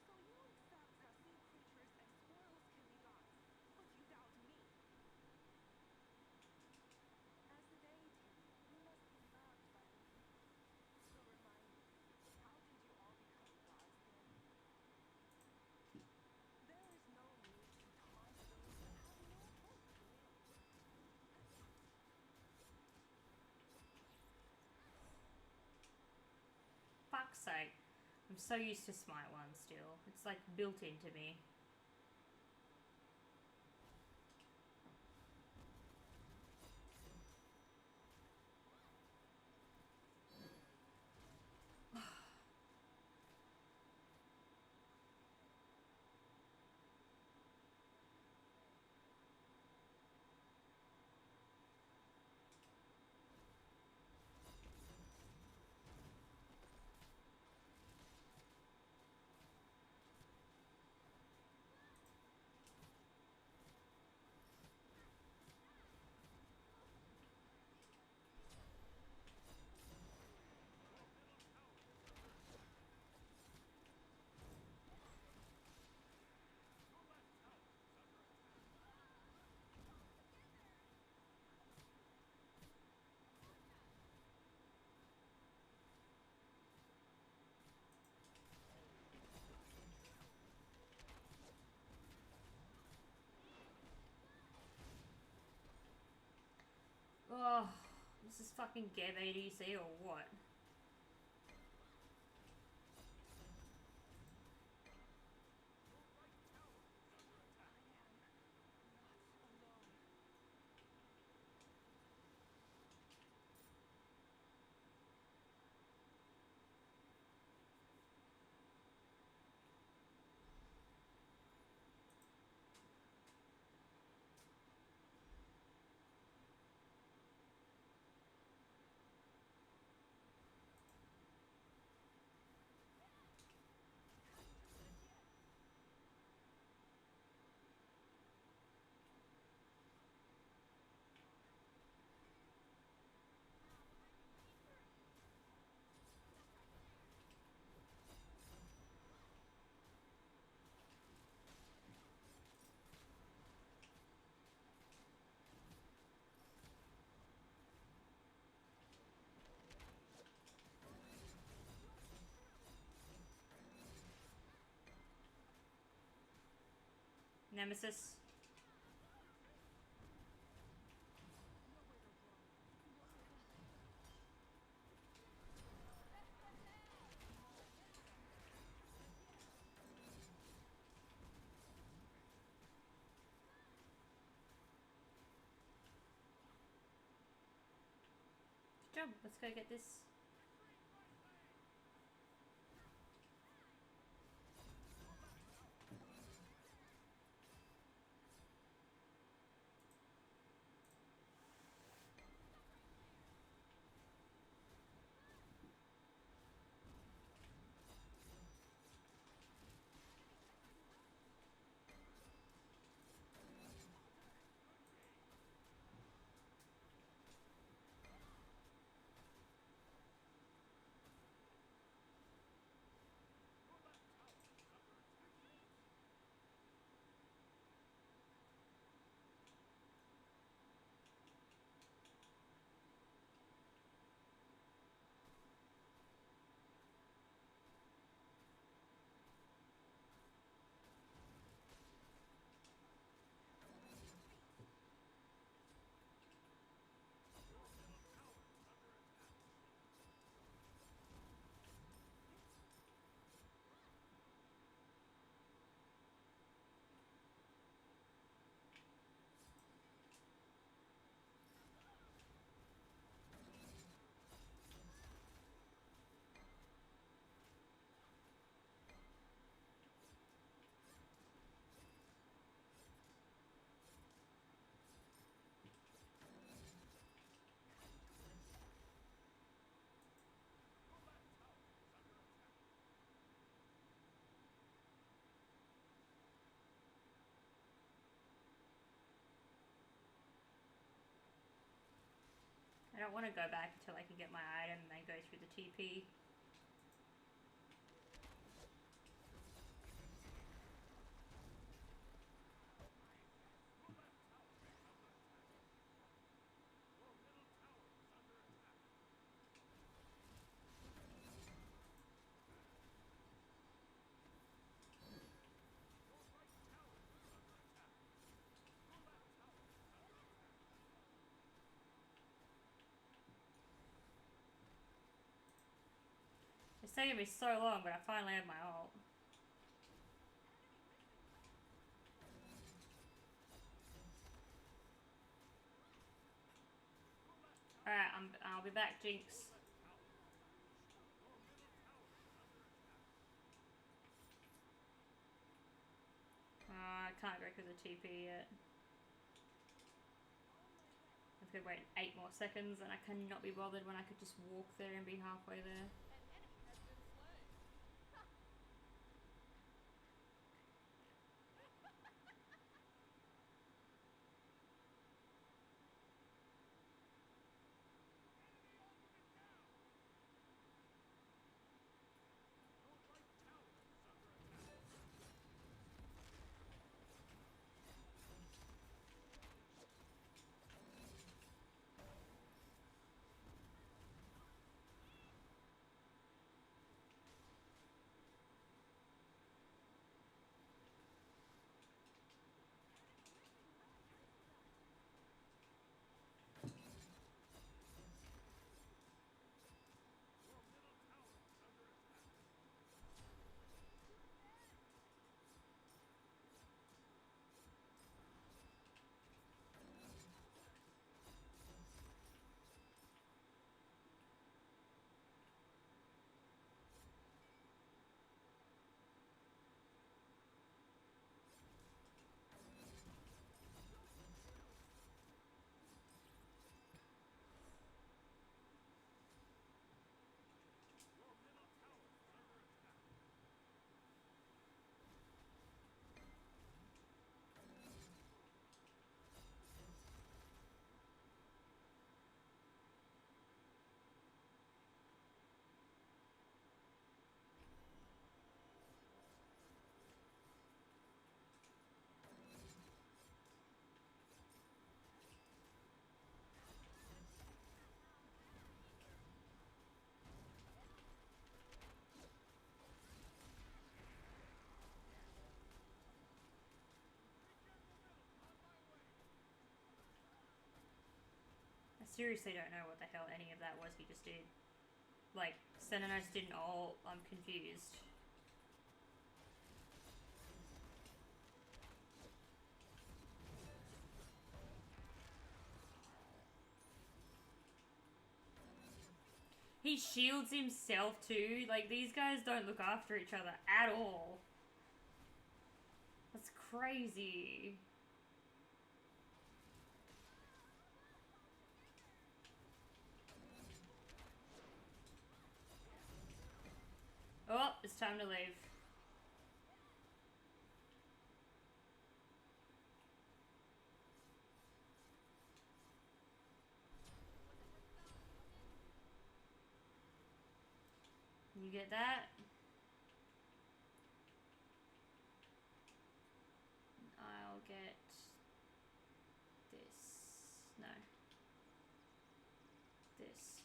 [SPEAKER 2] So you accept that sea creatures and squirrels can be gods, but you doubt me. As the deity, you must be loved by the people. So remind me, how did you all become gods then? There is no need to taunt those that have no hope to live.
[SPEAKER 1] Fuck's sake. I'm so used to Smite 1 still. It's like built into me. This is fucking Geb ADC or what? Nemesis. Good job. Let's go get this. I don't want to go back until I can get my item and then go through the TP. It's taking me so long, but I finally have my ult. Alright, I'll be back, Jinx. I can't go through the TP yet. I could wait 8 more seconds, and I cannot be bothered when I could just walk there and be halfway there. seriously don't know what the hell any of that was he just did. Like, Xenos didn't ult. I'm confused. He shields himself too. Like, these guys don't look after each other at all. That's crazy. Oh, it's time to leave. You get that? I'll get this. No. This.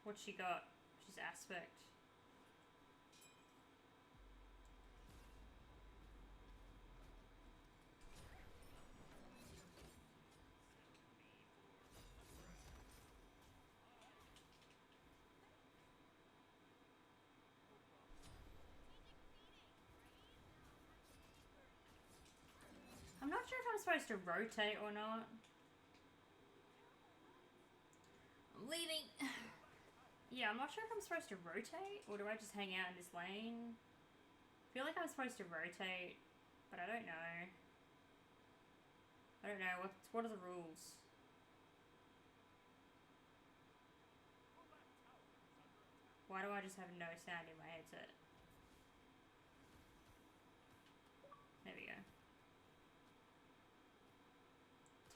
[SPEAKER 1] What's she got? She's aspect. I'm not sure if I'm supposed to rotate or not. I'm leaving. Yeah, I'm not sure if I'm supposed to rotate or do I just hang out in this lane? I feel like I'm supposed to rotate, but I don't know. I don't know. What are the rules? Why do I just have no sound in my headset? There we go.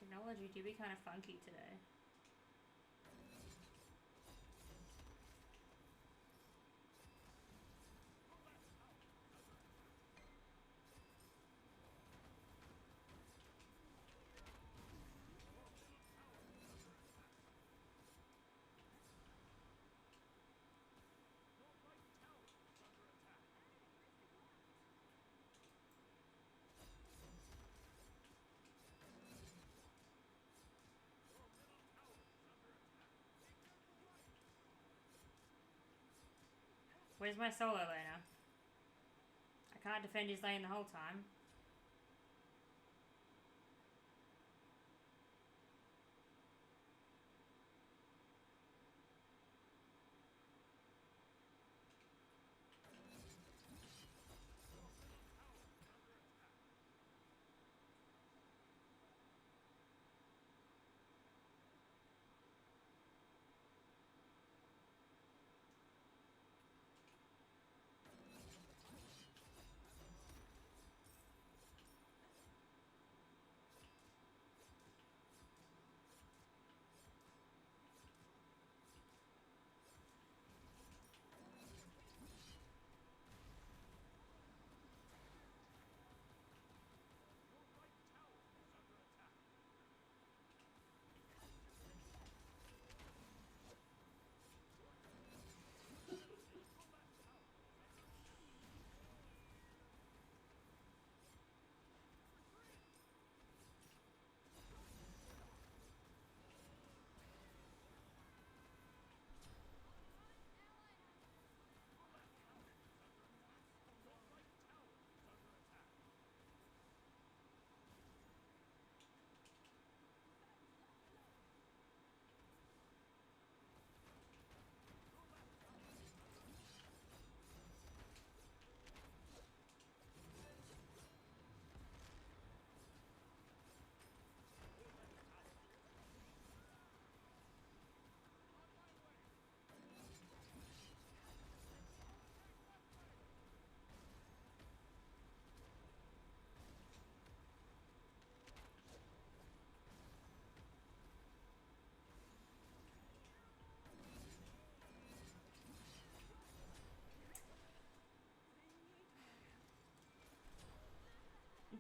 [SPEAKER 1] Technology do be kind of funky today. Where's my solo laner? I can't defend his lane the whole time.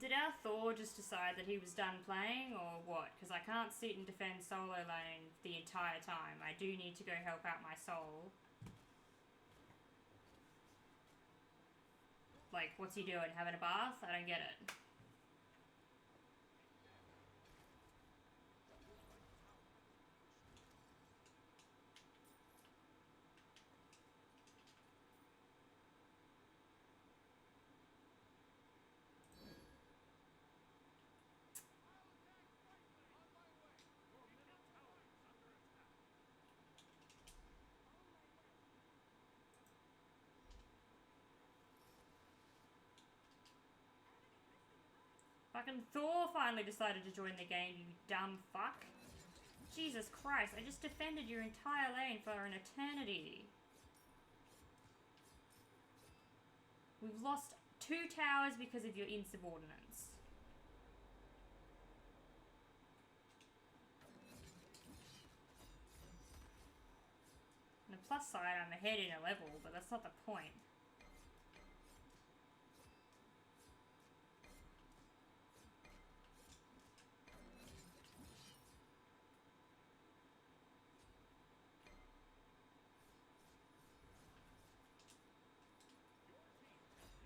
[SPEAKER 1] Did our Thor just decide that he was done playing, or what? Because I can't sit and defend solo lane the entire time. I do need to go help out my soul. Like, what's he doing? Having a bath? I don't get it. Fucking Thor finally decided to join the game, you dumb fuck. Jesus Christ, I just defended your entire lane for an eternity. We've lost 2 towers because of your insubordinates. On the plus side, I'm ahead in a level, but that's not the point.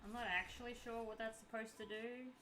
[SPEAKER 1] I'm not actually sure what that's supposed to do.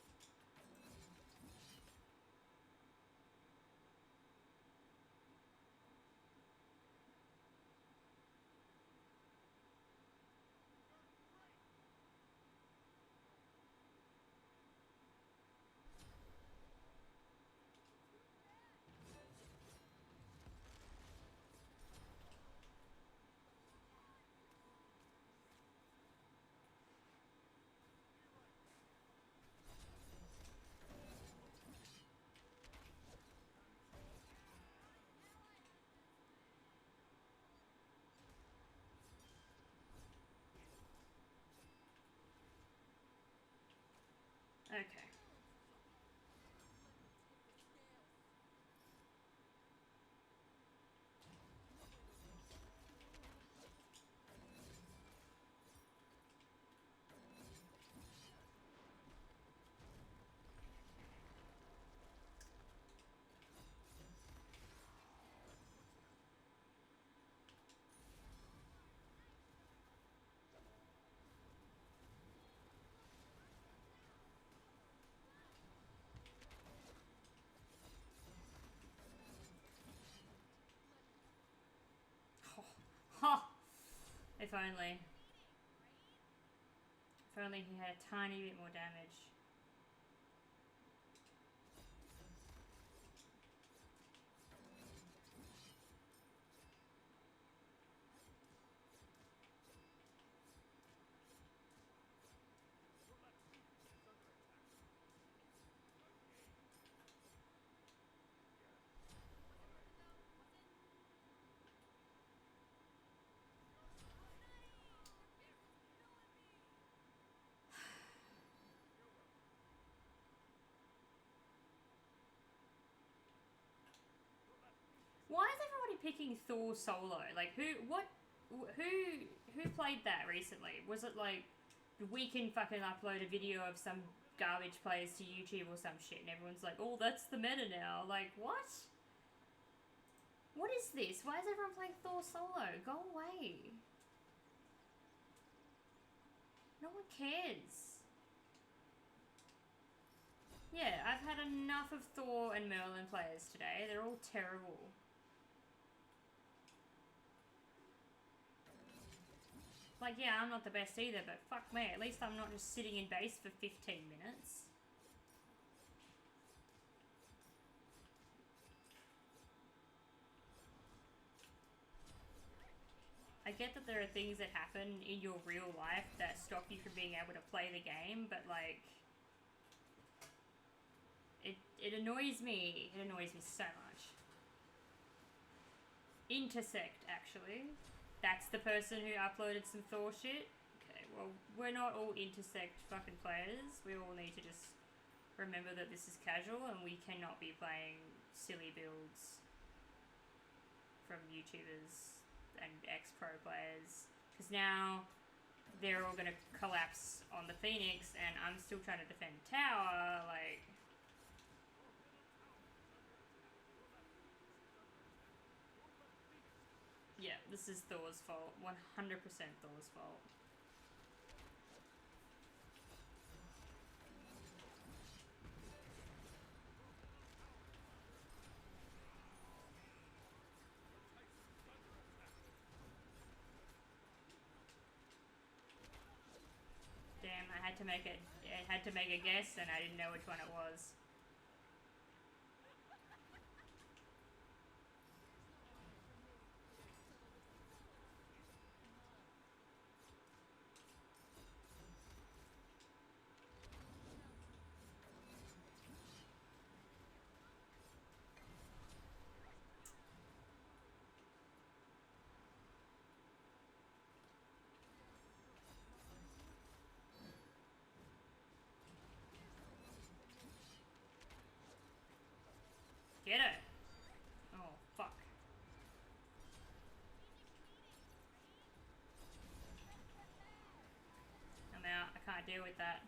[SPEAKER 1] Okay. Ha! If only. If only he had a tiny bit more damage. Why is everybody picking Thor solo? Like, who played that recently? Was it like we can fucking upload a video of some garbage players to YouTube or some shit, and everyone's like, oh, that's the meta now. Like, what? What is this? Why is everyone playing Thor solo? Go away. No one cares. Yeah, I've had enough of Thor and Merlin players today. They're all terrible. Like, yeah, I'm not the best either, but fuck me, at least I'm not just sitting in base for 15 minutes. I get that there are things that happen in your real life that stop you from being able to play the game, but like, it annoys me. It annoys me so much. Intersect, actually. That's the person who uploaded some Thor shit? Okay, well, we're not all Intersect fucking players. We all need to just remember that this is casual and we cannot be playing silly builds from YouTubers and ex-pro players. Because now they're all gonna collapse on the Phoenix, and I'm still trying to defend tower, like... Yeah, this is Thor's fault. 100% Thor's fault. Damn, I had to make a guess, and I didn't know which one it was. Get it! Oh, fuck. I'm out. I can't deal with that.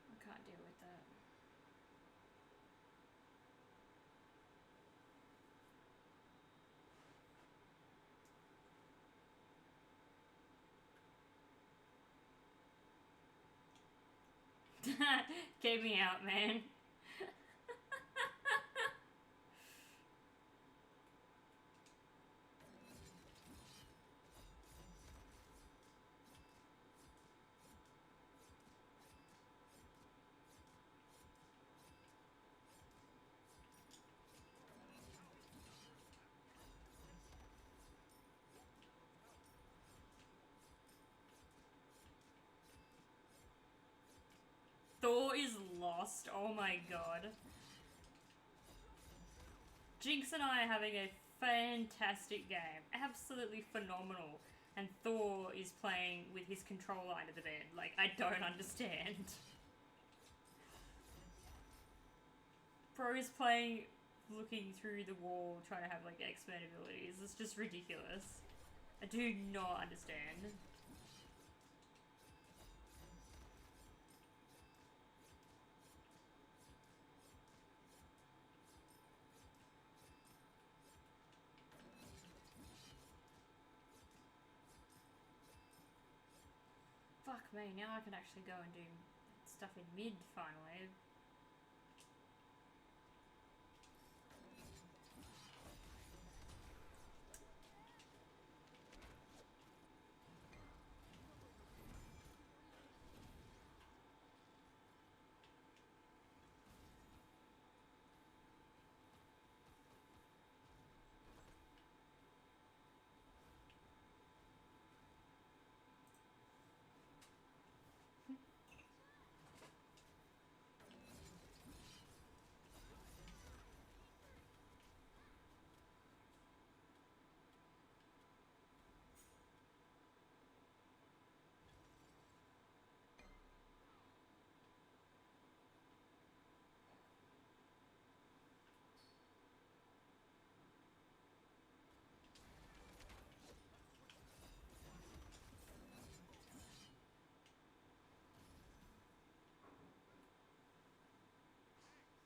[SPEAKER 1] I can't deal with that. Get me out, man. Thor is lost. Oh my god. Jinx and I are having a fantastic game. Absolutely phenomenal. And Thor is playing with his controller under the bed. Like, I don't understand. Bro is playing, looking through the wall, trying to have, like, X-Men abilities. It's just ridiculous. I do not understand. Fuck me, now I can actually go and do stuff in mid, finally.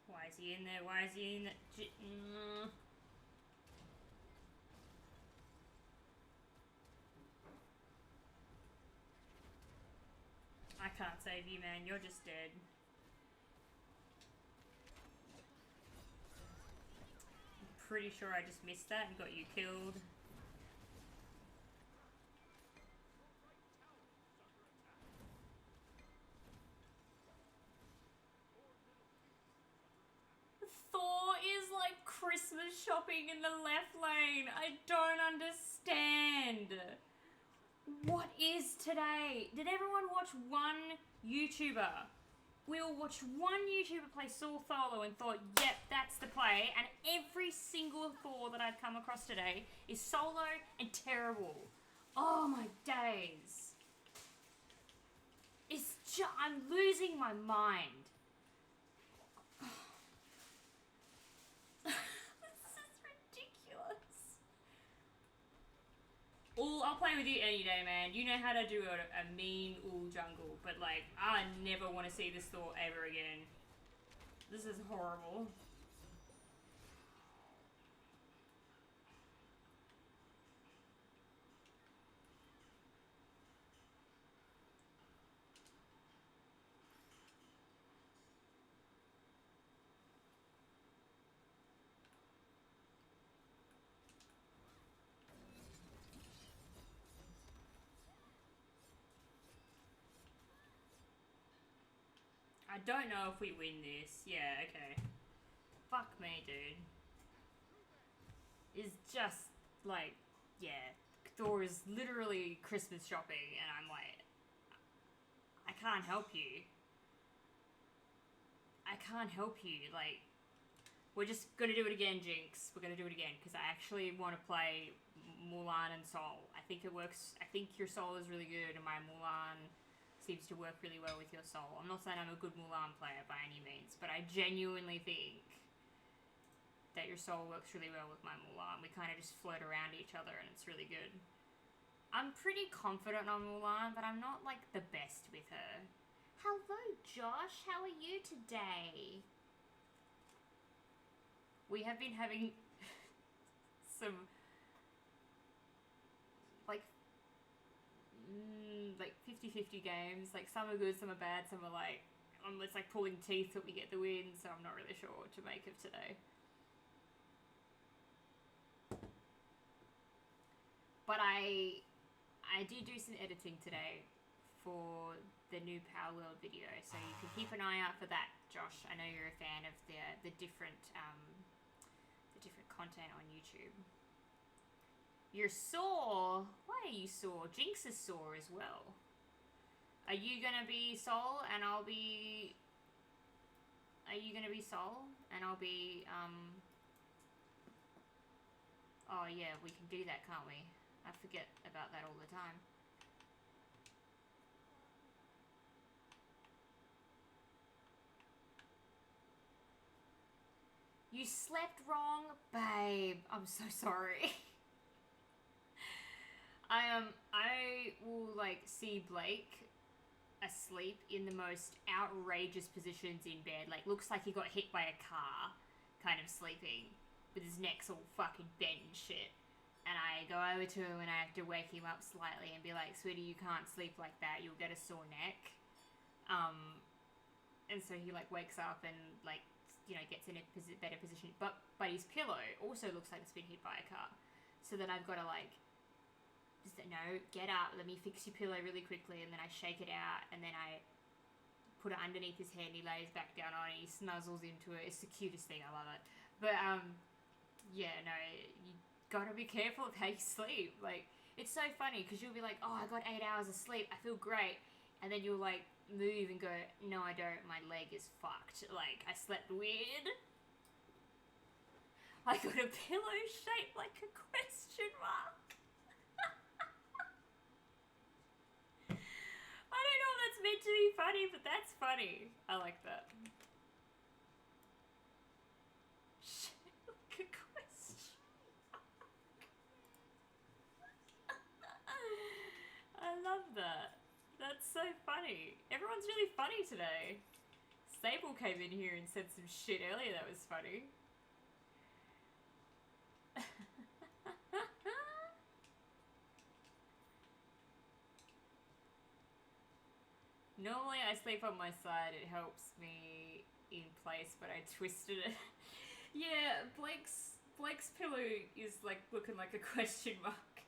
[SPEAKER 1] Why is he in there? Why is he in there? I can't save you, man. You're just dead. I'm pretty sure I just missed that and got you killed. Thor is like Christmas shopping in the left lane. I don't understand. What is today? Did everyone watch one YouTuber? We all watched one YouTuber play Saul Tholo and thought, yep, that's the play. And every single Thor that I've come across today is solo and terrible. Oh my days. I'm losing my mind. This is ridiculous. I'll play with you any day, man. You know how to do a mean ul jungle, but like, I never want to see this Thor ever again. This is horrible. I don't know if we win this. Yeah, okay. Fuck me, dude. It's just, like, yeah. Thor is literally Christmas shopping, and I'm like, I can't help you. I can't help you. Like, we're just gonna do it again, Jinx. We're gonna do it again, because I actually want to play Mulan and Sol. I think it works. I think your Sol is really good, and my Mulan seems to work really well with your Sol. I'm not saying I'm a good Mulan player by any means, but I genuinely think that your Sol works really well with my Mulan. We kind of just float around each other, and it's really good. I'm pretty confident on Mulan, but I'm not, like, the best with her. Hello, Josh. How are you today? We have been having some, like 50-50 games. Like, some are good, some are bad, some are like, it's like pulling teeth that we get the win, so I'm not really sure what to make of today. But I did do some editing today for the new Power World video, so you can keep an eye out for that, Josh. I know you're a fan of the different content on YouTube. You're sore. Why are you sore? Jinx is sore as well. Are you gonna be Sol and I'll be? Are you gonna be Sol and I'll be Oh yeah, we can do that, can't we? I forget about that all the time. You slept wrong, babe. I'm so sorry. I will like see Blake asleep in the most outrageous positions in bed. Like, looks like he got hit by a car, kind of sleeping, with his neck's all fucking bent and shit. And I go over to him and I have to wake him up slightly and be like, sweetie, you can't sleep like that. You'll get a sore neck. And so he like wakes up and like, you know, gets in a better position. But his pillow also looks like it's been hit by a car. So then I've got to like, just no, get up, let me fix your pillow really quickly, and then I shake it out, and then I put it underneath his head, and he lays back down on it, he snuzzles into it. It's the cutest thing, I love it. But yeah, no, you gotta be careful of how you sleep. Like, it's so funny, because you'll be like, oh, I got 8 hours of sleep, I feel great, and then you'll like move and go, no I don't, my leg is fucked, like I slept weird. I got a pillow shaped like a question mark. I don't know if that's meant to be funny, but that's funny. I like that. Shaped like a question mark. I love that. That's so funny. Everyone's really funny today. Sable came in here and said some shit earlier that was funny. Normally I sleep on my side, it helps me in place, but I twisted it. Yeah, Blake's pillow is like looking like a question mark.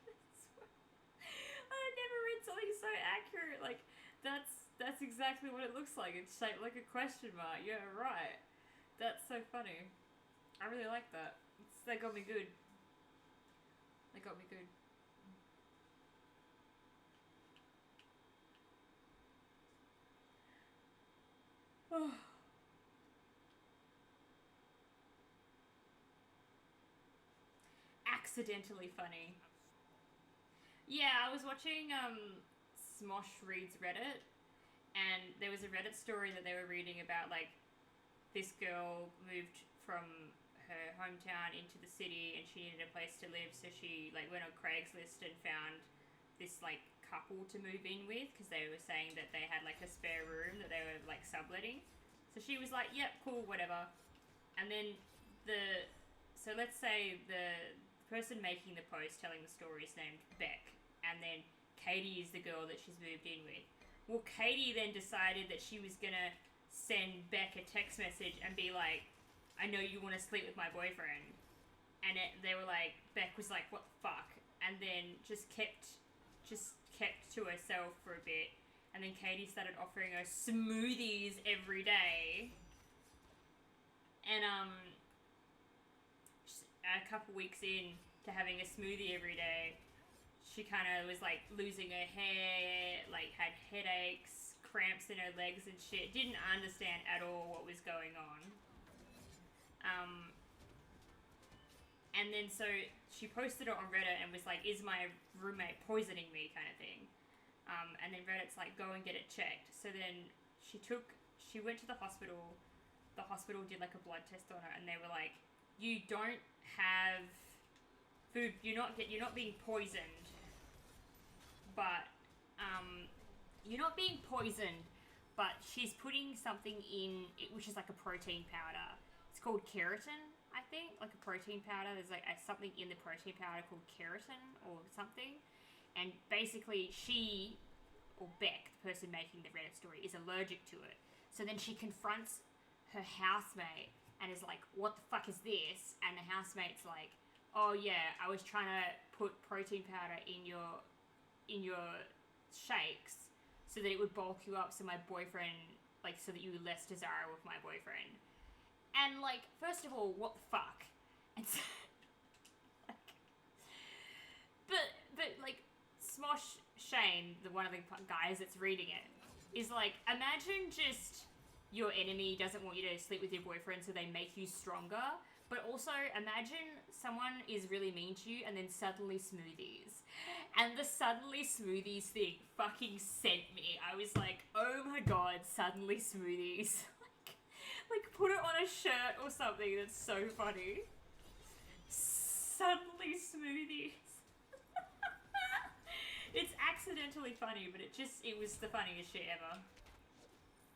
[SPEAKER 1] I never read something so accurate. Like, that's exactly what it looks like. It's shaped like a question mark. Yeah, right. That's so funny. I really like that. They got me good. They got me good. Oh. Accidentally funny. Yeah, I was watching Smosh Reads Reddit, and there was a Reddit story that they were reading about, like, this girl moved from her hometown into the city, and she needed a place to live, so she like went on Craigslist and found this like couple to move in with, because they were saying that they had like a spare room that they were like subletting. So she was like, yep, cool, whatever. And then so let's say the person making the post telling the story is named Beck, and then Katie is the girl that she's moved in with. Well, Katie then decided that she was gonna send Beck a text message and be like, I know you want to sleep with my boyfriend. And they were like, Beck was like, what the fuck? And then just kept to herself for a bit. And then Katie started offering her smoothies every day. And a couple weeks in to having a smoothie every day, she kind of was like losing her hair, like had headaches, cramps in her legs and shit. Didn't understand at all what was going on. And then so she posted it on Reddit and was like, is my roommate poisoning me, kind of thing. And then Reddit's like, go and get it checked. So then she went to the hospital. The hospital did like a blood test on her, and they were like, you don't have food, you're not being poisoned, but she's putting something in it, which is like a protein powder. It's called keratin, I think, like a protein powder. There's like something in the protein powder called keratin or something, and basically she, or Beck, the person making the Reddit story, is allergic to it. So then she confronts her housemate and is like, what the fuck is this? And the housemate's like, oh yeah, I was trying to put protein powder in your shakes so that it would bulk you up, so my boyfriend, like, so that you were less desirable with my boyfriend. And like, first of all, what the fuck? And so, like, but like, Smosh Shane, one of the guys that's reading it, is like, imagine just your enemy doesn't want you to sleep with your boyfriend, so they make you stronger. But also, imagine someone is really mean to you and then suddenly smoothies. And the suddenly smoothies thing fucking sent me. I was like, oh my god, suddenly smoothies. like put it on a shirt or something. That's so funny. Suddenly smoothies. It's accidentally funny, but it was the funniest shit ever.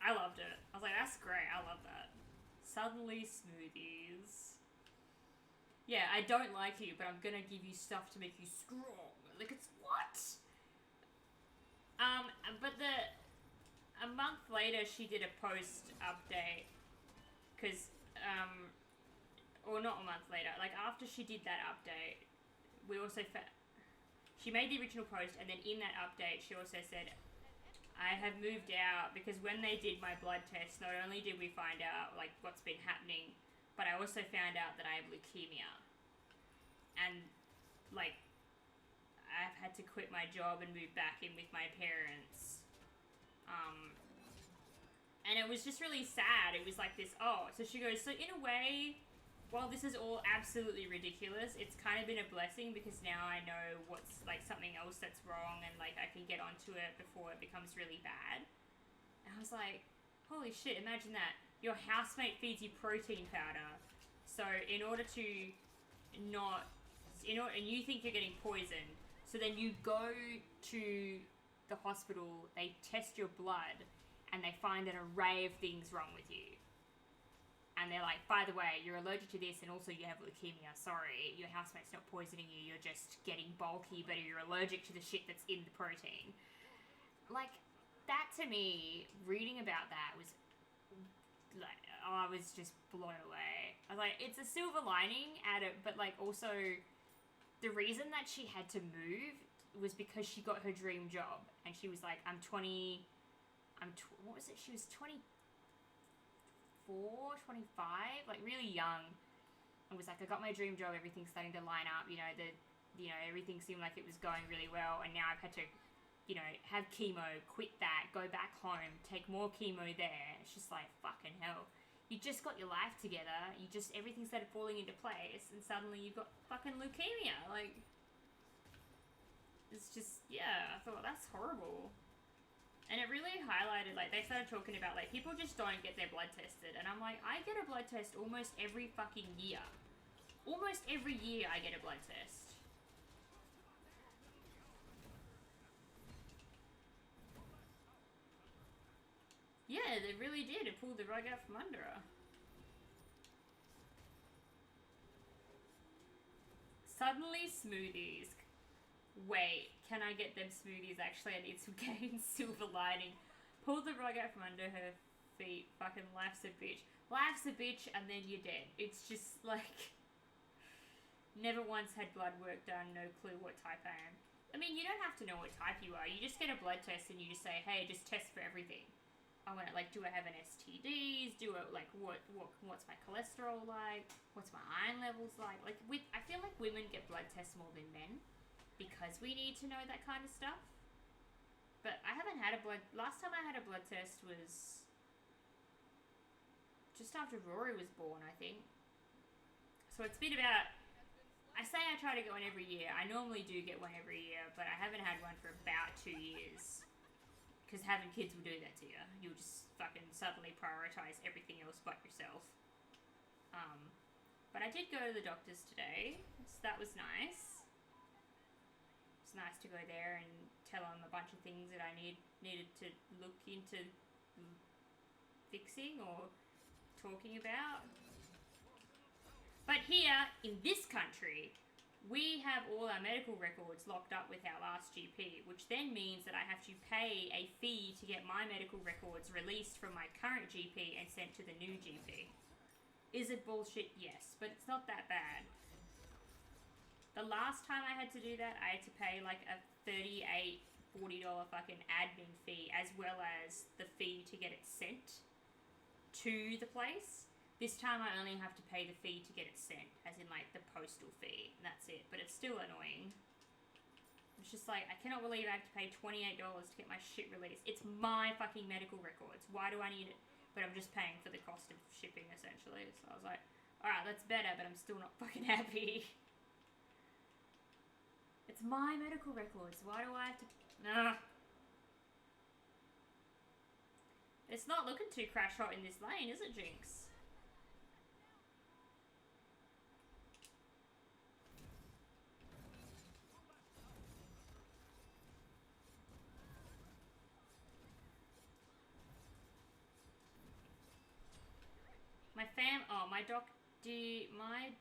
[SPEAKER 1] I loved it. I was like, that's great. I love that. Suddenly smoothies. Yeah, I don't like you, but I'm gonna give you stuff to make you strong. Like, it's what? But a month later, she did a post update, cause, or not a month later, like after she did that update, we also she made the original post, and then in that update, she also said, I have moved out, because when they did my blood test, not only did we find out like what's been happening, but I also found out that I have leukemia. And like, I've had to quit my job and move back in with my parents. And it was just really sad. It was like this, so she goes, so in a way, while this is all absolutely ridiculous, it's kind of been a blessing, because now I know what's like something else that's wrong, and like I can get onto it before it becomes really bad. And I was like, holy shit, imagine that. Your housemate feeds you protein powder. So and you think you're getting poisoned. So then you go to the hospital, they test your blood, and they find an array of things wrong with you. And they're like, by the way, you're allergic to this, and also you have leukemia. Sorry, your housemate's not poisoning you. You're just getting bulky, but you're allergic to the shit that's in the protein. Like, that to me, reading about that was like, I was just blown away. I was like, it's a silver lining at it, but like also, the reason that she had to move was because she got her dream job, and she was like, what was it? She was 24, 25, like really young, and was like, I got my dream job, everything's starting to line up, everything seemed like it was going really well, and now I've had to, have chemo, quit that, go back home, take more chemo there. It's just like, fucking hell. You just got your life together, everything started falling into place, and suddenly you've got fucking leukemia. Like, it's just, yeah, I thought, that's horrible. And it really highlighted, like, they started talking about, like, people just don't get their blood tested. And I'm like, I get a blood test almost every fucking year. Almost every year I get a blood test. Yeah, they really did. It pulled the rug out from under her. Suddenly smoothies. Wait, can I get them smoothies? Actually, I need some cane silver lining. Pulled the rug out from under her feet. Fucking life's a bitch. Life's a bitch and then you're dead. It's just like... Never once had blood work done, no clue what type I am. I mean, you don't have to know what type you are. You just get a blood test and you just say, hey, just test for everything. I want to, like, do I have an STDs? Do I, like, what's my cholesterol like? What's my iron levels like? Like, I feel like women get blood tests more than men because we need to know that kind of stuff. But I haven't had a last time I had a blood test was just after Rory was born, I think. So it's been about... I say I try to get one every year. I normally do get one every year, but I haven't had one for about 2 years. Because having kids will do that to you. You'll just fucking suddenly prioritize everything else but yourself. But I did go to the doctor's today, so that was nice. It's nice to go there and tell them a bunch of things that I needed to look into fixing or talking about. But here, in this country, we have all our medical records locked up with our last GP, which then means that I have to pay a fee to get my medical records released from my current GP and sent to the new GP. Is it bullshit? Yes, but it's not that bad. The last time I had to do that, I had to pay like a $38, $40 fucking admin fee, as well as the fee to get it sent to the place. This time I only have to pay the fee to get it sent, as in like the postal fee, and that's it. But it's still annoying. It's just like, I cannot believe I have to pay $28 to get my shit released. It's my fucking medical records. Why do I need it? But I'm just paying for the cost of shipping, essentially. So I was like, alright, that's better, but I'm still not fucking happy. It's my medical records. Why do I have to... Nah. It's not looking too crash hot in this lane, is it, Jinx? My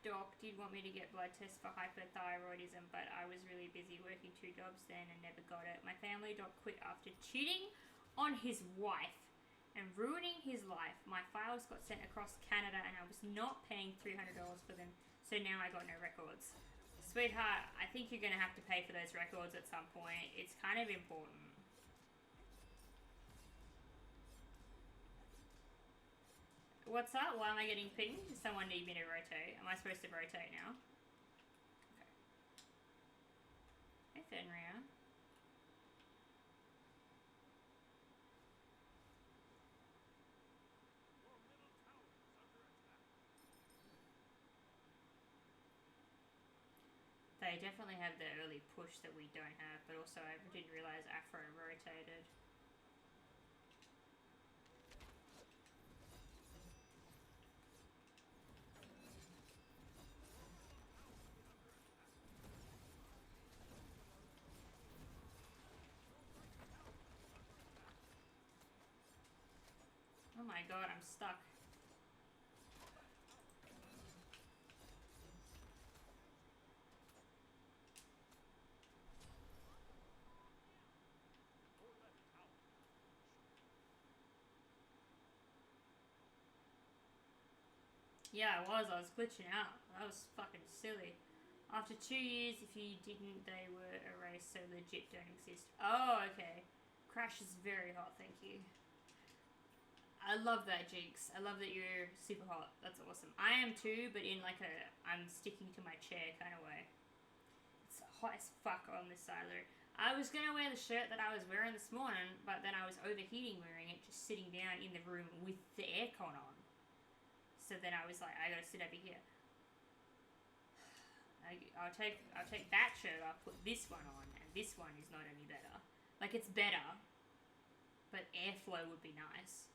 [SPEAKER 1] doc did want me to get blood tests for hypothyroidism, but I was really busy working 2 jobs then and never got it. My family doc quit after cheating on his wife and ruining his life. My files got sent across Canada and I was not paying $300 for them, so now I got no records. Sweetheart, I think you're going to have to pay for those records at some point. It's kind of important. What's up? Why am I getting pinged? Does someone need me to rotate? Am I supposed to rotate now? Okay. Hey, Fenrir. They definitely have the early push that we don't have, but also I didn't realize Afro rotated. Oh my god, I'm stuck. Yeah, I was glitching out. That was fucking silly. After 2 years, if you didn't, they were erased, so legit don't exist. Oh, okay. Crash is very hot, thank you. I love that, Jinx. I love that you're super hot. That's awesome. I am too, but in like a I'm sticking to my chair kind of way. It's hot as fuck on this side of the room. I was gonna wear the shirt that I was wearing this morning, but then I was overheating wearing it, just sitting down in the room with the aircon on. So then I was like, I gotta sit over here. I'll take that shirt off, put this one on, and this one is not any better. Like, it's better, but airflow would be nice.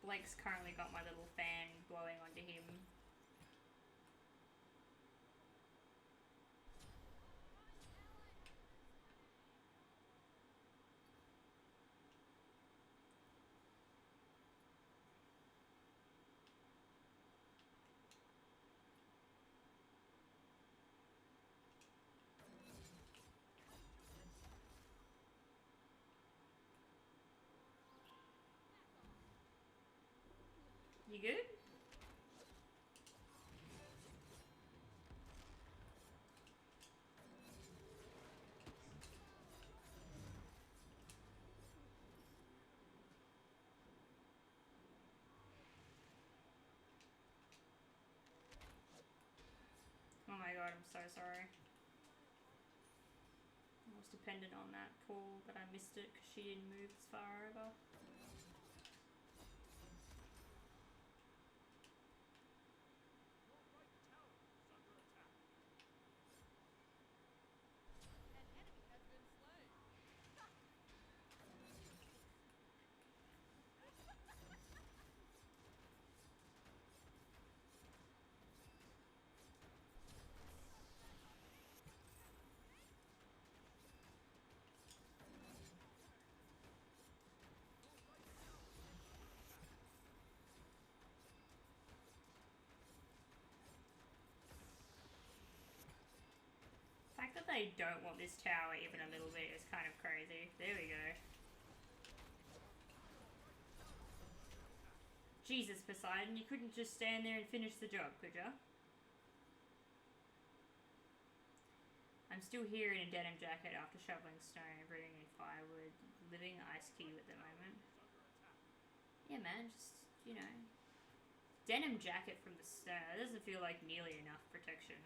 [SPEAKER 1] Blake's currently got my little fan blowing onto him. You good? Oh my god, I'm so sorry. I was dependent on that pull, but I missed it because she didn't move as far over.
[SPEAKER 2] An enemy has been slain.
[SPEAKER 1] The fact that they don't want this tower even a little bit is kind of crazy. There we go. Jesus, Poseidon, you couldn't just stand there and finish the job, could ya? I'm still here in a denim jacket after shoveling snow and bringing firewood, living ice cube at the moment. Yeah, man, just, you know. Denim jacket from the snow. That doesn't feel like nearly enough protection.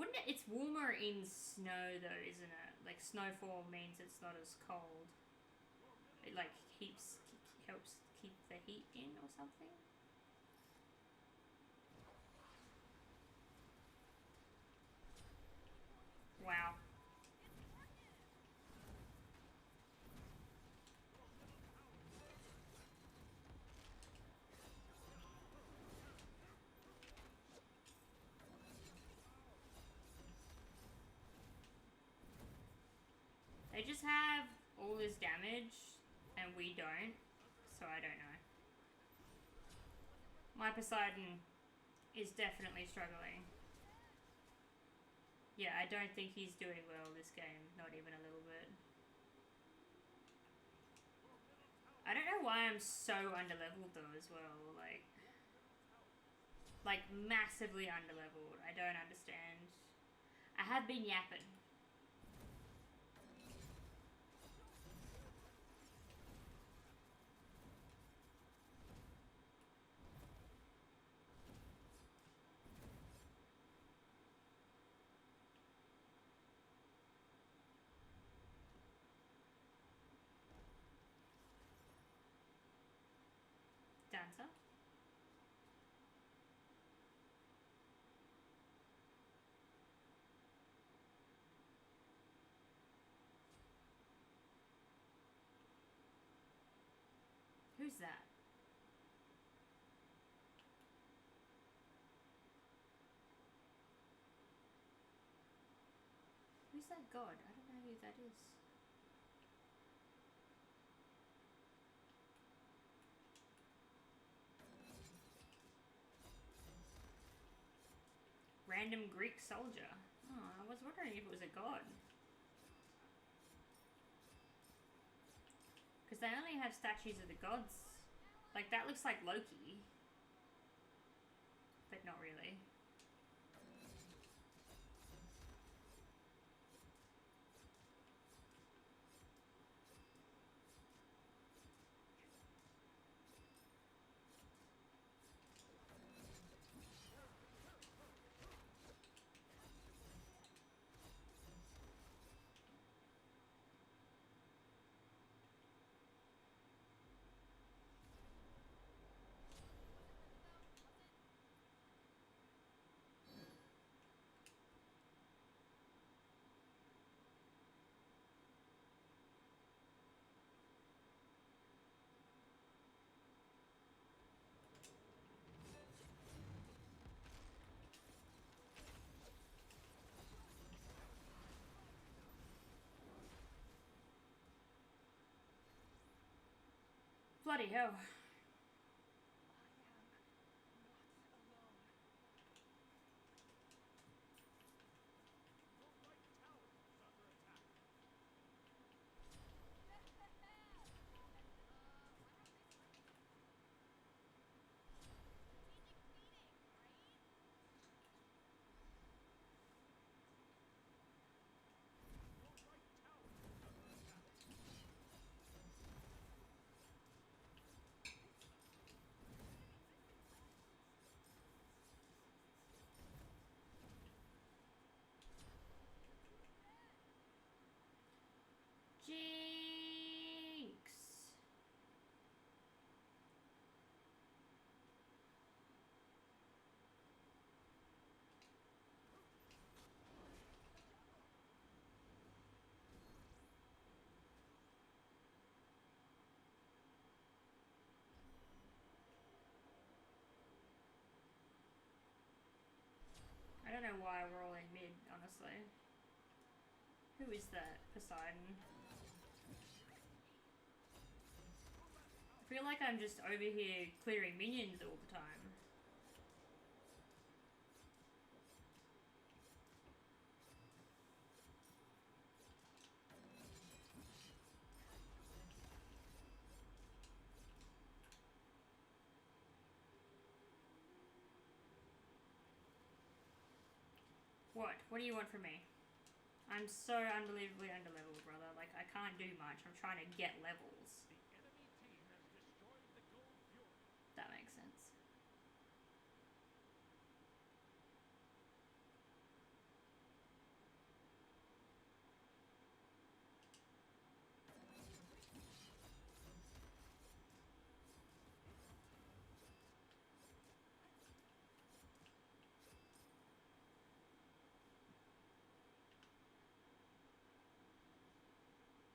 [SPEAKER 1] Wouldn't it? It's warmer in snow though, isn't it? Like snowfall means it's not as cold. It like helps keep the heat in or something. Wow. They just have all this damage and we don't, so I don't know. My Poseidon is definitely struggling. Yeah, I don't think he's doing well this game, not even a little bit. I don't know why I'm so underleveled though as well, like massively underleveled. I don't understand. I have been yapping. Dancer. Who's that? Who's that god? I don't know who that is. Random Greek soldier. Oh, I was wondering if it was a god. Because they only have statues of the gods. Like, that looks like Loki. But not really. Bloody hell.
[SPEAKER 2] I am not alone.
[SPEAKER 1] Jinx. I don't know why we're all in mid, honestly. Who is that? Poseidon. I feel like I'm just over here clearing minions all the time. What? What do you want from me? I'm so unbelievably underleveled, brother. Like, I can't do much. I'm trying to get levels. That makes sense.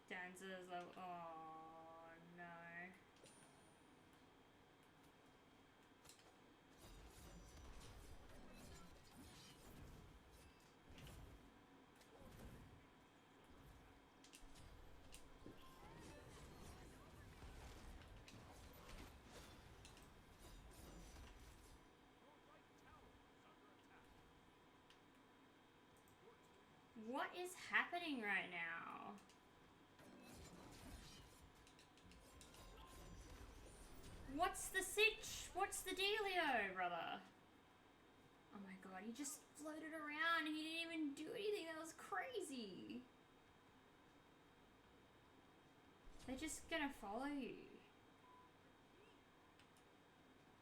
[SPEAKER 1] Dancer's level. Oh, no. What is happening right now? What's the sitch? What's the dealio, brother? Oh my god, he just floated around. He didn't even do anything. That was crazy. They're just gonna follow you.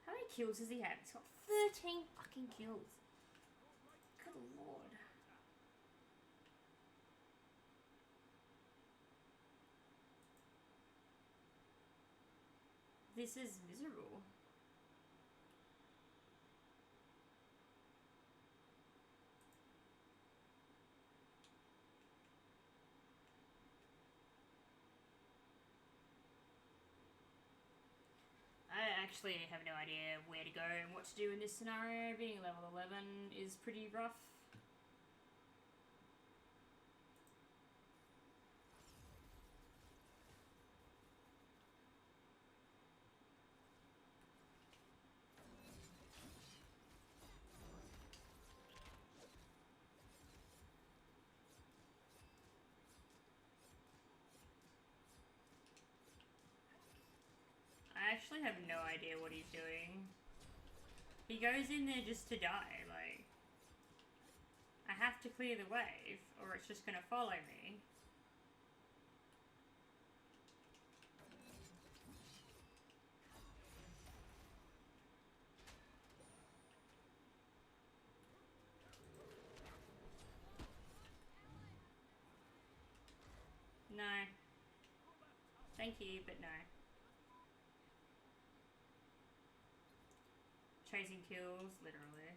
[SPEAKER 1] How many kills does he have? He's got 13 fucking kills. Good lord. This is miserable. I actually have no idea where to go and what to do in this scenario. Being level 11 is pretty rough. I actually have no idea what he's doing. He goes in there just to die, like... I have to clear the wave, or it's just gonna follow me. No. Thank you, but no. Chasing kills, literally.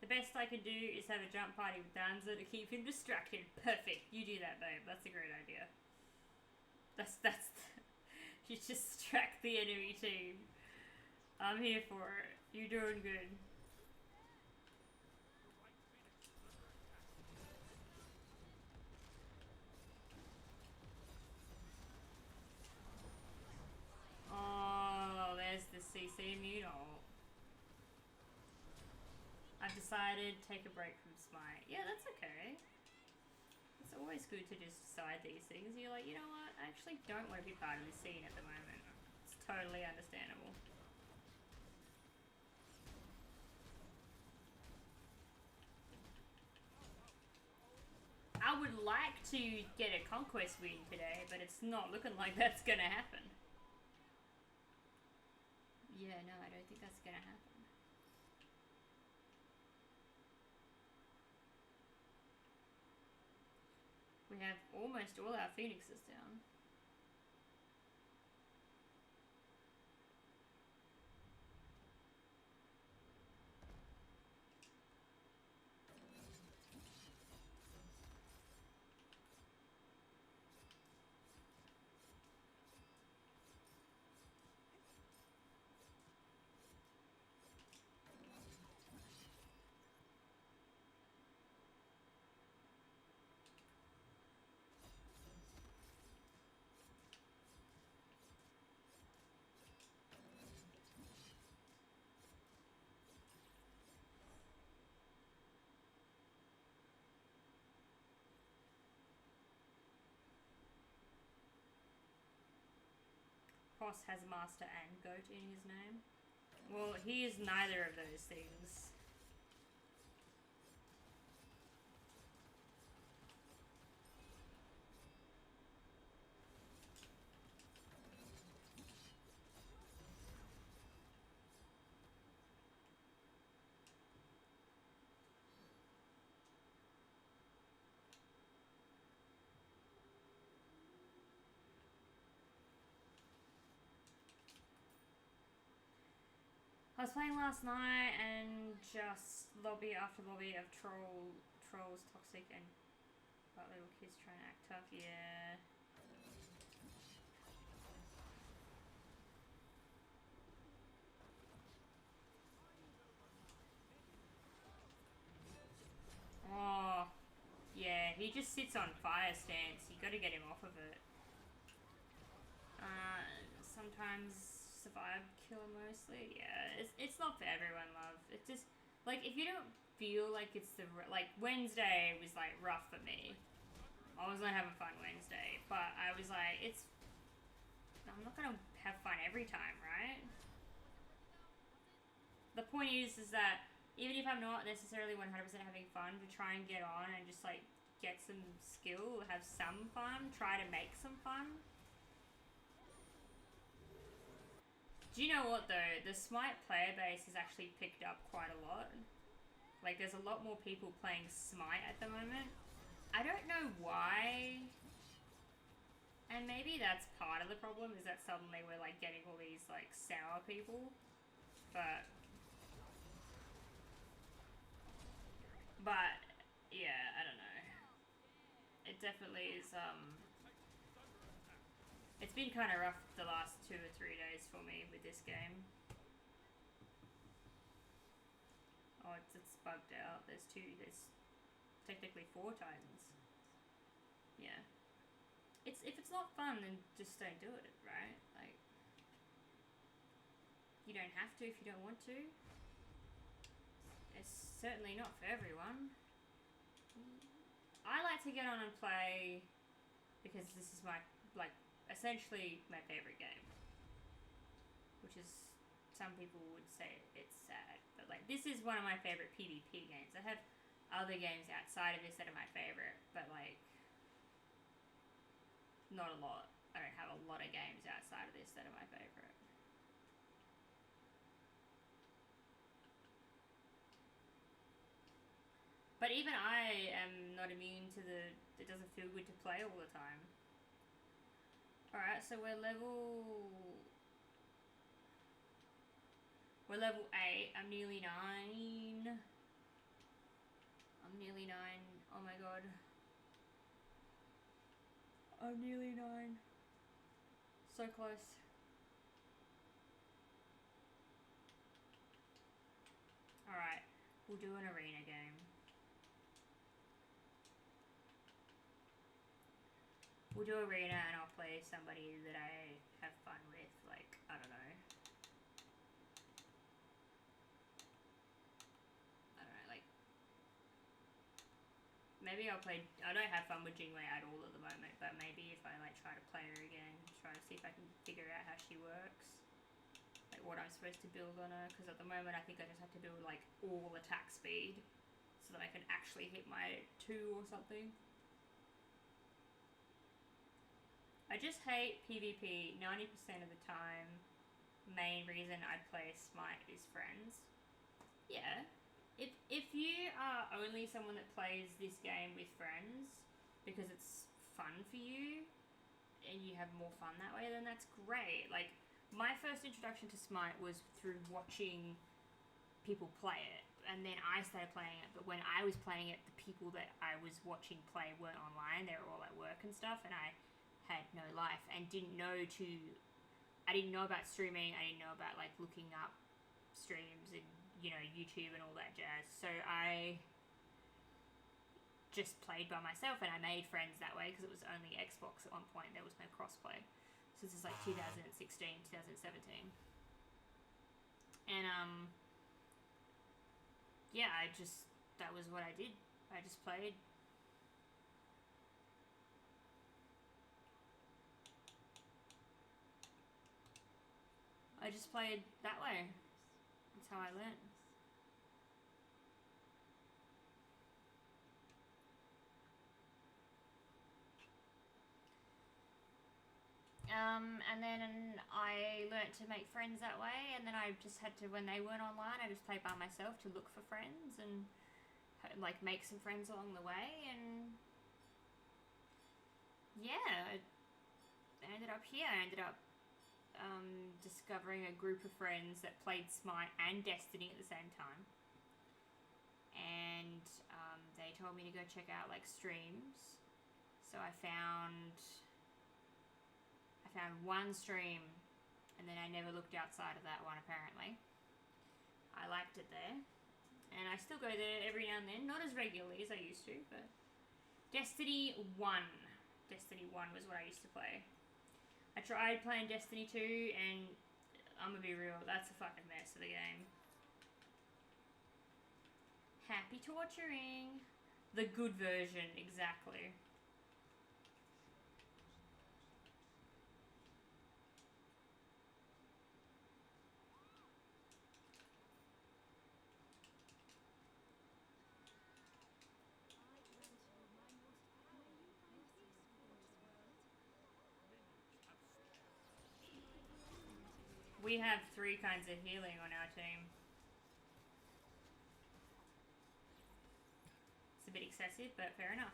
[SPEAKER 1] The best I can do is have a jump party with Danza to keep him distracted. Perfect. You do that, babe. That's a great idea. That's you just distract the enemy team. I'm here for it. You're doing good. Oh, there's the CC immune ult. I've decided to take a break from Smite. Yeah, that's okay. It's always good to just decide these things. You're like, you know what? I actually don't want to be part of this scene at the moment. It's totally understandable. I would like to get a conquest win today, but it's not looking like that's gonna happen. Yeah, no, I don't think that's gonna happen. We have almost all our phoenixes down. Cross has master and goat in his name. Well, he is neither of those things. I was playing last night and just lobby after lobby of trolls, toxic, and about little kids trying to act tough. Yeah. Oh, yeah. He just sits on fire stance. You got to get him off of it. Sometimes survive killer mostly. Yeah, it's not for everyone, love. It's just like if you don't feel like it's the like Wednesday was like rough for me. I wasn't having fun Wednesday, but I was like, I'm not gonna have fun every time, right? The point is that even if I'm not necessarily 100% having fun, to try and get on and just like get some skill, have some fun, try to make some fun. Do you know what though? The Smite player base has actually picked up quite a lot. Like there's a lot more people playing Smite at the moment. I don't know why. And maybe that's part of the problem is that suddenly we're like getting all these like sour people. But yeah, I don't know. It definitely is it's been kind of rough the last 2 or 3 days for me with this game. Oh, it's bugged out. There's technically 4 Titans. Yeah. If it's not fun, then just don't do it, right? Like, you don't have to if you don't want to. It's certainly not for everyone. I like to get on and play because this is my, like, essentially my favorite game. Which is, some people would say it's sad. But, like, this is one of my favorite PvP games. I have other games outside of this that are my favorite. But, like, not a lot. I don't have a lot of games outside of this that are my favorite. But even I am not immune to it doesn't feel good to play all the time. Alright, so we're level 8, I'm nearly 9. nearly 9. Oh my god. I'm nearly 9. So close. Alright, we'll do an arena game. We'll do arena and I'll play somebody that I have fun with, like, I don't know. Like, maybe I'll play, I don't have fun with Jingwei at all at the moment, but maybe if I, like, try to play her again, try to see if I can figure out how she works. Like, what I'm supposed to build on her, because at the moment I think I just have to build, like, all attack speed, so that I can actually hit my 2 or something. I just hate PvP 90% of the time. Main reason I play Smite is friends. Yeah. If you are only someone that plays this game with friends because it's fun for you and you have more fun that way, then that's great. Like, my first introduction to Smite was through watching people play it, and then I started playing it. But when I was playing it, the people that I was watching play weren't online. They were all at work and stuff, and I had no life and didn't know about streaming. I didn't know about, like, looking up streams and, you know, YouTube and all that jazz. So I just played by myself, and I made friends that way because it was only Xbox at one point. There was no crossplay. So this is like 2016, 2017. And yeah, that was what I did. I just played. I just played that way. That's how I learned. And then I learnt to make friends that way, and then I just had to, when they weren't online, I just played by myself to look for friends and, like, make some friends along the way, and yeah, I ended up here. I ended up discovering a group of friends that played Smite and Destiny at the same time, and they told me to go check out, like, streams, so I found one stream, and then I never looked outside of that one, apparently. I liked it there, and I still go there every now and then, not as regularly as I used to, but Destiny 1 was what I used to play. I tried playing Destiny 2, and I'm gonna be real, that's a fucking mess of a game. Happy torturing. The good version, exactly. We have 3 kinds of healing on our team. It's a bit excessive, but fair enough.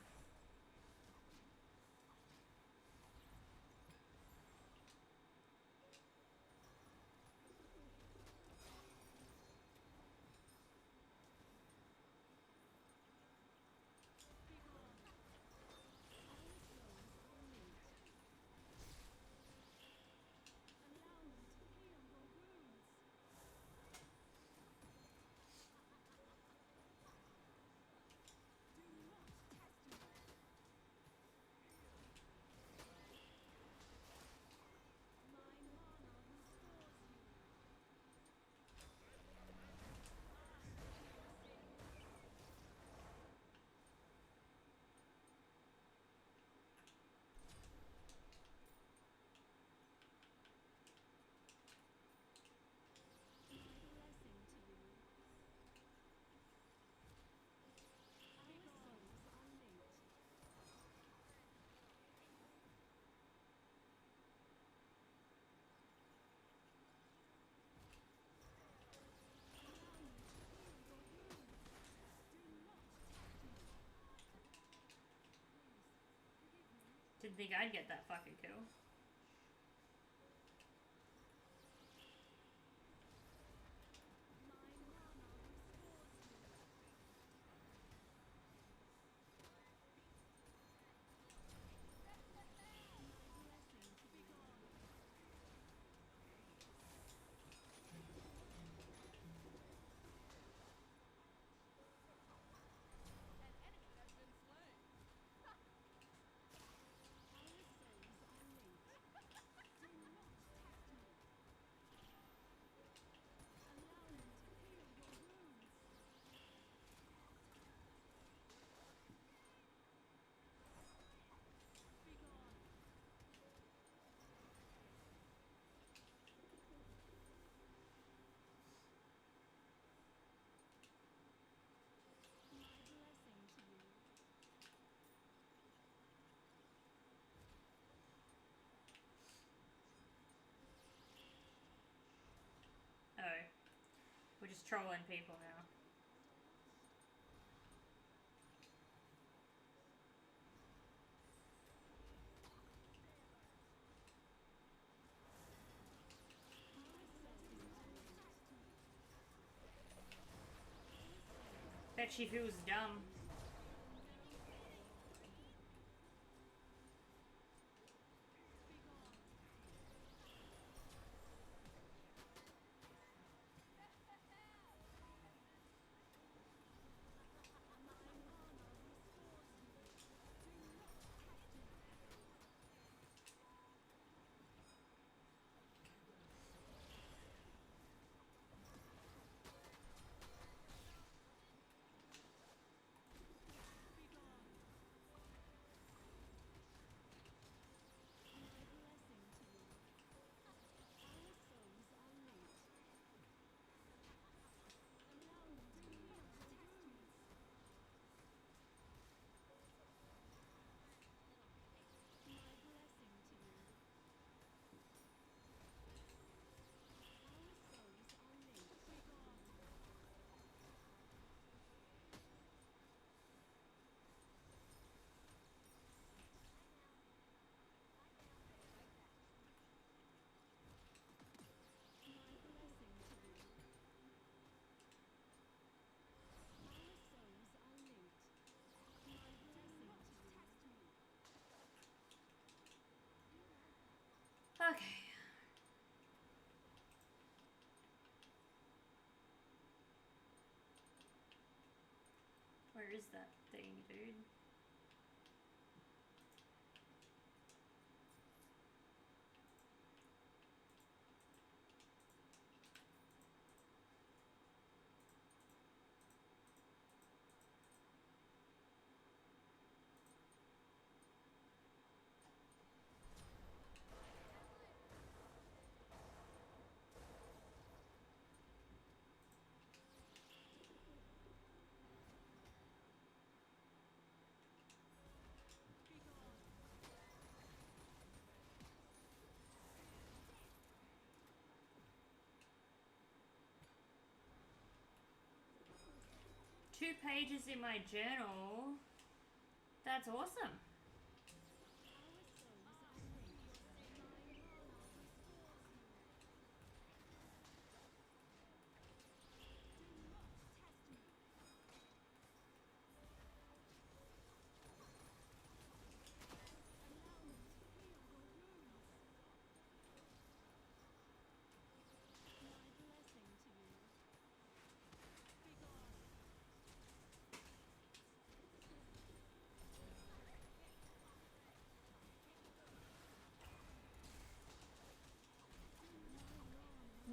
[SPEAKER 1] Didn't think I'd get that fucking kill. just trolling people now. Bet she feels dumb. Okay. Where is that thing, dude? Two pages in my journal. That's awesome.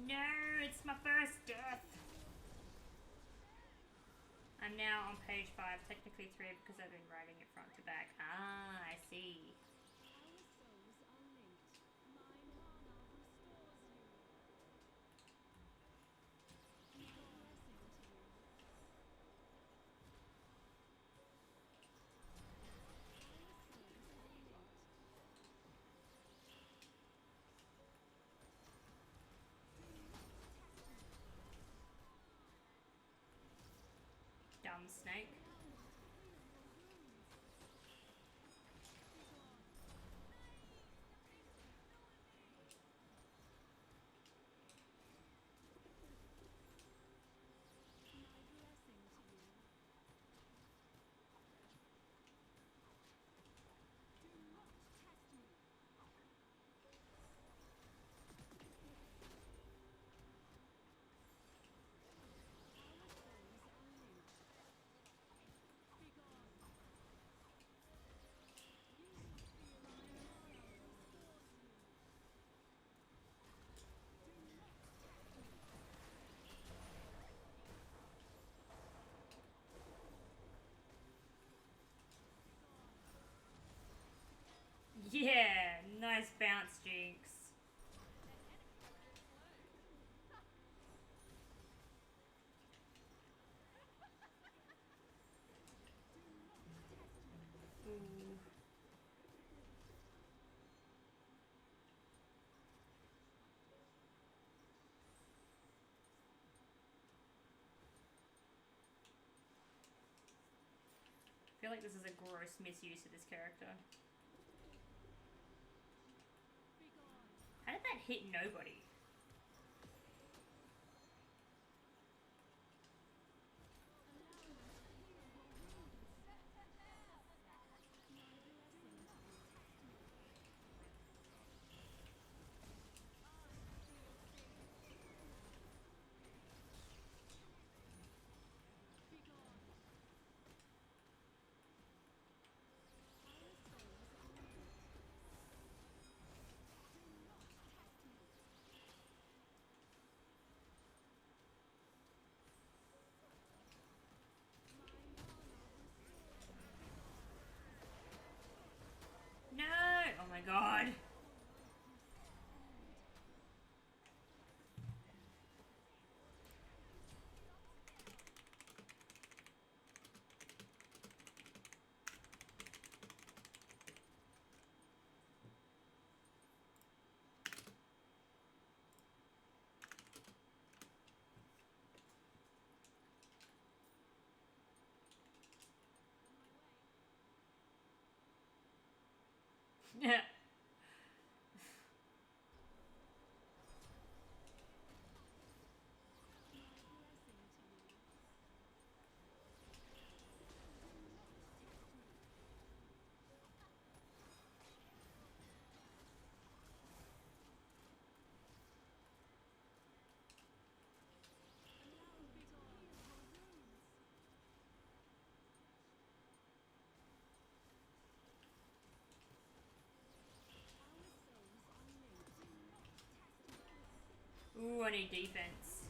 [SPEAKER 1] No, it's my first death. I'm now on page 5, technically 3 because I've been writing it front to back. Ah, I see. Dumb snake. Yeah, nice bounce, Jinx. Ooh. feel like this is a gross misuse of this character. How did that hit nobody? No! Oh my god. Yeah. Ooh, I need defense.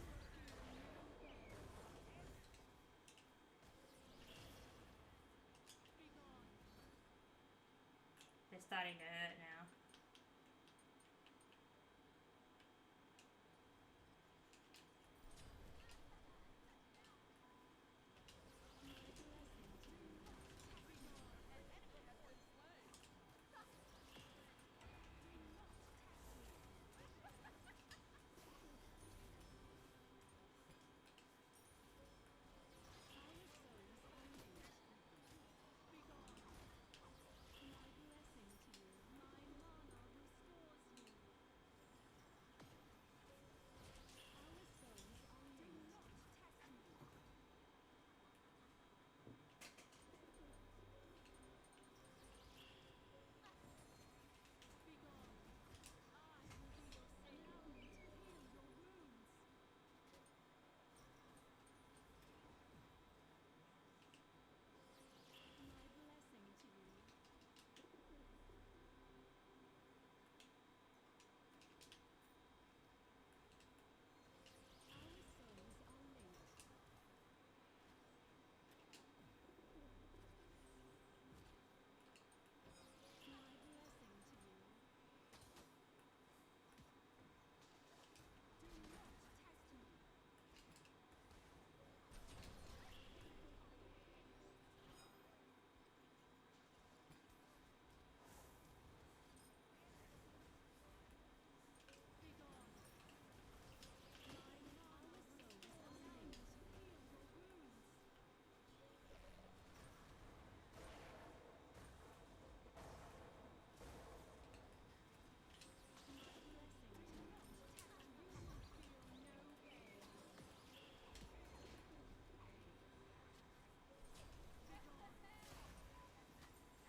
[SPEAKER 1] They're starting to hurt now.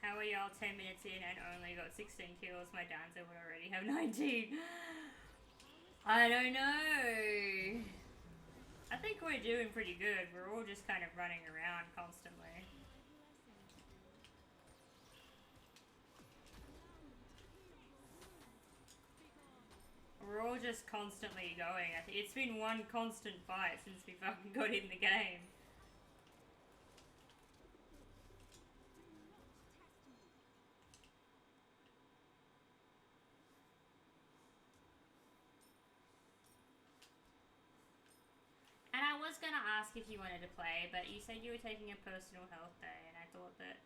[SPEAKER 1] How are y'all 10 minutes in and only got 16 kills? My dancer would already have 19. I don't know. I think we're doing pretty good. We're all just kind of running around constantly. We're all just constantly going. It's been one constant fight since we fucking got in the game. And I was gonna ask if you wanted to play, but you said you were taking a personal health day, and I thought that,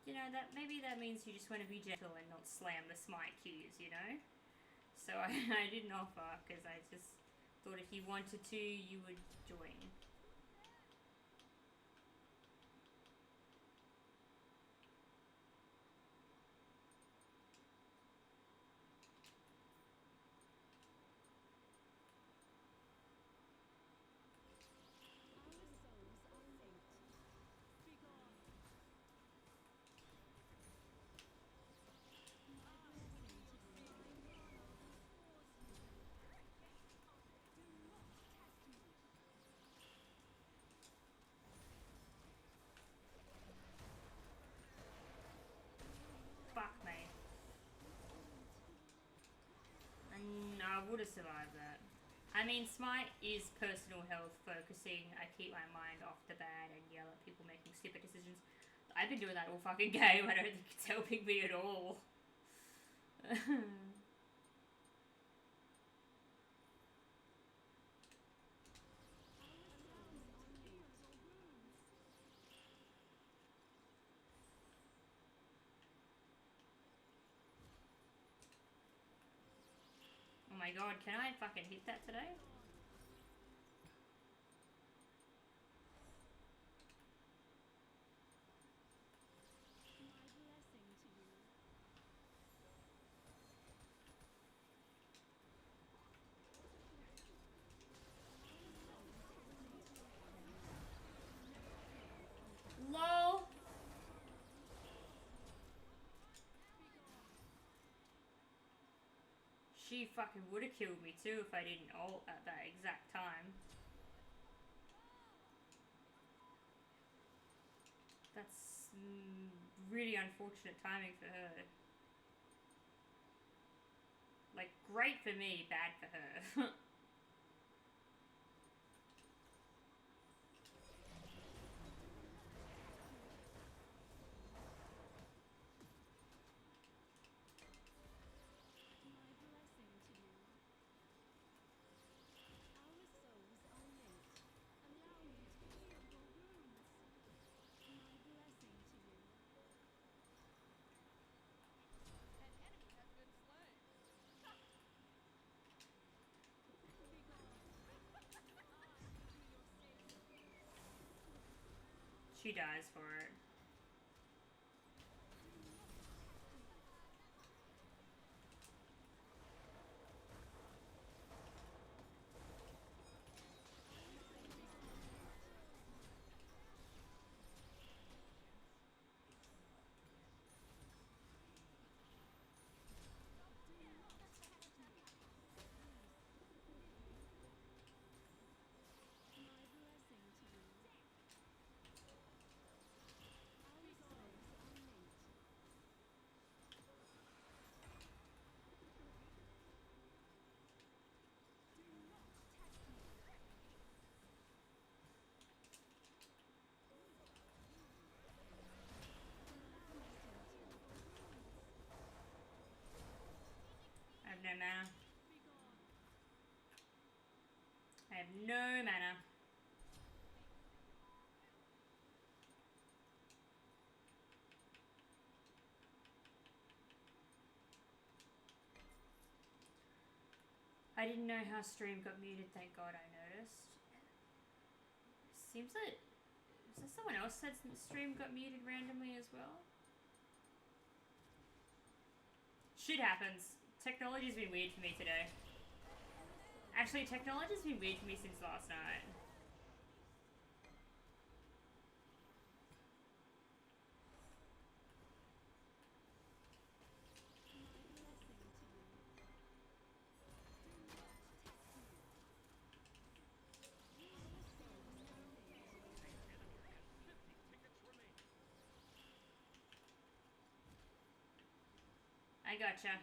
[SPEAKER 1] you know, that maybe that means you just want to be gentle and not slam the Smite cues, you know? So I didn't offer, because I just thought if you wanted to, you would join. struggle to survive that. I mean, Smite is personal health focusing. I keep my mind off the bad and yell at people making stupid decisions. I've been doing that all fucking game. I don't think it's helping me at all. Oh my god, can I fucking hit that today? LOL! She fucking would have killed me too if I didn't ult at that exact time. That's really unfortunate timing for her. Like, great for me, bad for her. She dies for it. I have no mana. I have no mana. I didn't know how stream got muted, thank god I noticed. Seems that... Was there someone else said stream got muted randomly as well? Shit happens. Technology's been weird for me today. Actually, technology's been weird for me since last night. I gotcha.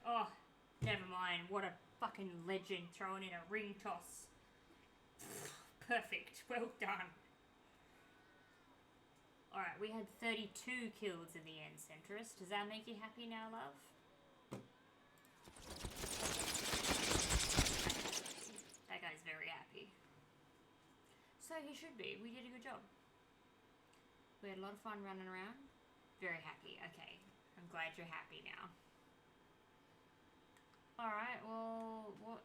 [SPEAKER 1] Oh, never mind. What a fucking legend throwing in a ring toss. Perfect. Well done. Alright, we had 32 kills in the end, Centrist. Does that make you happy now, love? That guy's very happy. So he should be. We did a good job. We had a lot of fun running around. Very happy. Okay. I'm glad you're happy now. Alright, well, what?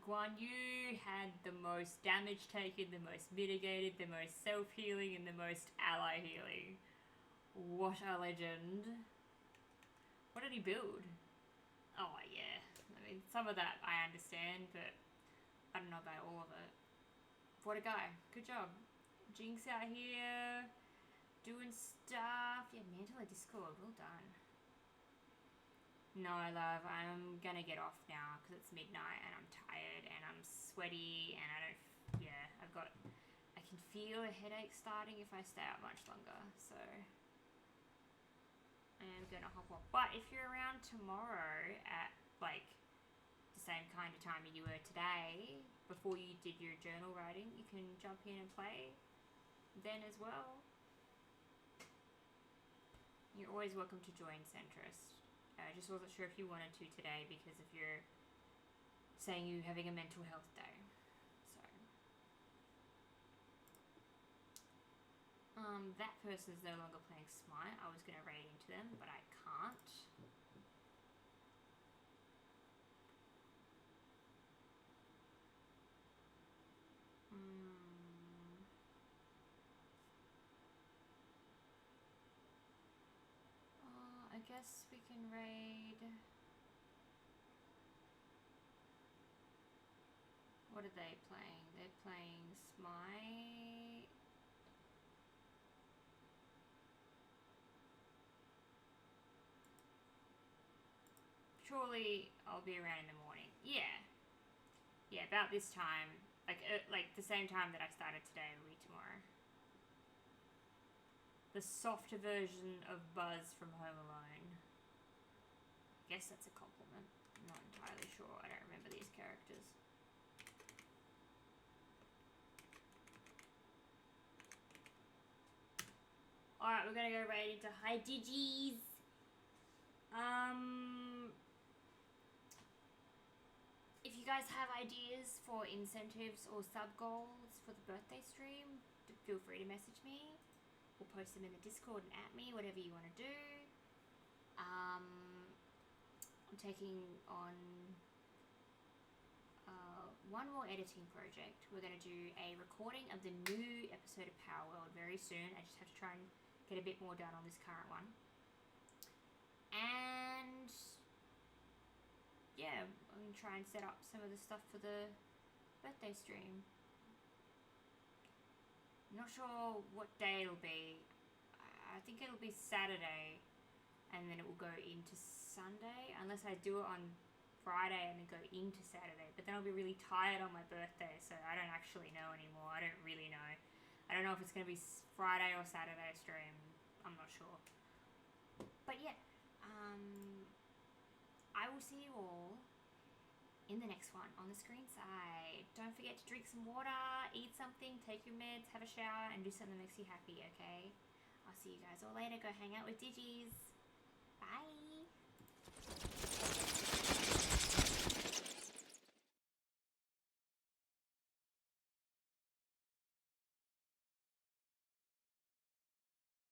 [SPEAKER 1] Guan Yu had the most damage taken, the most mitigated, the most self-healing, and the most ally healing. What a legend. What did he build? Oh, yeah. I mean, some of that I understand, but I don't know about all of it. What a guy. Good job. Jinx out here, doing stuff. Yeah, Mantle at Discord. Well done. No, love, I'm gonna get off now because it's midnight and I'm tired and I'm sweaty and I can feel a headache starting if I stay out much longer, so I am gonna hop off. But if you're around tomorrow at like the same kind of time you were today, before you did your journal writing, you can jump in and play then as well. You're always welcome to join Centrist. I just wasn't sure if you wanted to today because if you're saying you're having a mental health day. So that person's no longer playing Smite. I was gonna raid into them, but I can't. I guess we can raid. What are they playing? They're playing Smite. Surely I'll be around in the morning. Yeah. Yeah, about this time. Like the same time that I started today will be tomorrow. The softer version of Buzz from Home Alone. I guess that's a compliment. I'm not entirely sure. I don't remember these characters. Alright, we're gonna go right into Hi Digis. If you guys have ideas for incentives or sub goals for the birthday stream, feel free to message me. Or post them in the Discord and at me, whatever you want to do. I'm taking on one more editing project. We're going to do a recording of the new episode of Power World very soon. I just have to try and get a bit more done on this current one. And yeah, I'm going to try and set up some of the stuff for the birthday stream. I'm not sure what day it'll be. I think it'll be Saturday and then it will go into Sunday unless I do it on Friday and then go into Saturday, but then I'll be really tired on my birthday, so I don't actually know anymore. I don't really know. I don't know if it's going to be Friday or Saturday stream. I'm not sure. But yeah, I will see you all in the next one on the screen side. Don't forget to drink some water, eat something, take your meds, have a shower, and do something that makes you happy, okay? I'll see you guys all later. Go hang out with Digis.